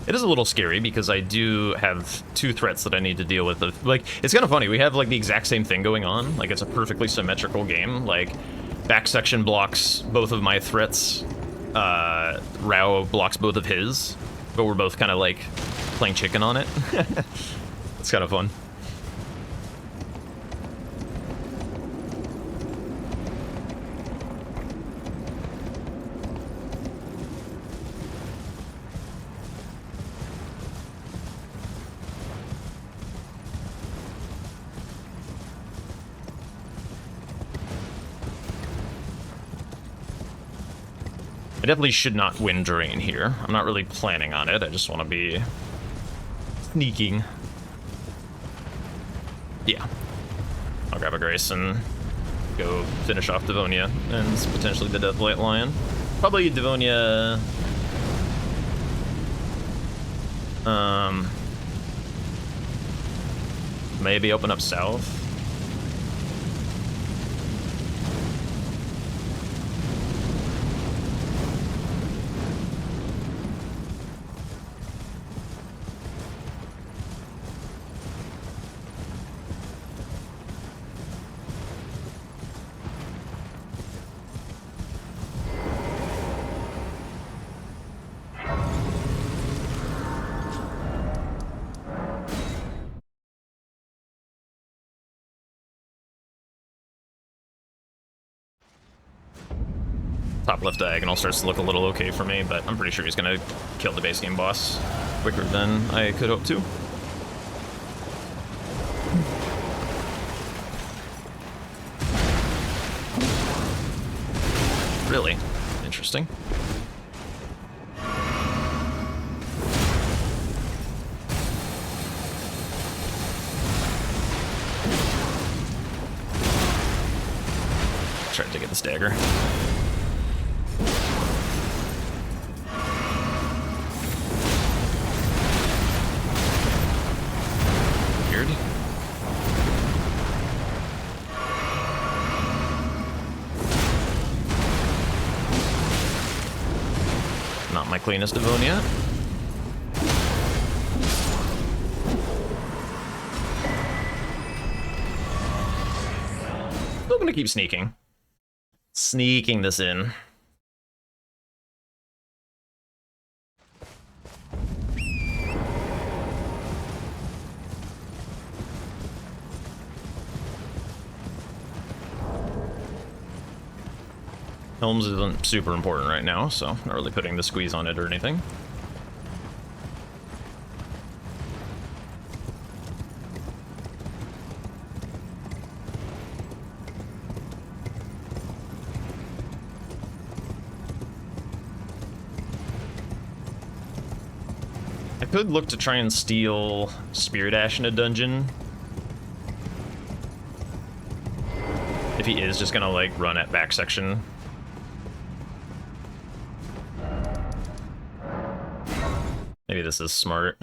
It is a little scary because I do have 2 threats that I need to deal with. Like, it's kind of funny. We have, like, the exact same thing going on. Like, it's a perfectly symmetrical game. Like, back section blocks both of my threats. Rao blocks both of his. But we're both kind of, like, playing chicken on it. It's kind of fun. I definitely should not win Drain here. I'm not really planning on it. I just want to be sneaking. Yeah. I'll grab a Grace and go finish off Devonia and potentially the Deathlight Lion. Probably Devonia... maybe open up south. Top left diagonal starts to look a little okay for me, but I'm pretty sure he's gonna kill the base game boss quicker than I could hope to. Really? Interesting. Tried to get this dagger. Not my cleanest Devonia. Still gonna keep sneaking. Sneaking this in. Helms isn't super important right now, so not really putting the squeeze on it or anything. I could look to try and steal Spear Dash in a dungeon. If he is just gonna, like, run at back section. Maybe this is smart.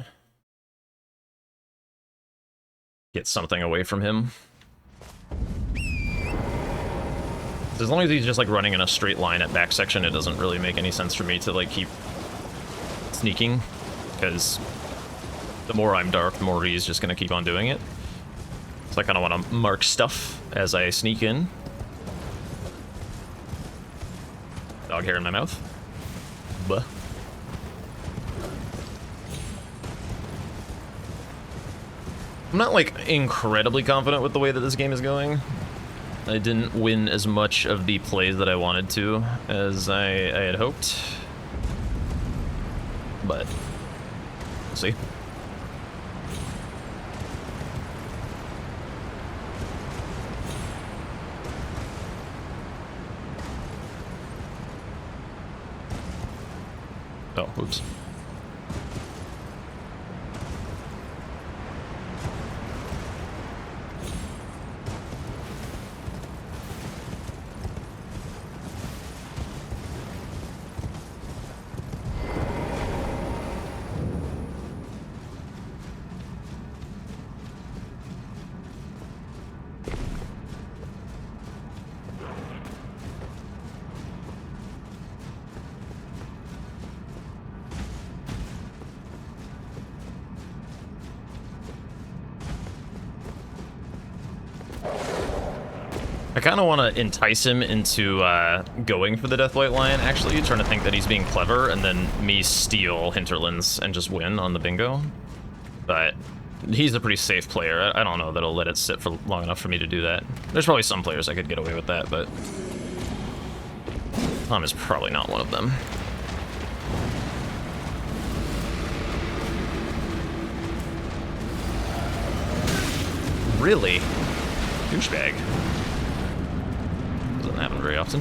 get something away from him. As long as he's just like running in a straight line at back section, it doesn't really make any sense for me to like keep sneaking, because the more I'm dark, the more he's just gonna keep on doing it. So I kind of want to mark stuff as I sneak in. Dog hair in my mouth. Buh. I'm not like incredibly confident with the way that this game is going. I didn't win as much of the plays that I wanted to as I had hoped. But we'll see. Oh, oops. I kind of want to entice him into going for the Deathlight Lion, actually, trying to think that he's being clever, and then me steal Hinterlands and just win on the bingo. But he's a pretty safe player. I don't know that I'll let it sit for long enough for me to do that. There's probably some players I could get away with that, but Tom is probably not one of them. Really? Douchebag. Doesn't happen very often.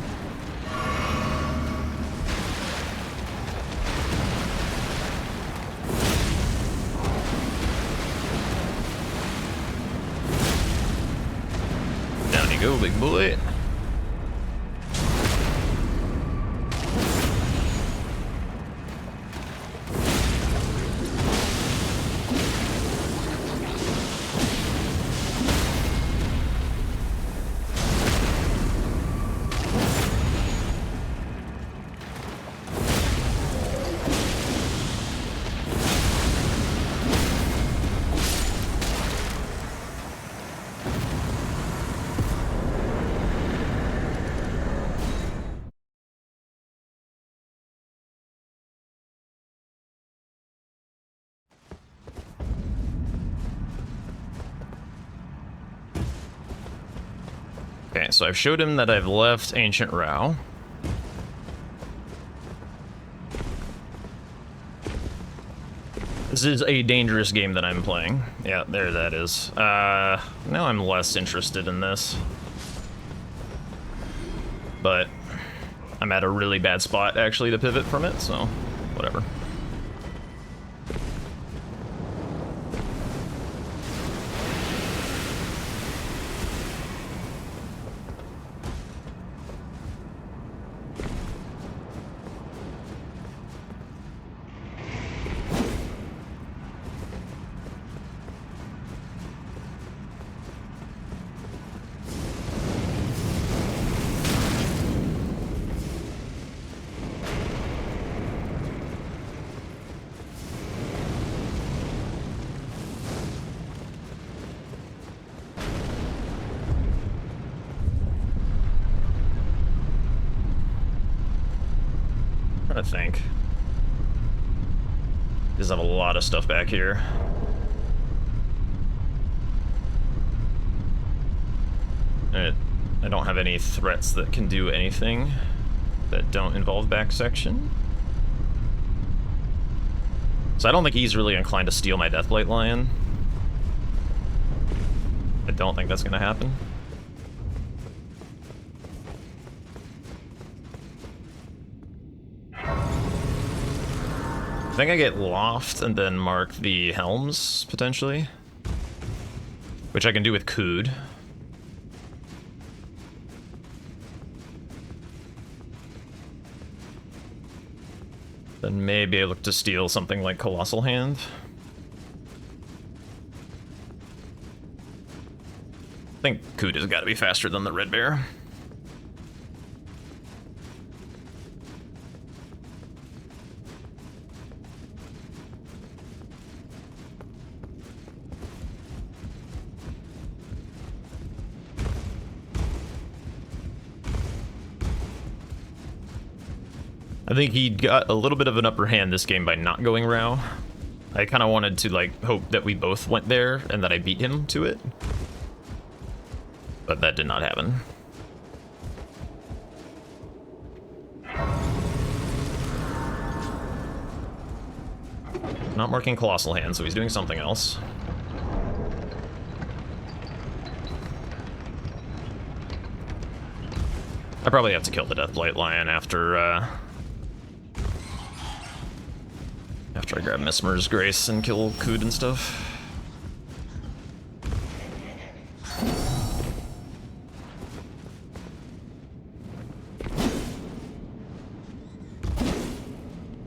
Down you go, big boy. Okay, so I've showed him that I've left Ancient Row. This is a dangerous game that I'm playing. Yeah, there that is. Now I'm less interested in this. But I'm at a really bad spot, actually, to pivot from it, so whatever. I think. Just have a lot of stuff back here. Alright, I don't have any threats that can do anything that don't involve back section. So I don't think he's really inclined to steal my Deathblight Lion. I don't think that's gonna happen. I think I get Loft and then mark the Helms, potentially. Which I can do with Cood. Then maybe I look to steal something like Colossal Hand. think Kuda's got to be faster than the red bear. I think he got a little bit of an upper hand this game by not going Rao. I kind of wanted to like hope that we both went there and that I beat him to it. But that did not happen. Not marking Colossal Hand, so he's doing something else. I probably have to kill the Deathblight Lion after I grab Mesmer's Grace and kill Kud and stuff.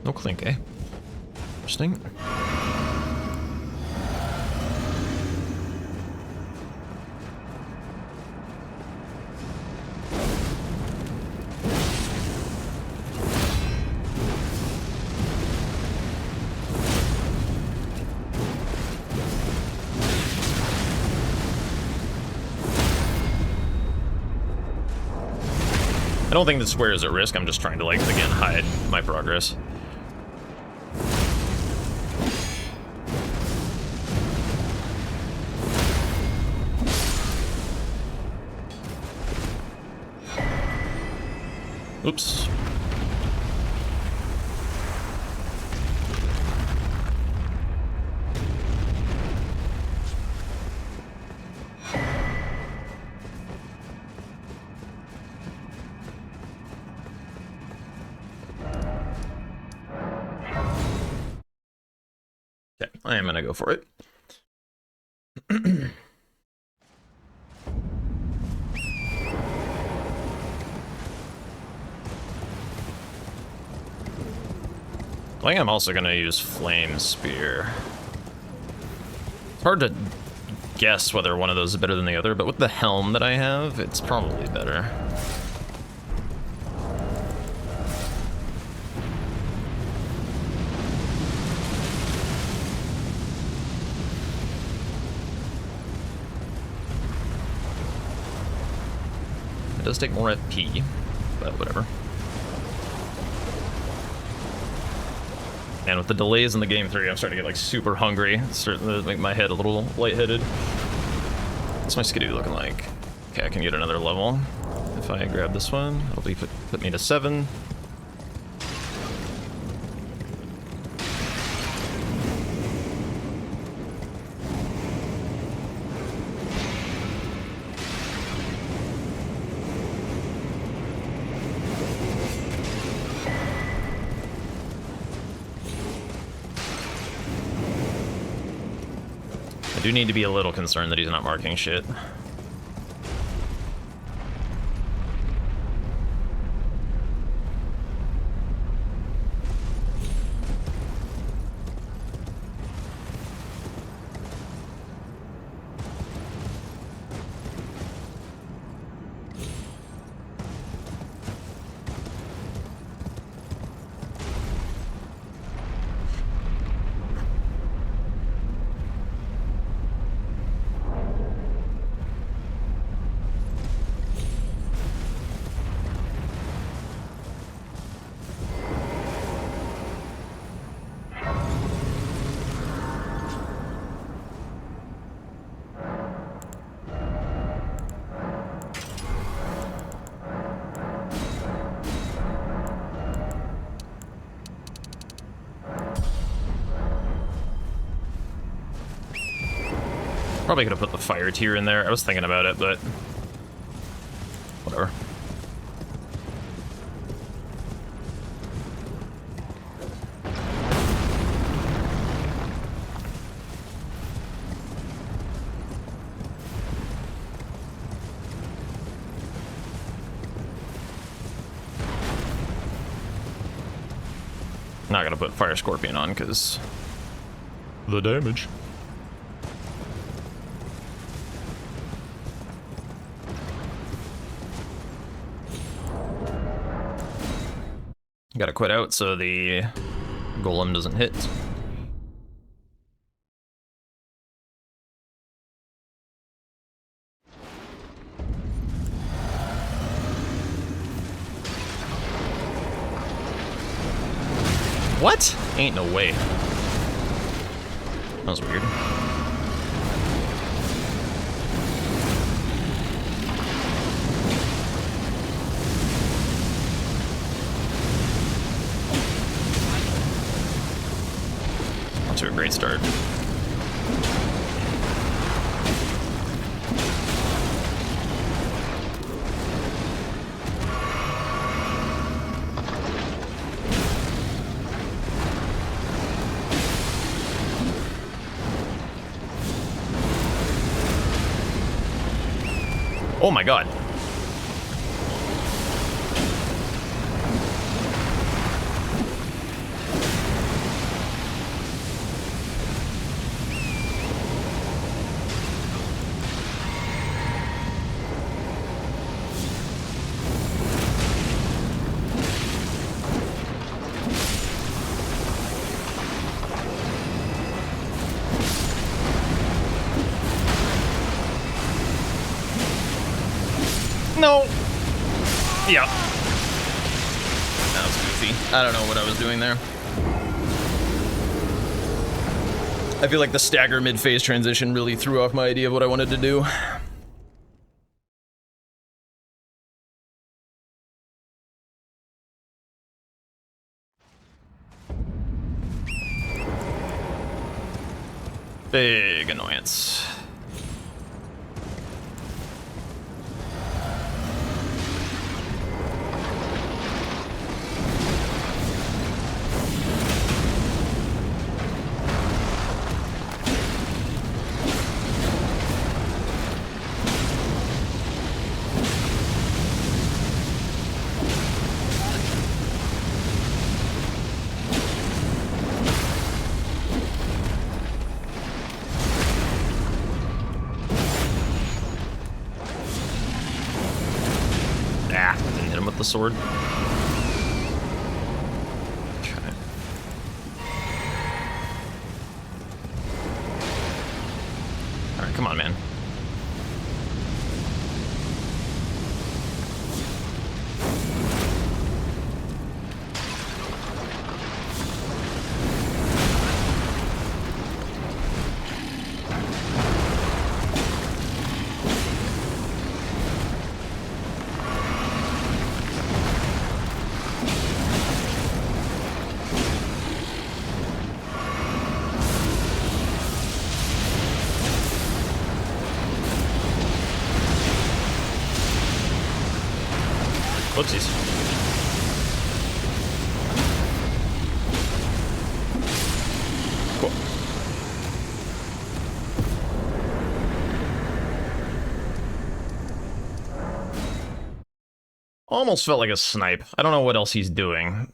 No Clink, eh? Interesting. I don't think the square is at risk, I'm just trying to, like, again, hide my progress. Oops. Okay, I am gonna go for it. I think I'm also gonna use Flame Spear. It's hard to guess whether one of those is better than the other, but with the helm that I have, it's probably better. It does take more FP, but whatever. And with the delays in the game 3, I'm starting to get like super hungry. It's starting to make my head a little lightheaded. What's my skidoo looking like? Okay, I can get another level. If I grab this one, it'll be put me to 7. I do need to be a little concerned that he's not marking shit. Probably could have put the fire tier in there. I was thinking about it, but whatever. Not gonna put Fire Scorpion on because the damage. Gotta quit out so the golem doesn't hit. What? Ain't no way. That was weird. Off to a great start. Oh my god. No. Yeah. That was goofy. I don't know what I was doing there. I feel like the stagger mid-phase transition really threw off my idea of what I wanted to do. Big annoyance. Didn't hit him with the sword. Okay. Alright, come on, man. Whoopsies. Cool. Almost felt like a snipe. I don't know what else he's doing.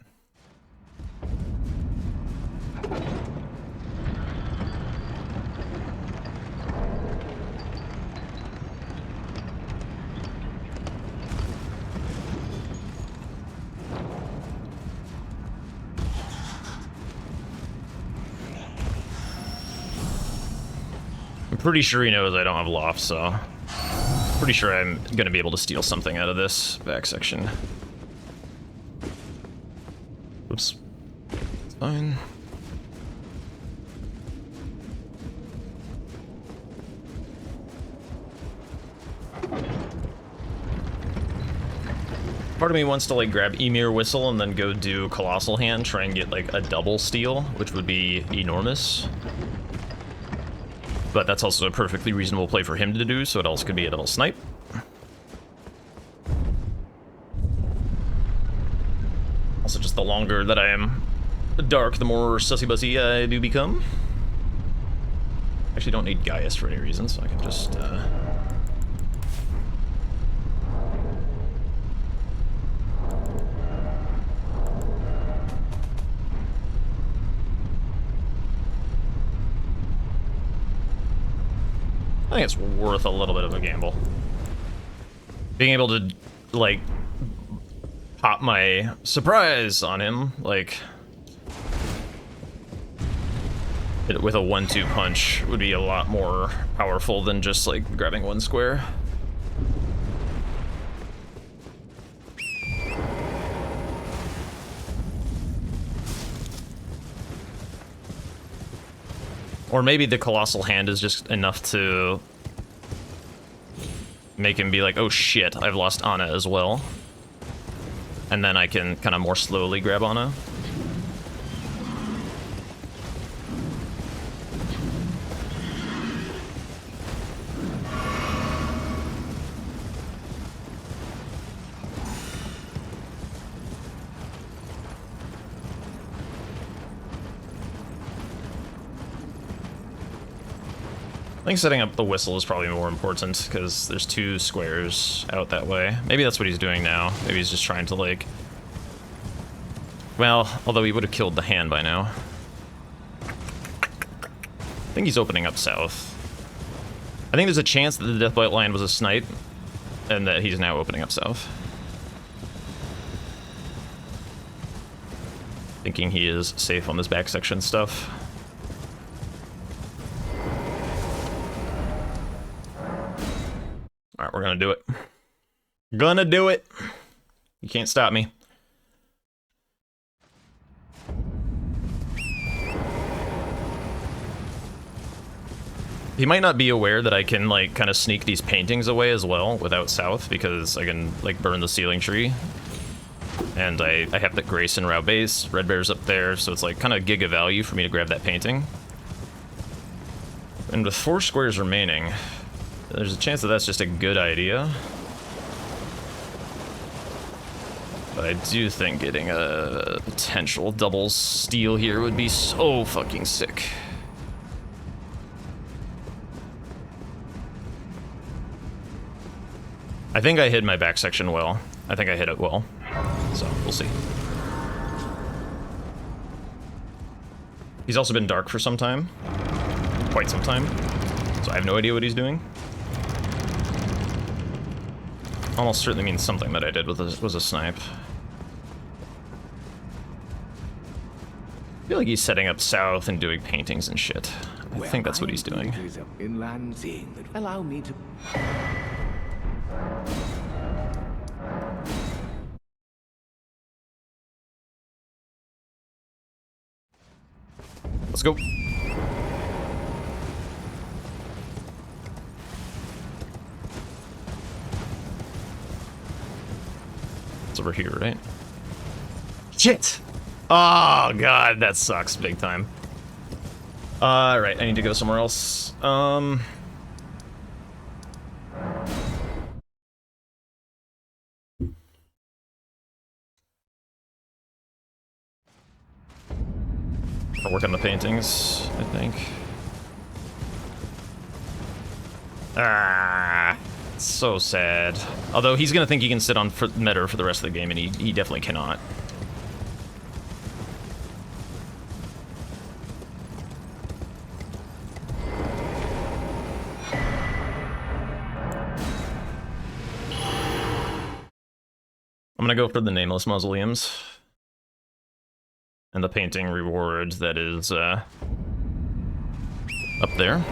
Pretty sure he knows I don't have loft, so pretty sure I'm gonna be able to steal something out of this back section. Oops. It's fine. Part of me wants to like grab Emir Whistle and then go do Colossal Hand, try and get like a double steal, which would be enormous. But that's also a perfectly reasonable play for him to do, so it also could be a double snipe. Also, just the longer that I am dark, the more sussy-bussy I do become. Actually, don't need Gaius for any reason, so I can just... I think it's worth a little bit of a gamble. Being able to, like, pop my surprise on him, like it, with a 1-2 punch would be a lot more powerful than just like grabbing one square. Or maybe the Colossal Hand is just enough to make him be like, oh shit, I've lost Anna as well. And then I can kind of more slowly grab Anna. I think setting up the whistle is probably more important, because there's 2 squares out that way. Maybe that's what he's doing now. Maybe he's just trying to, like... Well, although he would have killed the hand by now. I think he's opening up south. I think there's a chance that the Deathbite line was a snipe, and that he's now opening up south. Thinking he is safe on this back section stuff. Alright, we're gonna do it. Gonna do it! You can't stop me. He might not be aware that I can, like, kind of sneak these paintings away as well without south, because I can, like, burn the ceiling tree. And I have the Grace and Rao base, Red Bear's up there, so it's, like, kind of giga value for me to grab that painting. And with 4 squares remaining, there's a chance that that's just a good idea. But I do think getting a potential double steal here would be so fucking sick. I think I hid my back section well. I think I hit it well. So, we'll see. He's also been dark for some time. Quite some time. So I have no idea what he's doing. Almost certainly means something that I did was a snipe. I feel like he's setting up south and doing paintings and shit. I think that's what he's doing. Inland seeing that allow me to. Let's go. It's over here, right? Shit! Oh, God, that sucks big time. Right, I need to go somewhere else. I'll work on the paintings, I think. Ah, it's so sad. Although he's gonna think he can sit on meta for the rest of the game, and he definitely cannot. I'm gonna go for the Nameless Mausoleums. And the painting reward that is, up there.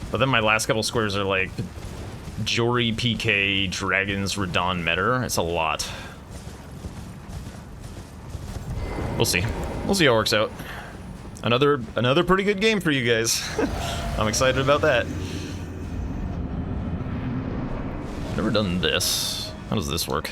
But then my last couple squares are like Jory, PK, Dragons, Radon, Metter. It's a lot. We'll see. We'll see how it works out. Another pretty good game for you guys. I'm excited about that. Never done this. How does this work?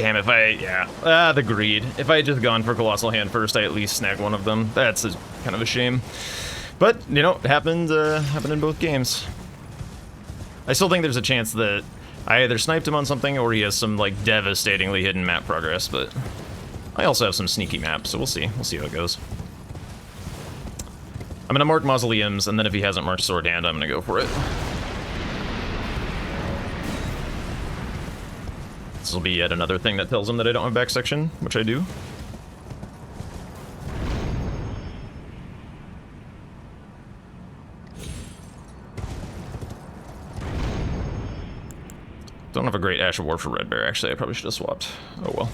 Damn, if I, yeah. The greed. If I had just gone for Colossal Hand first, I at least snag one of them. That's kind of a shame. But, you know, it happened in both games. I still think there's a chance that I either sniped him on something or he has some, like, devastatingly hidden map progress, but I also have some sneaky maps, so we'll see. We'll see how it goes. I'm gonna mark Mausoleums, and then if he hasn't marked Sword Hand, I'm gonna go for it. This will be yet another thing that tells him that I don't have back section, which I do. Don't have a great Ash of War for Red Bear, actually. I probably should have swapped. Oh well.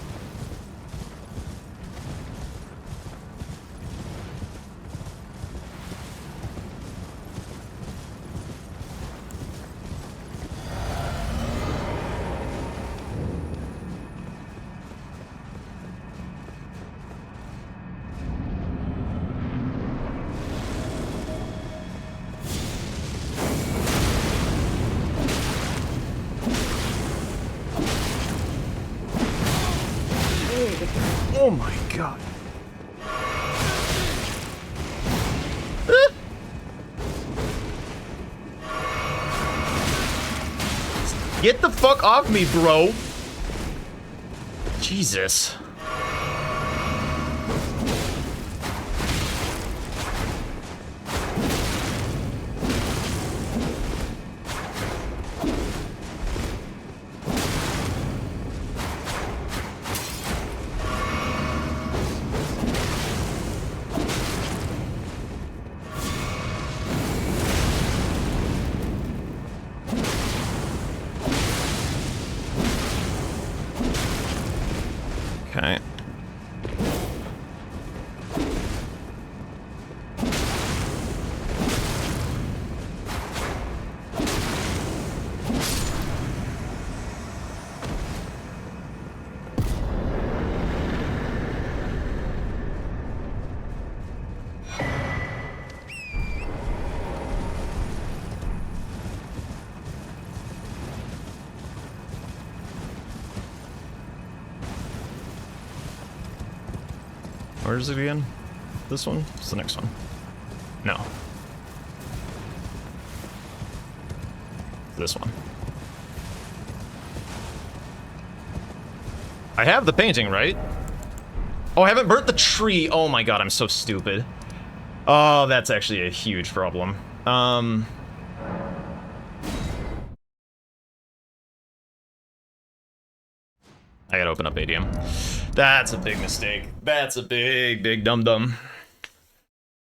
Oh my god. Get the fuck off me, bro. Jesus. Okay. Where is it again? This one? It's the next one. No. This one. I have the painting, right? Oh, I haven't burnt the tree. Oh my god, I'm so stupid. Oh, that's actually a huge problem. I gotta open up ADM. That's a big mistake. That's a big dum-dum.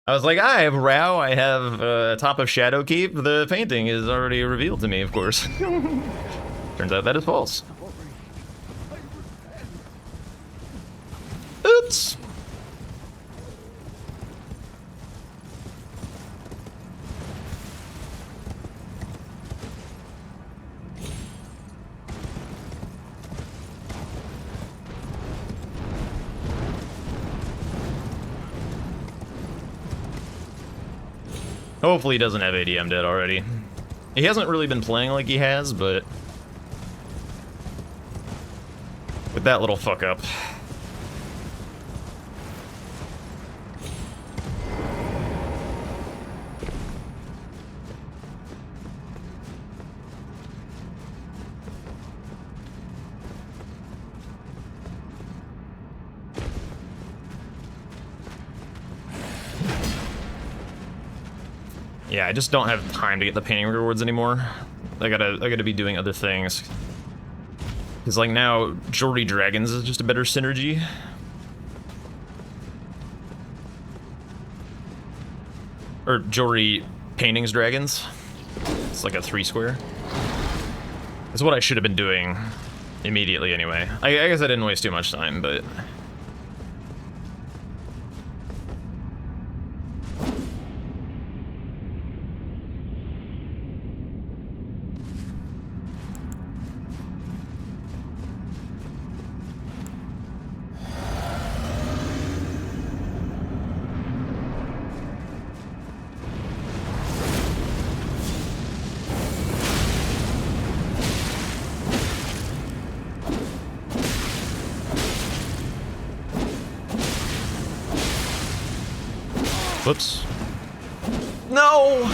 I was like, I have Rao, I have Top of Shadowkeep. The painting is already revealed to me, of course. Turns out that is false. Oops. Hopefully he doesn't have ADM dead already. He hasn't really been playing like he has, but with that little fuck up. Yeah, I just don't have time to get the painting rewards anymore. I gotta be doing other things. Cause like now, Jewelry Dragons is just a better synergy. Or Jewelry Paintings Dragons. It's like a 3-square. That's what I should have been doing immediately anyway. I guess I didn't waste too much time, but... Whoops. No!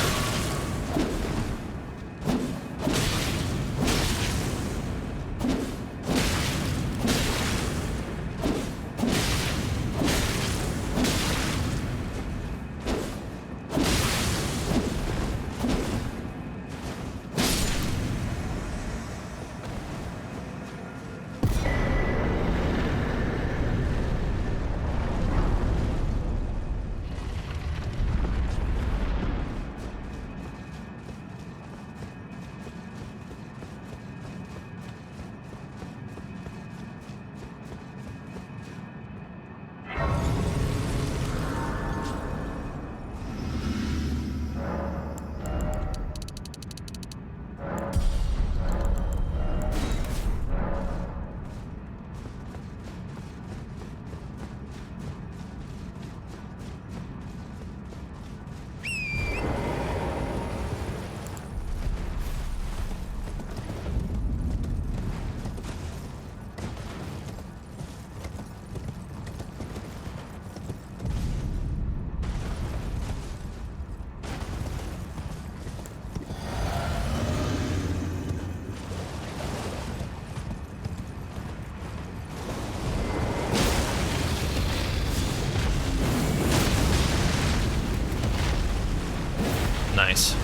Nice.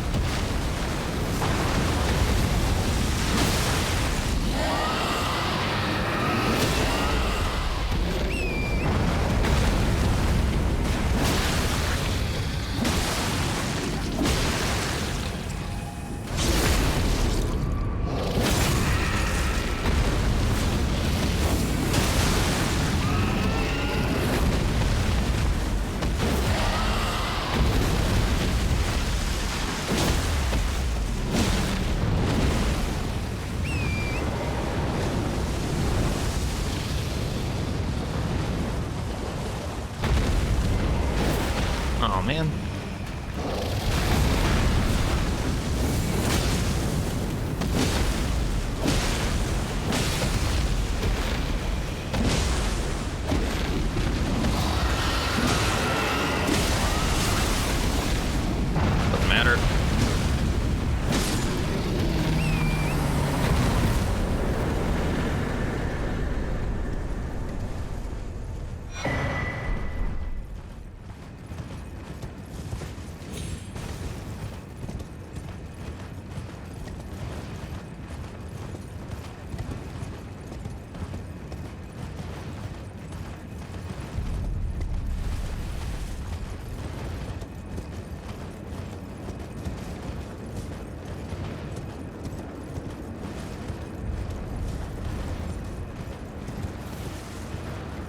Oh man. Doesn't matter.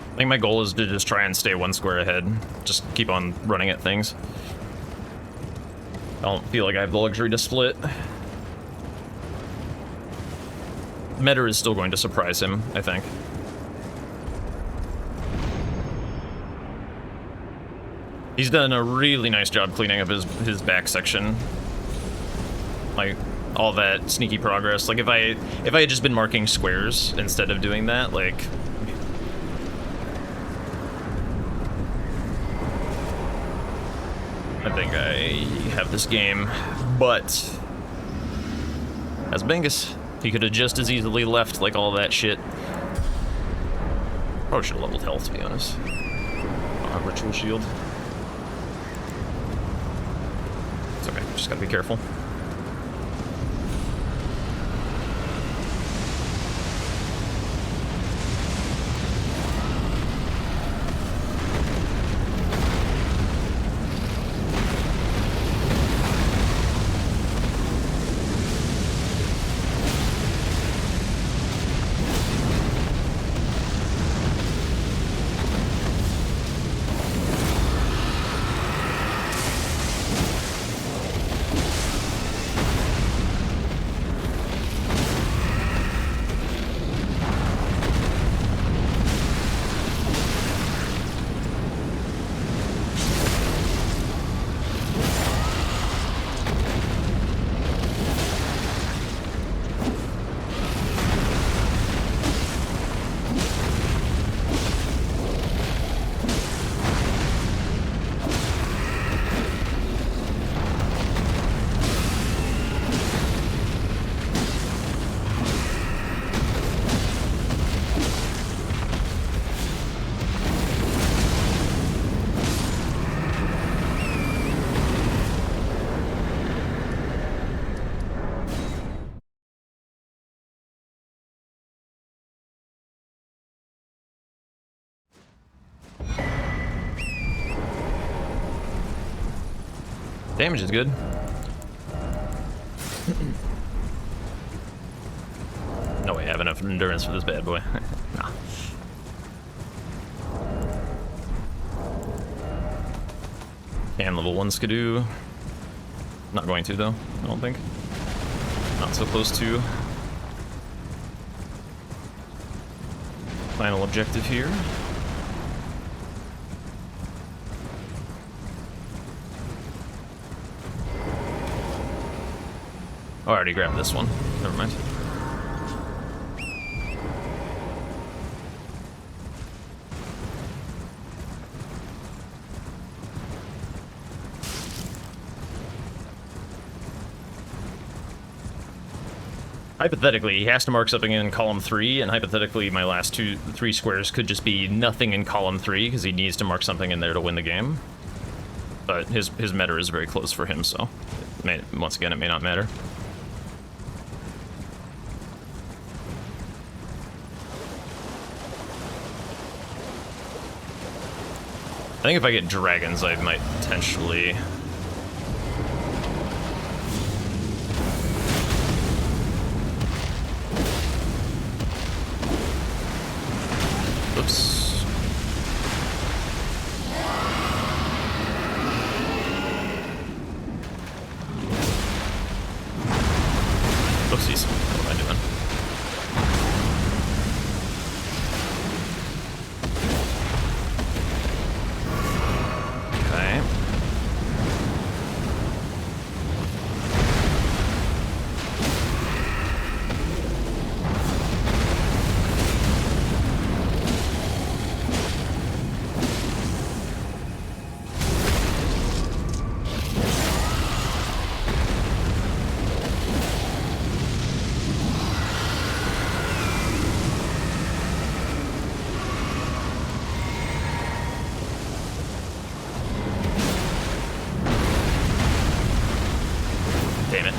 I think my goal is to just try and stay one square ahead. Just keep on running at things. I don't feel like I have the luxury to split. Meta is still going to surprise him, I think. He's done a really nice job cleaning up his back section. Like, all that sneaky progress. Like, if I had just been marking squares instead of doing that, like... I think I have this game, but as Bingus, he could have just as easily left like all that shit. Probably should have leveled health, to be honest. Ritual shield. It's okay, just gotta be careful. Damage is good. No way I have enough endurance for this bad boy. Nah. Can level 1 Skidoo. Not going to though, I don't think. Not so close to. Final objective here. Oh, I already grabbed this one. Never mind. Hypothetically, he has to mark something in column 3, and hypothetically my last 3 squares could just be nothing in column 3, because he needs to mark something in there to win the game. But his meta is very close for him, so once again, it may not matter. I think if I get dragons, I might potentially... Oops. Oopsies. What am I doing? Okay. Damn it.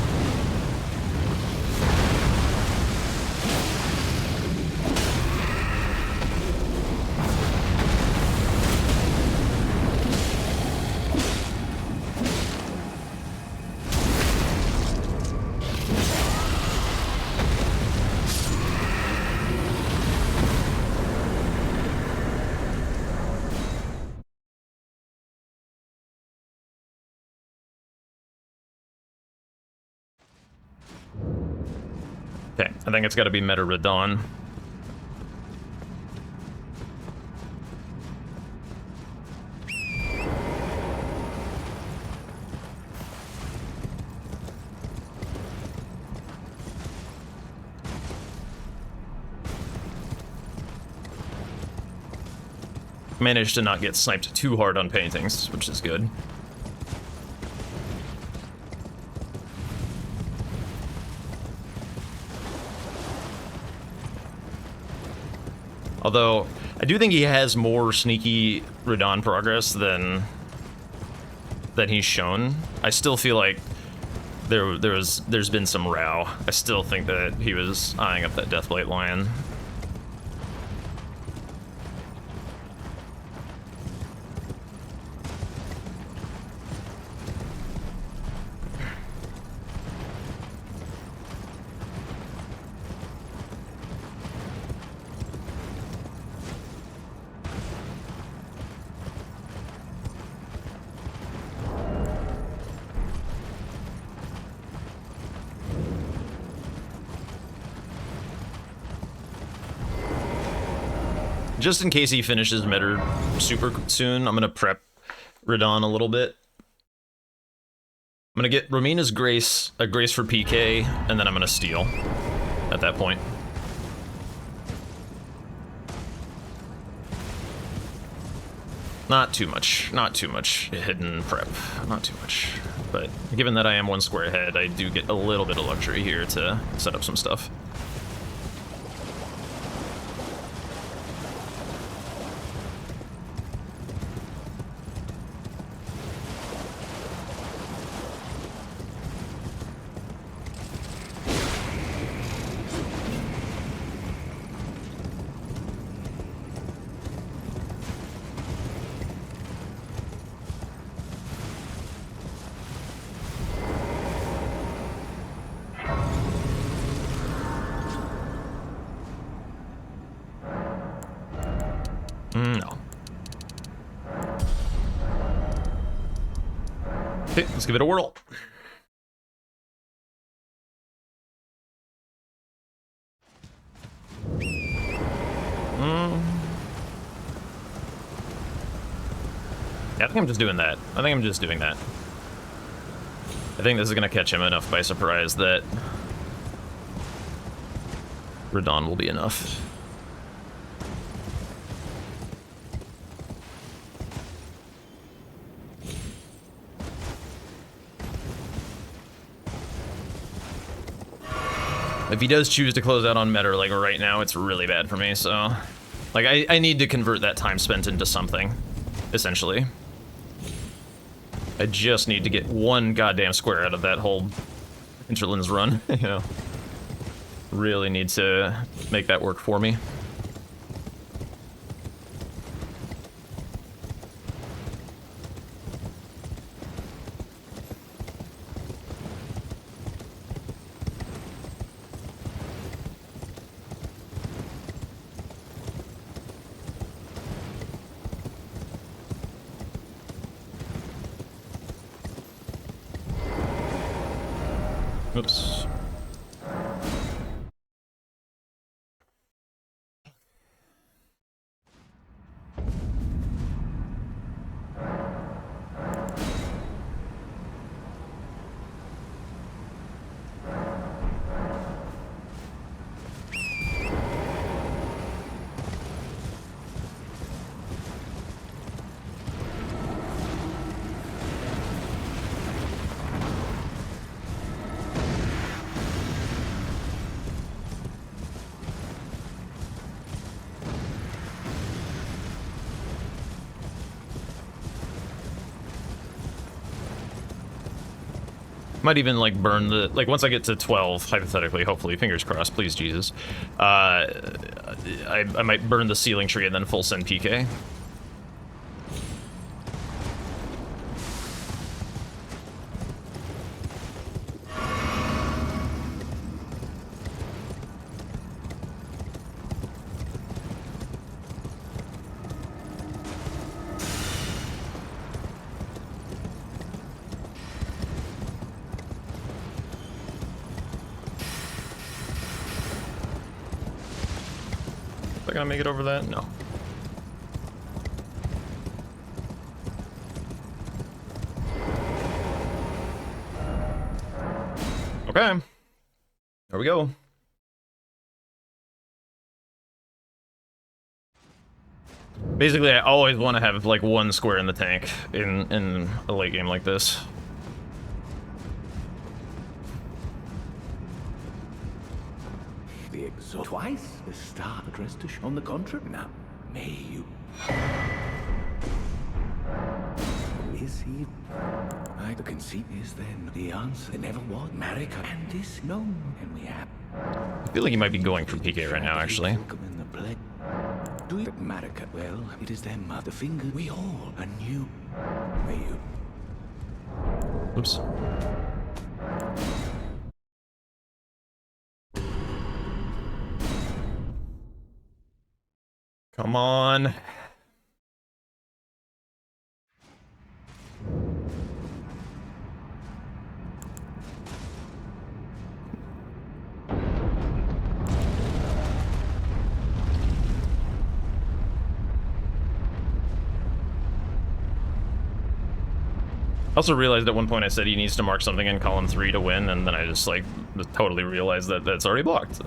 Okay, I think it's got to be Meta Radon. Managed to not get sniped too hard on paintings, which is good. Although, I do think he has more sneaky Radon progress than he's shown. I still feel like there's been some row. I still think that he was eyeing up that Deathblight Lion. Just in case he finishes Meta super soon, I'm gonna prep Radon a little bit. I'm gonna get Romina's Grace, a Grace for PK, and then I'm gonna steal at that point. Not too much hidden prep, not too much. But given that I am 1 square ahead, I do get a little bit of luxury here to set up some stuff. Okay, let's give it a whirl. Yeah, I think I'm just doing that. I think I'm just doing that. I think this is gonna catch him enough by surprise that Radon will be enough. If he does choose to close out on Metter, like right now, it's really bad for me, so... Like, I need to convert that time spent into something, essentially. I just need to get one goddamn square out of that whole Hinterlands run, you know. Really need to make that work for me. Oops. Might even like burn the, like once I get to 12, hypothetically, hopefully, fingers crossed, please Jesus, I might burn the ceiling tree and then full send PK. Gonna make it over that? No. Okay. There we go. Basically, I always want to have like one square in the tank in a late game like this. The exhaust twice the start addressed to on the contract. Now, may you. Is he? The conceit is then the answer. There never was Marika and this known, and we have. I feel like he might be going for PK right now, actually. In the play. Do you Marika? Well, it is their mother finger. We all are new. May you. Oops. Come on. I also realized at one point I said he needs to mark something in column 3 to win, and then I just like totally realized that that's already blocked.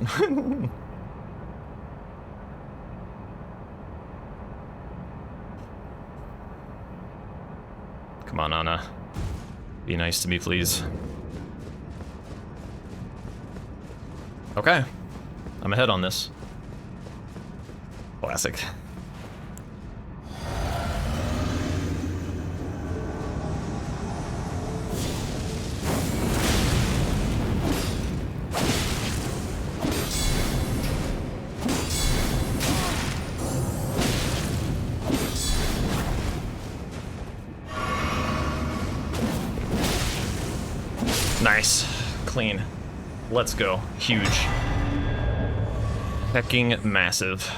Come on, Anna. Be nice to me, please. Okay. I'm ahead on this. Classic. Nice. Clean. Let's go. Huge. Hecking massive.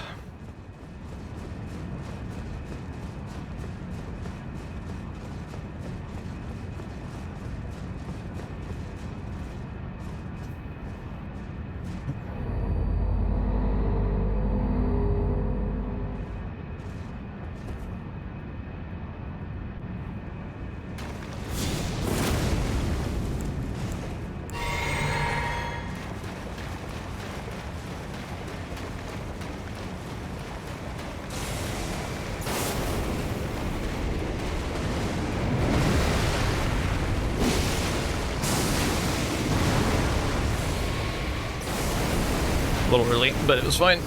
A little early, but it was fine.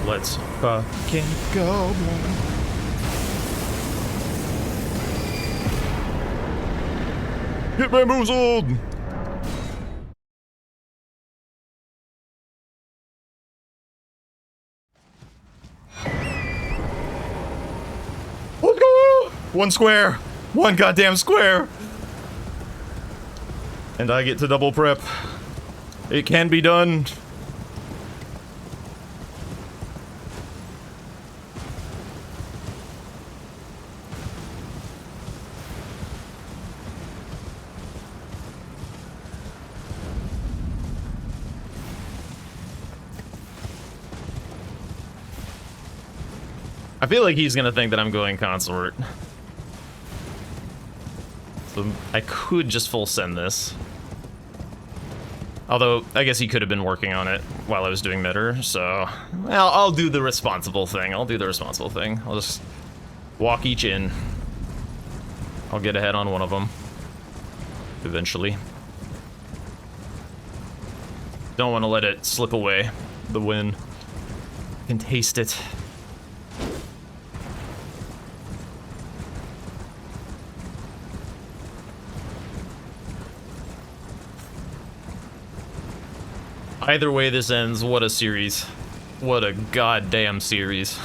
Let's fucking go, man. Get bamboozled! Let's go! One square! One goddamn square! And I get to double prep. It can be done. I feel like he's gonna think that I'm going consort. So I could just full send this. Although, I guess he could have been working on it while I was doing Mitter, so... Well, I'll do the responsible thing. I'll just walk each in. I'll get ahead on one of them. Eventually. Don't want to let it slip away. The win. I can taste it. Either way this ends, what a series. What a goddamn series.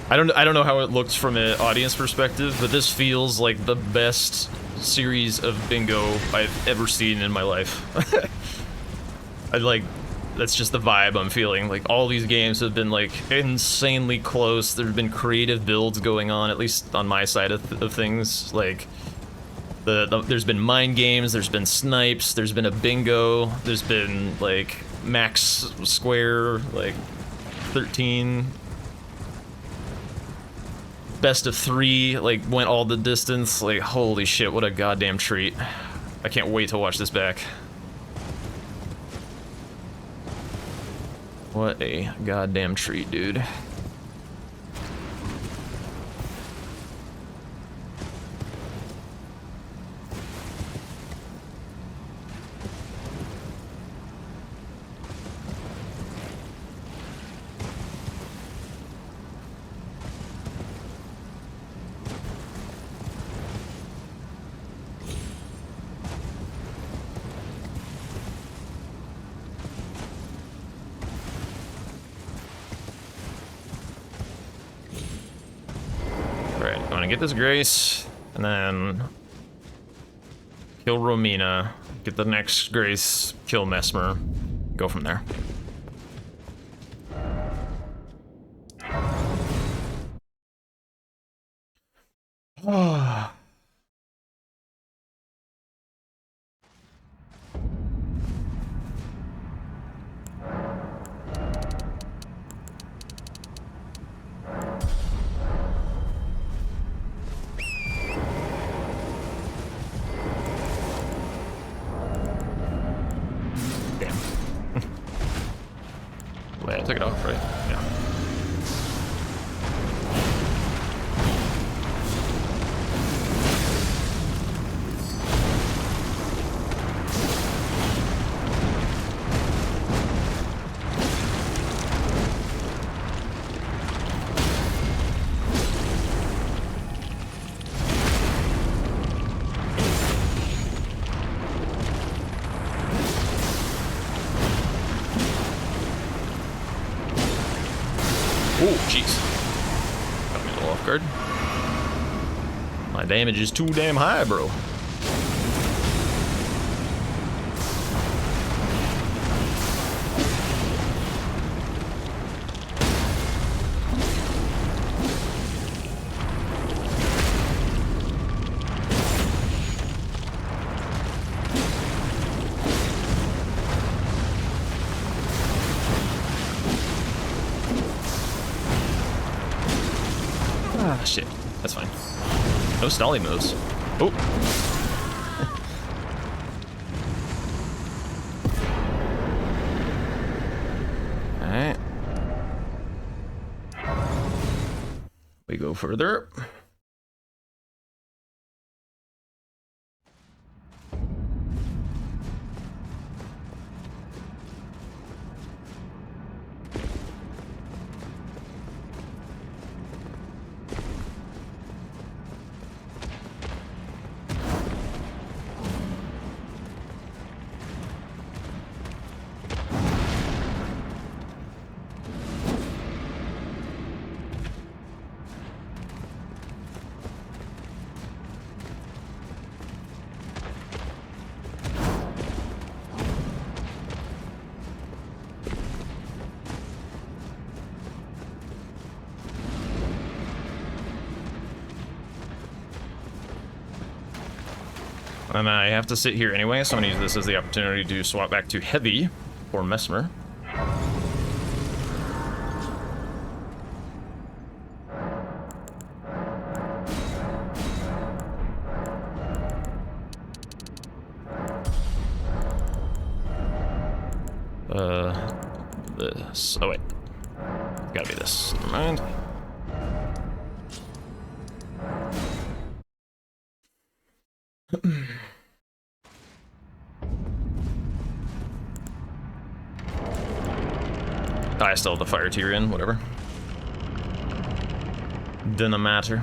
I don't know how it looks from an audience perspective, but this feels like the best series of bingo I've ever seen in my life. That's just the vibe I'm feeling. Like, all these games have been, like, insanely close. There have been creative builds going on, at least on my side of things. Like, there's been mind games, there's been snipes, there's been a bingo, there's been, like, max square, like, 13. Best of 3, like, went all the distance. Like, holy shit, what a goddamn treat. I can't wait to watch this back. What a goddamn treat, dude. Get this Grace, and then kill Romina, get the next Grace, kill Mesmer, go from there. Wait, I took it off, right? Yeah. Oh, jeez. Got me a little off guard. My damage is too damn high, bro. Ah, shit. That's fine. No stally moves. Oh. Alright. We go further. And I have to sit here anyway, so I'm gonna use this as the opportunity to swap back to heavy for Mesmer. This. Oh wait, gotta be this. Never mind. I still have the fire tier in, whatever. Doesn't matter.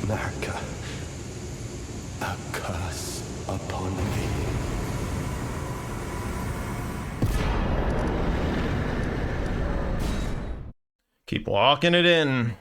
America, a curse upon thee. Keep walking it in.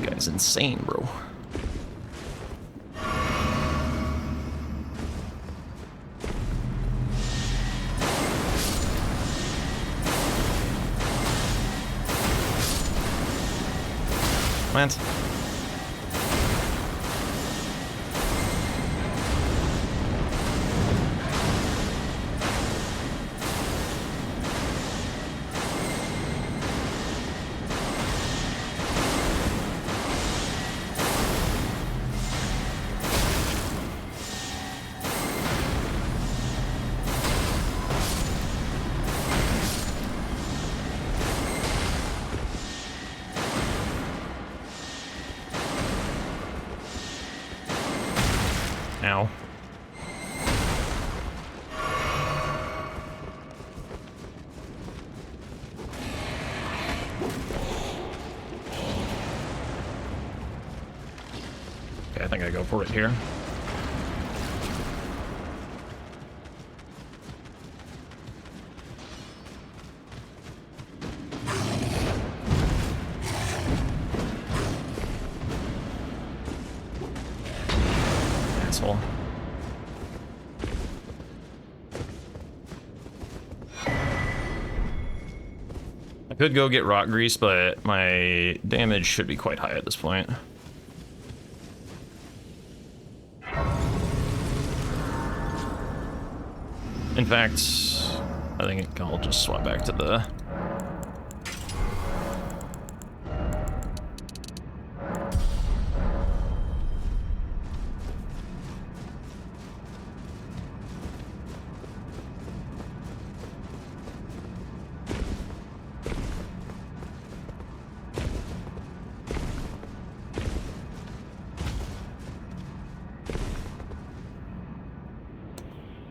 It's insane, bro. What? Ow. Okay, I think I go for it here. Asshole. I could go get rock grease, but my damage should be quite high at this point. In fact, I think I'll just swap back to the...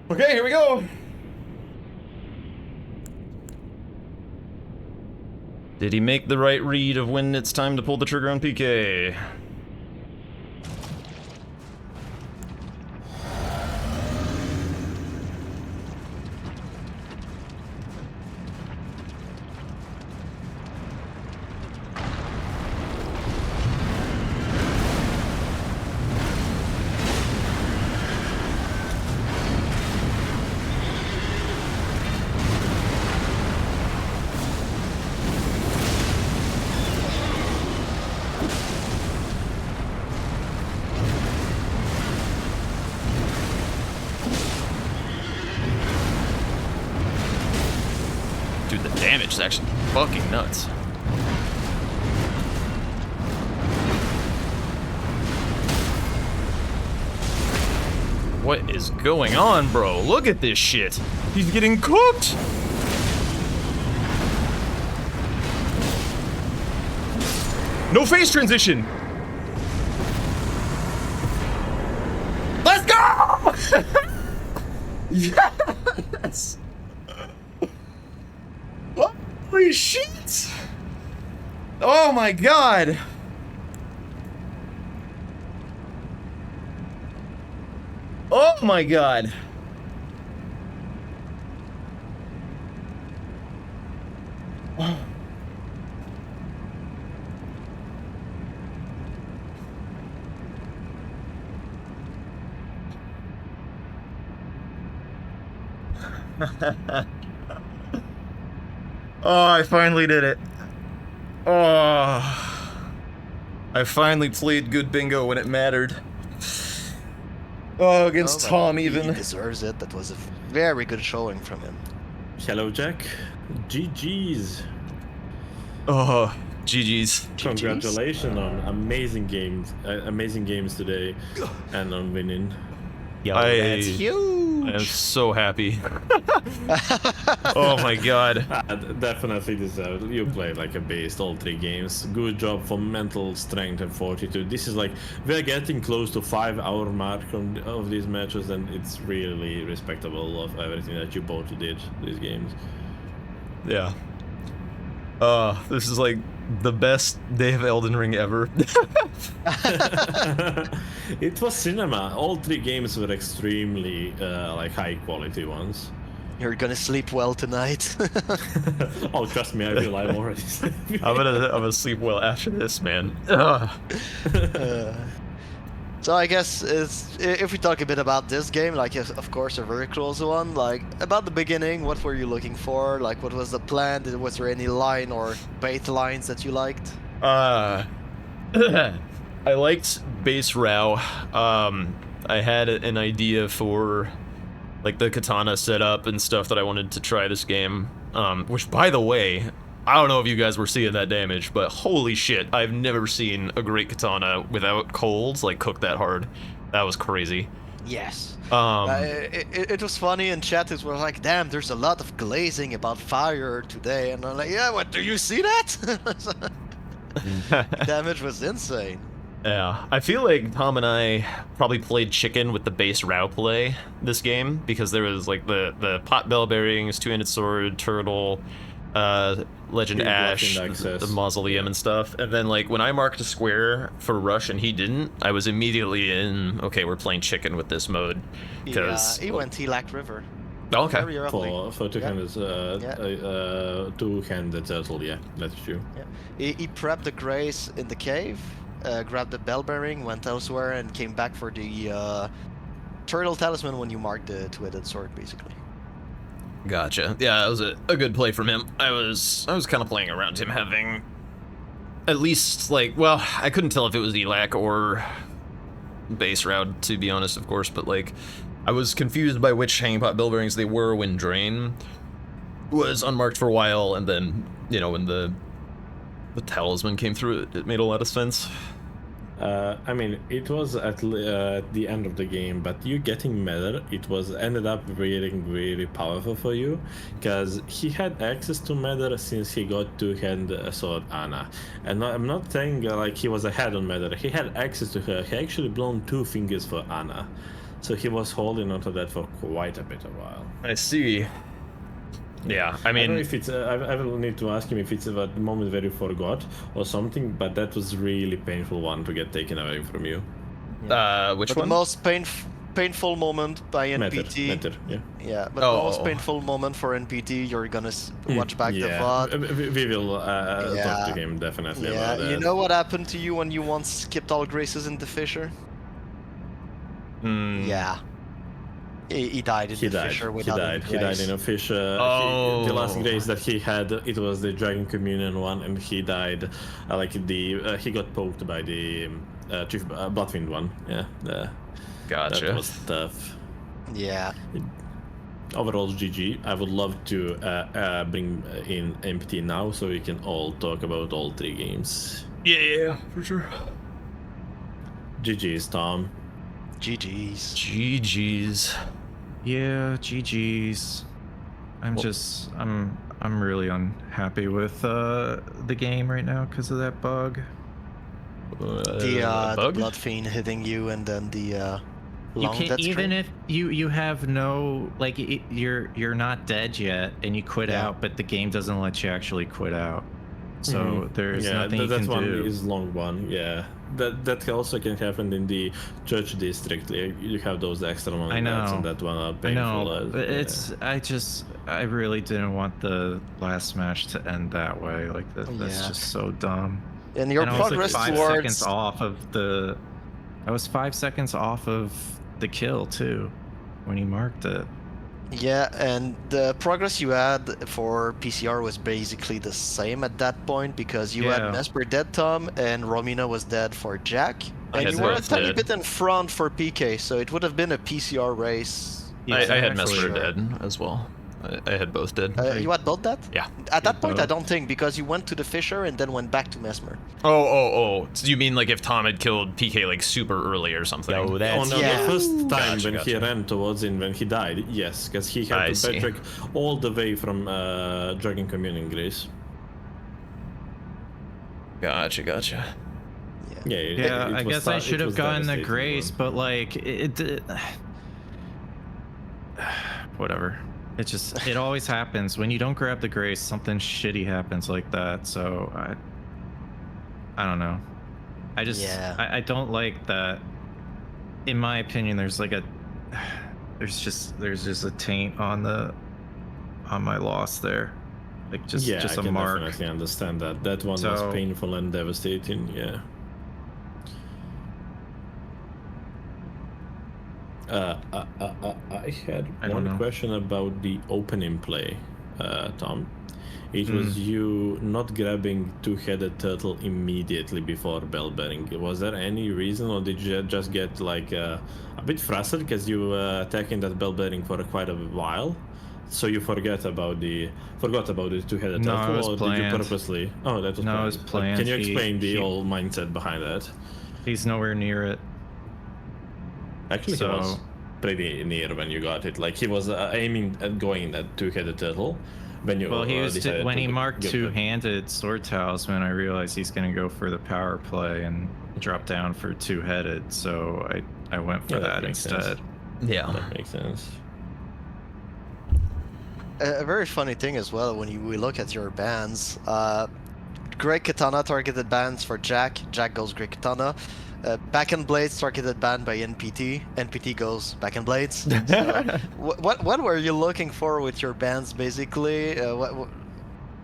Okay, here we go. Did he make the right read of when it's time to pull the trigger on PK? Dude, the damage is actually fucking nuts. What is going on, bro? Look at this shit. He's getting cooked. No phase transition. Let's go! Yes! Holy shit! Oh my god! Oh my god! Oh. Oh, I finally did it. Oh. I finally played good bingo when it mattered. Oh, against Tom even. He deserves it. That was a very good showing from him. Hello, Jack. GG's. Oh, GG's. Congratulations on amazing games today, and on winning. Yo, that's huge. I'm so happy. Oh my god. Definitely deserved. You played like a beast all 3 games. Good job for mental strength and fortitude. This is like, we're getting close to 5-hour mark of these matches, and it's really respectable of everything that you both did these games. Yeah. This is like the best day of Elden Ring ever. It was cinema. All 3 games were extremely like high quality ones. You're gonna sleep well tonight. Oh, trust me, I feel I'm already sleeping. I'm gonna sleep well after this, man. So I guess if we talk a bit about this game, like of course a very close one, like about the beginning, what were you looking for? Like what was the plan? Was there any line or bait lines that you liked? I liked base Rao. I had an idea for like the katana setup and stuff that I wanted to try this game. Which, by the way, I don't know if you guys were seeing that damage, but holy shit, I've never seen a great katana without colds like cook that hard. That was crazy. Yes. It was funny in chat. It was like, damn, there's a lot of glazing about fire today, and I'm like, yeah, what? Do you see that? Damage was insane. Yeah, I feel like Tom and I probably played chicken with the base Rao play this game, because there was like the pot bell bearings, two-handed sword, turtle, Legend Big Ash, blocking access. the mausoleum and stuff. And then like when I marked a square for rush and he didn't, I was immediately in, okay, we're playing chicken with this mode. Yeah, he went Tilak River. Oh, okay. Very early. For two-handed two-handed turtle, yeah, that's true. Yeah. He prepped the grace in the cave, grabbed the bell bearing, went elsewhere, and came back for the turtle talisman when you marked the two-headed sword, basically. Gotcha. Yeah, that was a good play from him. I was kind of playing around him having at least like, well, I couldn't tell if it was Elac or base route, to be honest, of course, but like I was confused by which hanging pot bell bearings they were when Drain was unmarked for a while, and then, you know, when the talisman came through, it made a lot of sense. I mean, it was at the end of the game, but you getting Nether, it was ended up really powerful for you, because he had access to Nether since he got two-hand sword Anna. And I'm not saying like he was ahead on Nether, he had access to her. He actually blown 2 fingers for Anna, so he was holding onto that for quite a bit of a while. I see. Yeah, I I mean, don't know if it's. I will need to ask him if it's about the moment where you forgot or something, but that was really painful one to get taken away from you. which But one? the most painful moment by NPT. Matter, yeah. Yeah, but the most painful moment for NPT, you're gonna watch back the VOD. We will talk to him definitely about that. You know what happened to you when you once skipped all graces in the fissure? Yeah. He died in the fissure without any He died in a fissure. The last grace that he had, it was the Dragon Communion one, and he died he got poked by the Chief Bloodfiend one. Yeah. Gotcha. That was tough. Yeah. Overall, GG. I would love to bring in MPT now so we can all talk about all 3 games. Yeah, for sure. GG's, Tom. GG's. GG's. Yeah, GG's. I'm really unhappy with the game right now because of that bug. The Blood Fiend hitting you, and then the You long can't, death even string. if you have no, like, you're not dead yet and you quit out, but the game doesn't let you actually quit out. So there's nothing you that can one do. is long one. Yeah, that also can happen in the church district. You have those extra I moments, know. and that one are I painful. know, but I really didn't want the last Smash to end that way. Like that's just so dumb. And your And I was progress like 5 towards seconds off of the. I was 5 seconds off of the kill too, when he marked it. Yeah, and the progress you had for PCR was basically the same at that point, because you had Mesper dead, Tom, and Romina was dead for Jack. And you were a tiny bit in front for PK, so it would have been a PCR race. I had Mesper dead as well. I had both dead. You had both dead? Yeah. At that point, I don't think, because you went to the Fissure and then went back to Mesmer. Oh. So you mean like if Tom had killed PK like super early or something? On the first time when he Gotcha. ran towards him, when he died, yes, because he had to backtrack all the way from Dragon Communion Grace. Gotcha. Yeah, I guess I should have gotten the grace, but like whatever. It always happens when you don't grab the grace. Something shitty happens like that. So I don't know. I don't like that. In my opinion, there's just a taint on my loss there. Like just I a can mark. definitely understand that. That one was painful and devastating. Yeah. I had one question about the opening play, Tom. It was you not grabbing two-headed turtle immediately before bell bearing. Was there any reason, or did you just get like a bit frustrated because you were attacking that bell bearing for quite a while? So you forgot about the two-headed turtle, or did you purposely? Oh, that was no, planned. it was planned. Can you explain the whole mindset behind that? He's nowhere near it. Actually, he was pretty near when you got it. Like he was aiming at going at two-headed turtle, when you Well, he was decided when to he marked give the- two-handed sword talisman. I realized he's gonna go for the power play and drop down for two-headed. So I went for Yeah, that that makes instead. sense. Yeah. That makes sense. A very funny thing as well when we look at your bans. Great Katana targeted bans for Jack. Jack goes Great Katana. Back and Blades targeted ban by NPT. NPT goes Back and Blades. So, what were you looking for with your bans basically?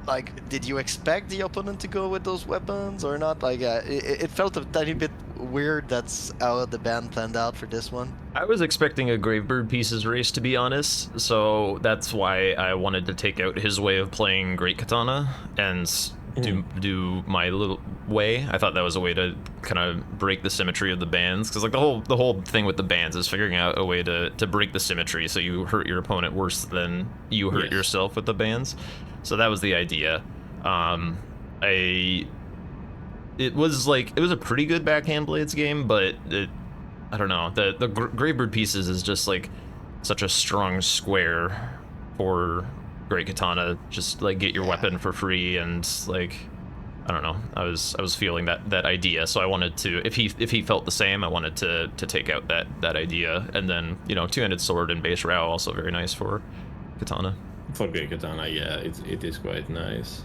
Like, did you expect the opponent to go with those weapons or not? Like, it felt a tiny bit weird. That's how the ban planned out for this one. I was expecting a Gravebird Pieces race, to be honest, so that's why I wanted to take out his way of playing Great Katana and do my little way. I thought that was a way to kind of break the symmetry of the bands, because like the whole thing with the bands is figuring out a way to break the symmetry so you hurt your opponent worse than you hurt yourself with the bands. So that was the idea. It was a pretty good backhand blades game, but I don't know, the Gravebird Pieces is just like such a strong square for Great Katana. Just like get your weapon for free, and like I don't know, I was feeling that idea, so I wanted to, if he felt the same, I wanted to take out that idea. And then, you know, two-handed sword and base Rao also very nice for Katana. For Great Katana, yeah, it is quite nice.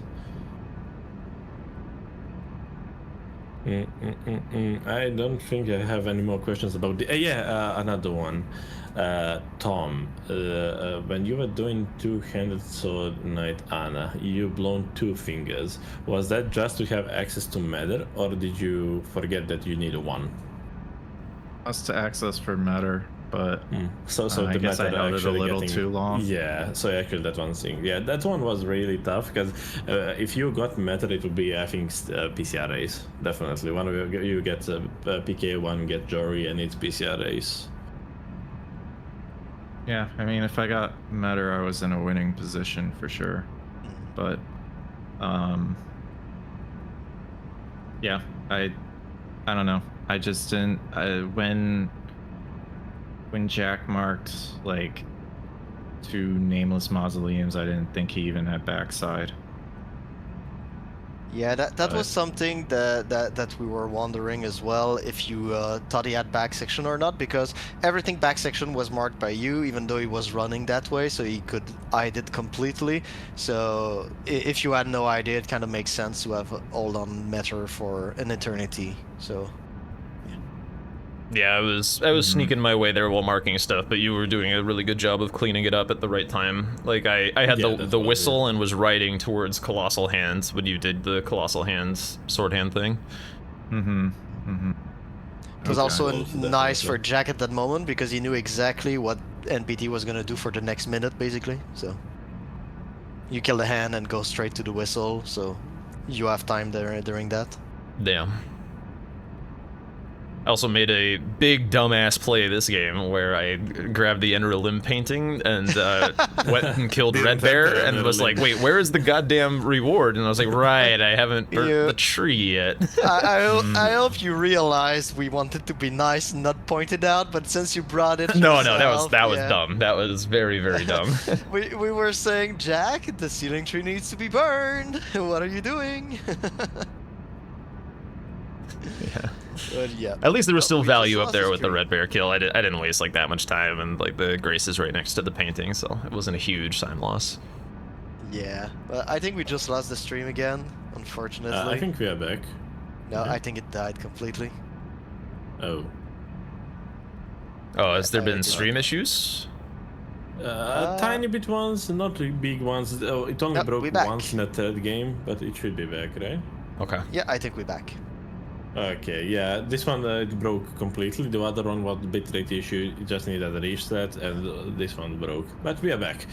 I don't think I have any more questions about the. Another one. Tom, when you were doing two-handed sword Knight Ana, you blown 2 fingers. Was that just to have access to matter, or did you forget that you need one? Us to access for matter, but so I guess I matter held it a actually little getting, too long. Yeah, so actually that one thing. Yeah, that one was really tough, because if you got matter, it would be, I think, PCR race. Definitely. One of you get PK, one get Jory, and it's PCR race. Yeah, I mean, if I got matter, I was in a winning position for sure. But, yeah, I don't know. I just didn't. When Jack marked like 2 nameless mausoleums, I didn't think he even had backside. Yeah, that was something that we were wondering as well, if you thought he had back section or not, because everything back section was marked by you, even though he was running that way, so he could hide it completely. So if you had no idea, it kind of makes sense to have hold on matter for an eternity. So yeah, I was sneaking my way there while marking stuff, but you were doing a really good job of cleaning it up at the right time. Like I had the whistle and was riding towards Colossal Hands when you did the Colossal Hands sword hand thing. It was also nice for Jack at that moment, because he knew exactly what NPT was gonna do for the next minute, basically. So you kill the hand and go straight to the whistle, so you have time there during that. Damn. I also made a big dumbass play this game where I grabbed the Ender Limb painting and went and killed Red Bear and was like, wait, where is the goddamn reward? And I was like, right, I haven't burnt the tree yet. I hope you realized we wanted to be nice and not point it out, but since you brought it No, yourself, that was dumb. That was very, very dumb. we were saying, Jack, the ceiling tree needs to be burned. What are you doing? Yeah. But yeah. At least there was still We value just up there lost with the the Red Bear kill. I didn't waste like that much time, and like the Grace is right next to the painting, so it wasn't a huge time loss. Yeah, but I think we just lost the stream again, unfortunately. I think we are back. No, Yeah. I think it died completely. Oh. Oh, has there been stream issues? Tiny bit ones, not really big ones. Oh, it only No, broke we back. once in the 3rd game, but it should be back, right? Okay. Yeah, I think we're back. Okay, yeah, this one it broke completely. The other one was the bitrate issue. It just needed a reset, and this one broke. But we are back.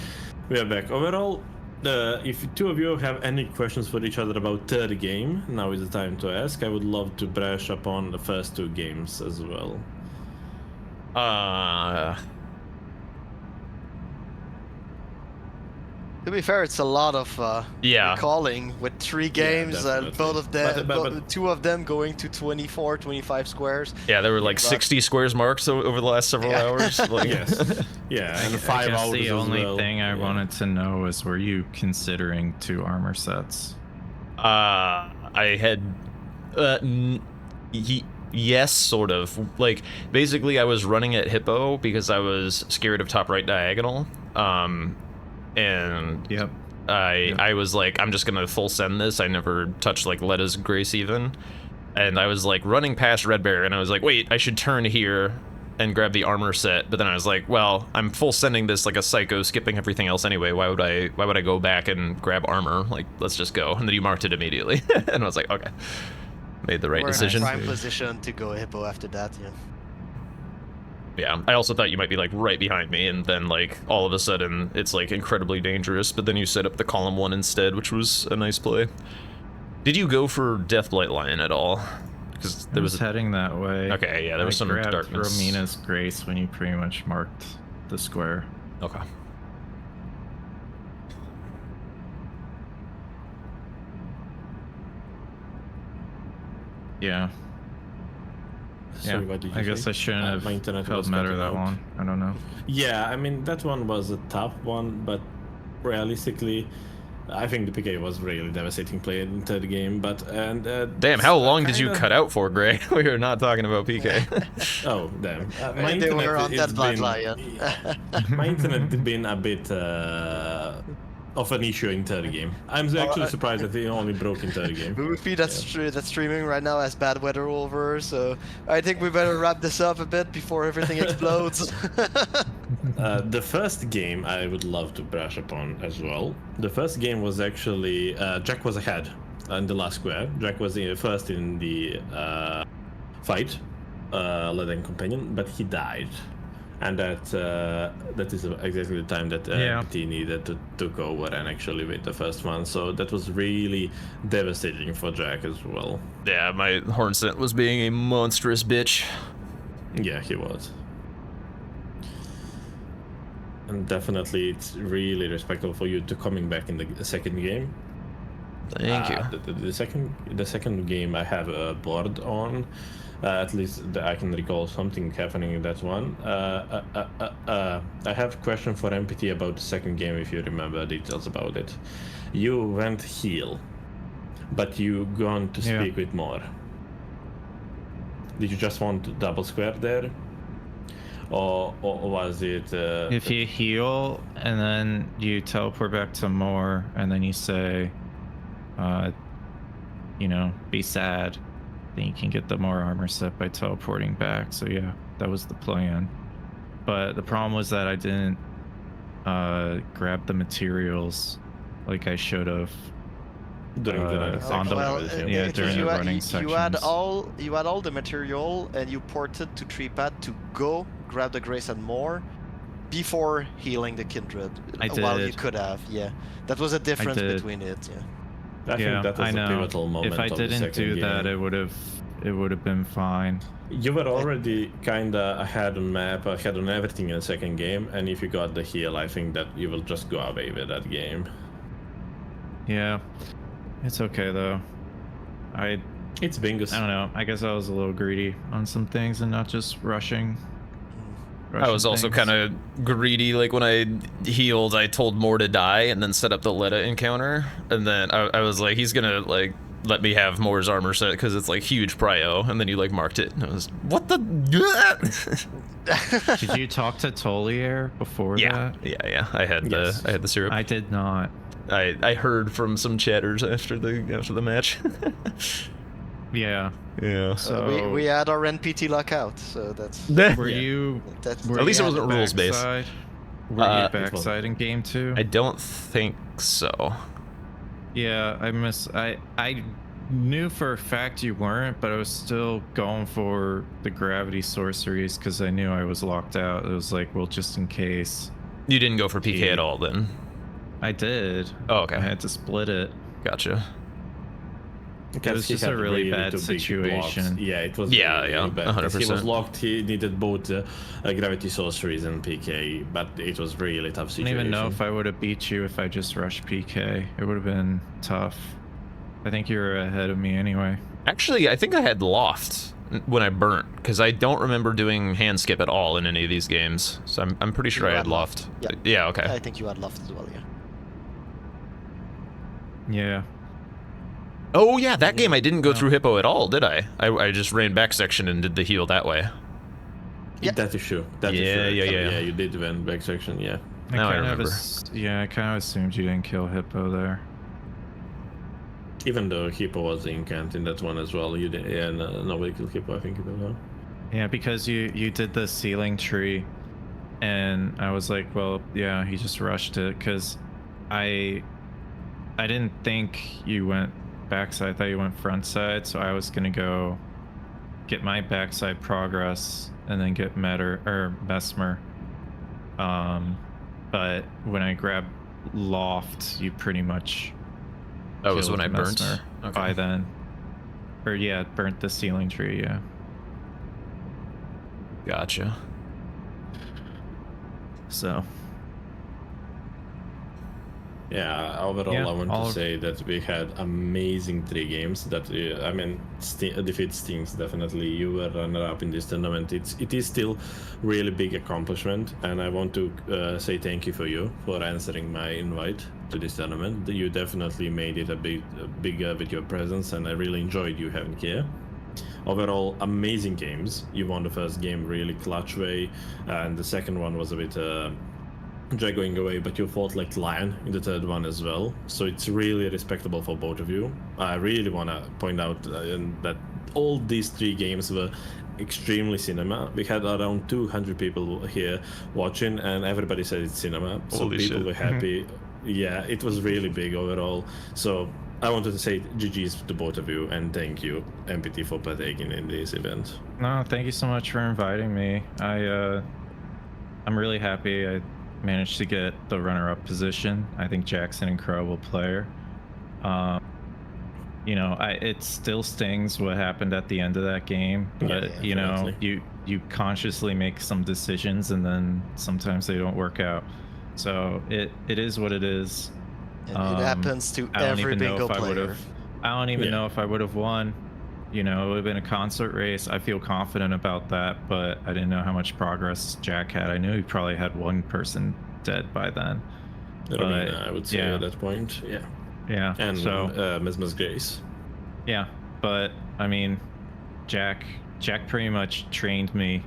We are back. Overall, if 2 of you have any questions for each other about 3rd game, now is the time to ask. I would love to brush upon the first 2 games as well. To be fair, it's a lot of recalling with 3 games, and both of them, but 2 of them going to 24, 25 squares. Yeah, there were like 60 squares marked over the last several hours. Like, Yes. Yeah, and 5 I guess hours the as only well. thing I wanted to know is, were you considering 2 armor sets? I had, yes, sort of. Like, basically, I was running at Hippo because I was scared of top right diagonal. And Yep. I was like, I'm just gonna full send this. I never touched like Letta's Grace even. And I was like running past Red Bear, and I was like, wait, I should turn here and grab the armor set. But then I was like, well, I'm full sending this like a psycho, skipping everything else anyway. Why would I go back and grab armor? Like, let's just go. And then you marked it immediately. And I was like, okay, made the right decision. We're in a prime position to go Hippo after that, yeah. Yeah, I also thought you might be like right behind me, and then like all of a sudden it's like incredibly dangerous, but then you set up the column 1 instead, which was a nice play. Did you go for Deathblight Lion at all? Because there was heading that way. Okay, yeah, there was some grabbed darkness. Romina's Grace when you pretty much marked the square. Okay. Yeah. Sorry, Yeah, what did you I guess say? I shouldn't have My internet felt was matter cutting that out. one. I don't know. Yeah, I mean, that one was a tough one, but realistically, I think the PK was really devastating play in the 3rd game, but... Damn, how long did you cut out for, Gray? We were not talking about PK. Oh, damn. My They were on internet that has Lion. my internet has been a bit of an issue in 3rd game. I'm actually surprised that it only broke in 3rd game. Goofy that's streaming right now has bad weather over, so I think we better wrap this up a bit before everything explodes. The first game I would love to brush upon as well. The first game was actually Jack was ahead in the last square. Jack was first in the fight, Leaden Companion, but he died. And that is exactly the time that PT needed to took over and actually win the first one. So that was really devastating for Jack as well. Yeah, my Hornset was being a monstrous bitch. Yeah, he was. And definitely, it's really respectful for you to coming back in the second game. Thank you. The second game I have a board on. At least I can recall something happening in that one. I have a question for MPT about the second game, if you remember details about it. You went heal, but you gone to speak with more. Did you just want to double square there? Or was it... if you heal, and then you teleport back to more, and then you say, you know, be sad, then you can get the more armor set by teleporting back. So yeah, that was the plan. But the problem was that I didn't grab the materials like I should have during the during the running sections. You had all the material, and you ported to 3-pad to go grab the Grace and more before healing the Kindred. While you could have, yeah. That was a difference between it, yeah. I think that was a pivotal moment. If I didn't do that, it would have been fine. You were already kinda ahead on map, ahead on everything in the second game, and if you got the heal, I think that you will just go away with that game. Yeah, it's okay though. It's Bingo. I don't know. I guess I was a little greedy on some things and not just rushing. I was also kind of greedy, like when I healed, I told Moore to die and then set up the Letta encounter, and then I was like, he's gonna like let me have Moore's armor set because it's like huge prio, and then you like marked it, and I was, what the? Did you talk to Tolier before that? Yeah, I had the syrup. I did not. I heard from some chatters after the match. Yeah. So we had our NPT lockout, so that's. Were you? At least it wasn't rules based. Were you backside in game 2? I don't think so. Yeah, I knew for a fact you weren't, but I was still going for the gravity sorceries because I knew I was locked out. It was like, well, just in case. You didn't go for PK at all then? I did. Oh, okay. I had to split it. Gotcha. It was just a really bad two big situation. blocks. Yeah, it was really bad. 100%. He was locked. He needed both gravity sorceries and PK, but it was really tough I situation. don't even know if I would have beat you if I just rushed PK. It would have been tough. I think you were ahead of me anyway. Actually, I think I had loft when I burnt, because I don't remember doing hand skip at all in any of these games. So I'm pretty sure I had loft. Yeah, okay. I think you had loft as well, yeah. Yeah. Oh yeah, that game I didn't go through Hippo at all, did I? I just ran back section and did the heal that way. Yeah. That is true. That is true. Yeah, you did win back section, yeah. Now I remember. I kind of assumed you didn't kill Hippo there. Even though Hippo was incant in that one as well, you did. Yeah, nobody killed Hippo, I think. Yeah, because you did the ceiling tree, and I was like, well, yeah, he just rushed it, because I didn't think you went backside. I thought you went front side, so I was gonna go get my backside progress and then get Mesmer. But when I grabbed loft, you pretty much that was when I burnt by then. Or yeah, burnt the ceiling tree, yeah. Gotcha. So yeah, overall, I want to say that we had amazing 3 games. That I mean, defeat Stings, definitely. You were runner-up in this tournament. It is still really big accomplishment, and I want to say thank you for answering my invite to this tournament. You definitely made it a bit bigger with your presence, and I really enjoyed you having here. Overall, amazing games. You won the first game really clutch way, and the second one was a bit Jack going away, but you fought like Lion in the third one as well, so it's really respectable for both of you. I really want to point out that all these 3 games were extremely cinema. We had around 200 people here watching, and everybody said it's cinema, so Holy people shit. were happy. Yeah, it was really big overall, so I wanted to say GG's to both of you, and thank you, MPT, for partaking in this event. No, thank you so much for inviting me. I'm really happy I managed to get the runner-up position. I think Jack's an incredible player. You know, it still stings what happened at the end of that game, but you know, you consciously make some decisions and then sometimes they don't work out. So it is what it is. And it happens to every bingo player. I don't even know if I would have won. You know, it would have been a concert race. I feel confident about that, but I didn't know how much progress Jack had. I knew he probably had one person dead by then. I would say at that point, yeah. Yeah. And so Mesmer's Grace. Yeah, but I mean, Jack pretty much trained me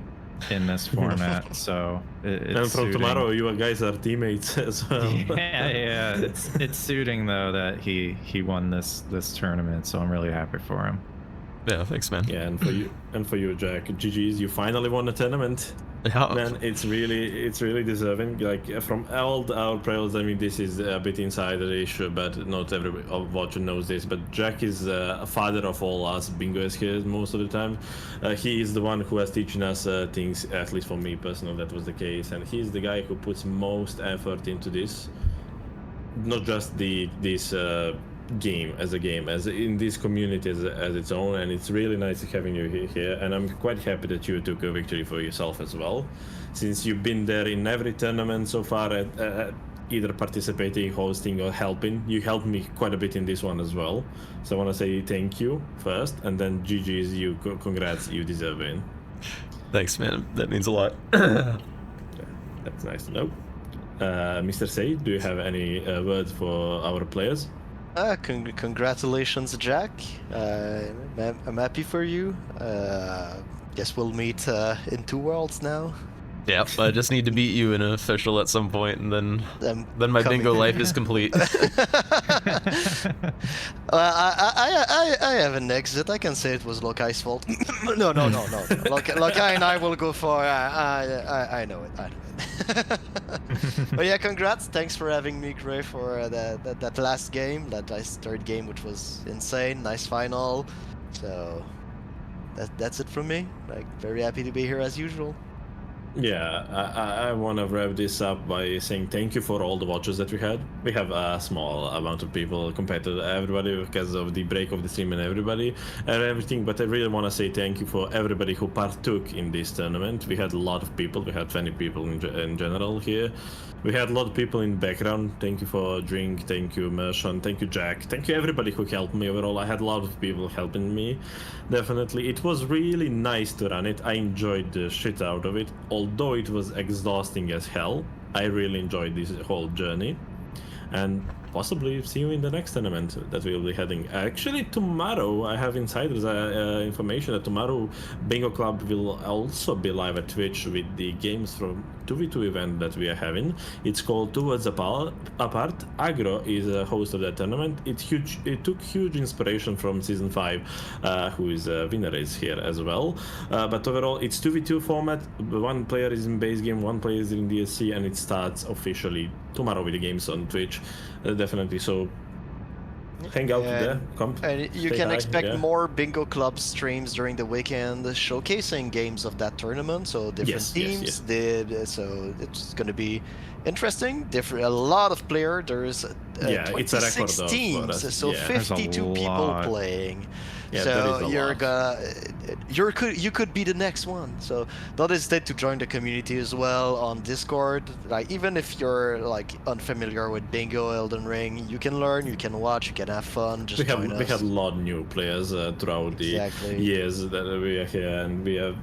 in this format, so it's and from suiting. tomorrow, you guys are teammates as well. Yeah. It's suiting though that he won this tournament, so I'm really happy for him. Yeah, thanks, man. Yeah, and for you, Jack, GG's, you finally won a tournament. Yeah. Man, it's really deserving. Like from all our players, I mean, this is a bit insiderish, but not everybody watcher knows this. But Jack is a father of all us bingo SKs most of the time. He is the one who has teaching us things. At least for me personally, that was the case, and he's the guy who puts most effort into this. Not just this game as in this community as its own, and it's really nice having you here, and I'm quite happy that you took a victory for yourself as well, since you've been there in every tournament so far, at either participating, hosting, or helping. You helped me quite a bit in this one as well, so I want to say thank you first, and then GG's you. Congrats, you deserve it. Thanks, man, that means a lot. That's nice to know. Mr. Say, do you have any words for our players? Congratulations, Jack. I'm happy for you. Guess we'll meet in 2 worlds now. Yep, I just need to beat you in an official at some point, and then my bingo life is complete. I have an exit. I can say it was Lokai's fault. No. Lokai and I will go for. I know it. But yeah, congrats. Thanks for having me, Gray, for that last game, that last third game, which was insane. Nice final. So that's it from me. Like, very happy to be here as usual. Yeah, I want to wrap this up by saying thank you for all the watches that we had. We have a small amount of people compared to everybody because of the break of the stream and everything, but I really want to say thank you for everybody who partook in this tournament. We had a lot of people. We had 20 people in general here. We had a lot of people in the background. Thank you for Drink, thank you Mershon, thank you Jack, thank you everybody who helped me overall. I had a lot of people helping me, definitely. It was really nice to run it. I enjoyed the shit out of it, although it was exhausting as hell. I really enjoyed this whole journey. And possibly see you in the next tournament that we'll be heading. Actually, tomorrow I have insiders information that tomorrow Bingo Club will also be live at Twitch with the games from 2v2 event that we are having. It's called Two Worlds Apart. Agro is a host of that tournament. It took huge inspiration from season 5, who is a winner is here as well. But overall, it's 2v2 format. One player is in base game, one player is in DLC, and it starts officially tomorrow with the games on Twitch. Definitely, so hang out there. Come. And you can expect more Bingo Club streams during the weekend, showcasing games of that tournament. So different teams did. So it's going to be interesting. A lot of players. There's 26 teams, so 52 people playing. Yeah, so you could be the next one. So don't hesitate to join the community as well on Discord. Like even if you're like unfamiliar with Bingo, Elden Ring, you can learn, you can watch, you can have fun. Just join us. We had a lot of new players throughout the years that we are here, and we have.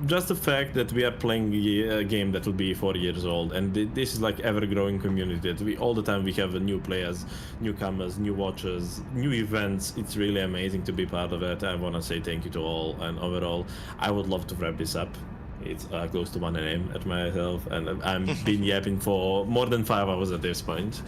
Just the fact that we are playing a game that will be 4 years old, and this is like ever-growing community. That we all the time we have new players, newcomers, new watchers, new events. It's really amazing to be part of it. I want to say thank you to all, and overall, I would love to wrap this up. It's close to 1 AM at myself, and I've been yapping for more than 5 hours at this point.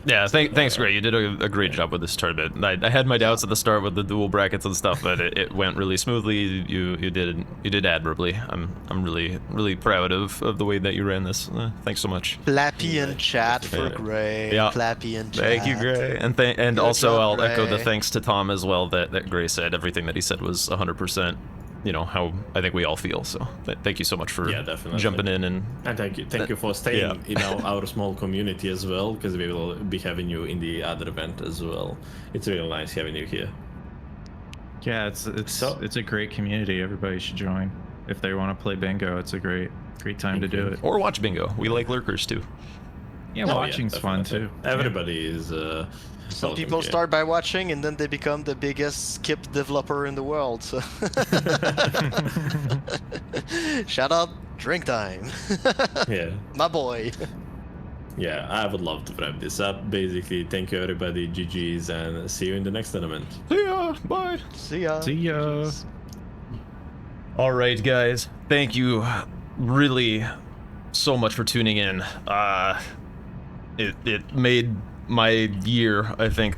Yeah, thanks, Gray. You did a great job with this tournament. I had my doubts at the start with the dual brackets and stuff, but it went really smoothly. You did admirably. I'm really proud of the way that you ran this. Thanks so much. Clappy in chat for Gray. Yeah. Clappy in chat. Thank you, Gray. And also I'll echo the thanks to Tom as well. That Gray said everything that he said was 100%. You know how I think we all feel. So thank you so much for jumping in and thank you for staying in our small community as well, because we will be having you in the other event as well. It's really nice having you here. Yeah, it's a great community. Everybody should join if they want to play Bingo. It's a great time to do it. Or watch Bingo. We like lurkers too. Yeah, watching's fun too. Everybody is. Some people start by watching and then they become the biggest skip developer in the world. So shout out Drink Time. Yeah. My boy. Yeah, I would love to wrap this up. Basically, thank you everybody, GG's, and see you in the next tournament. See ya. Bye. See ya. See ya. All right, guys. Thank you really so much for tuning in. It made my year, I think,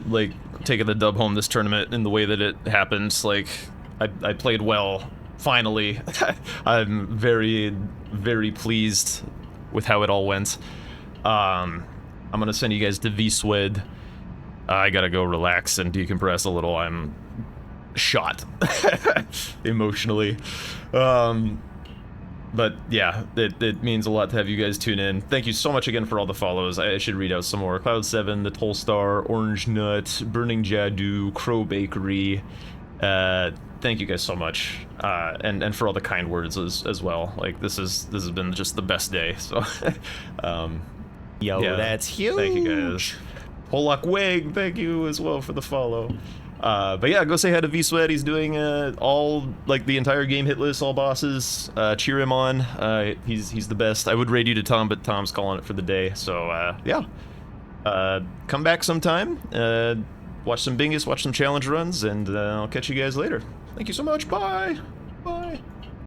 like taking the dub home this tournament in the way that it happened. Like I played well, finally. I'm very, very pleased with how it all went. I'm gonna send you guys to VSWED. I gotta go relax and decompress a little. I'm shot emotionally. But yeah, it means a lot to have you guys tune in. Thank you so much again for all the follows. I should read out some more. Cloud7, The Tollstar, Orange Nut, Burning Jadu, Crow Bakery. Thank you guys so much. And for all the kind words as well. Like this has been just the best day. So that's huge. Thank you guys. Polak Wig, thank you as well for the follow. But yeah, go say hi to VSweat. He's doing all, like, the entire game hit list, all bosses. Cheer him on. He's the best. I would raid you to Tom, but Tom's calling it for the day. So yeah, come back sometime. Watch some Bingus, watch some challenge runs, and I'll catch you guys later. Thank you so much. Bye.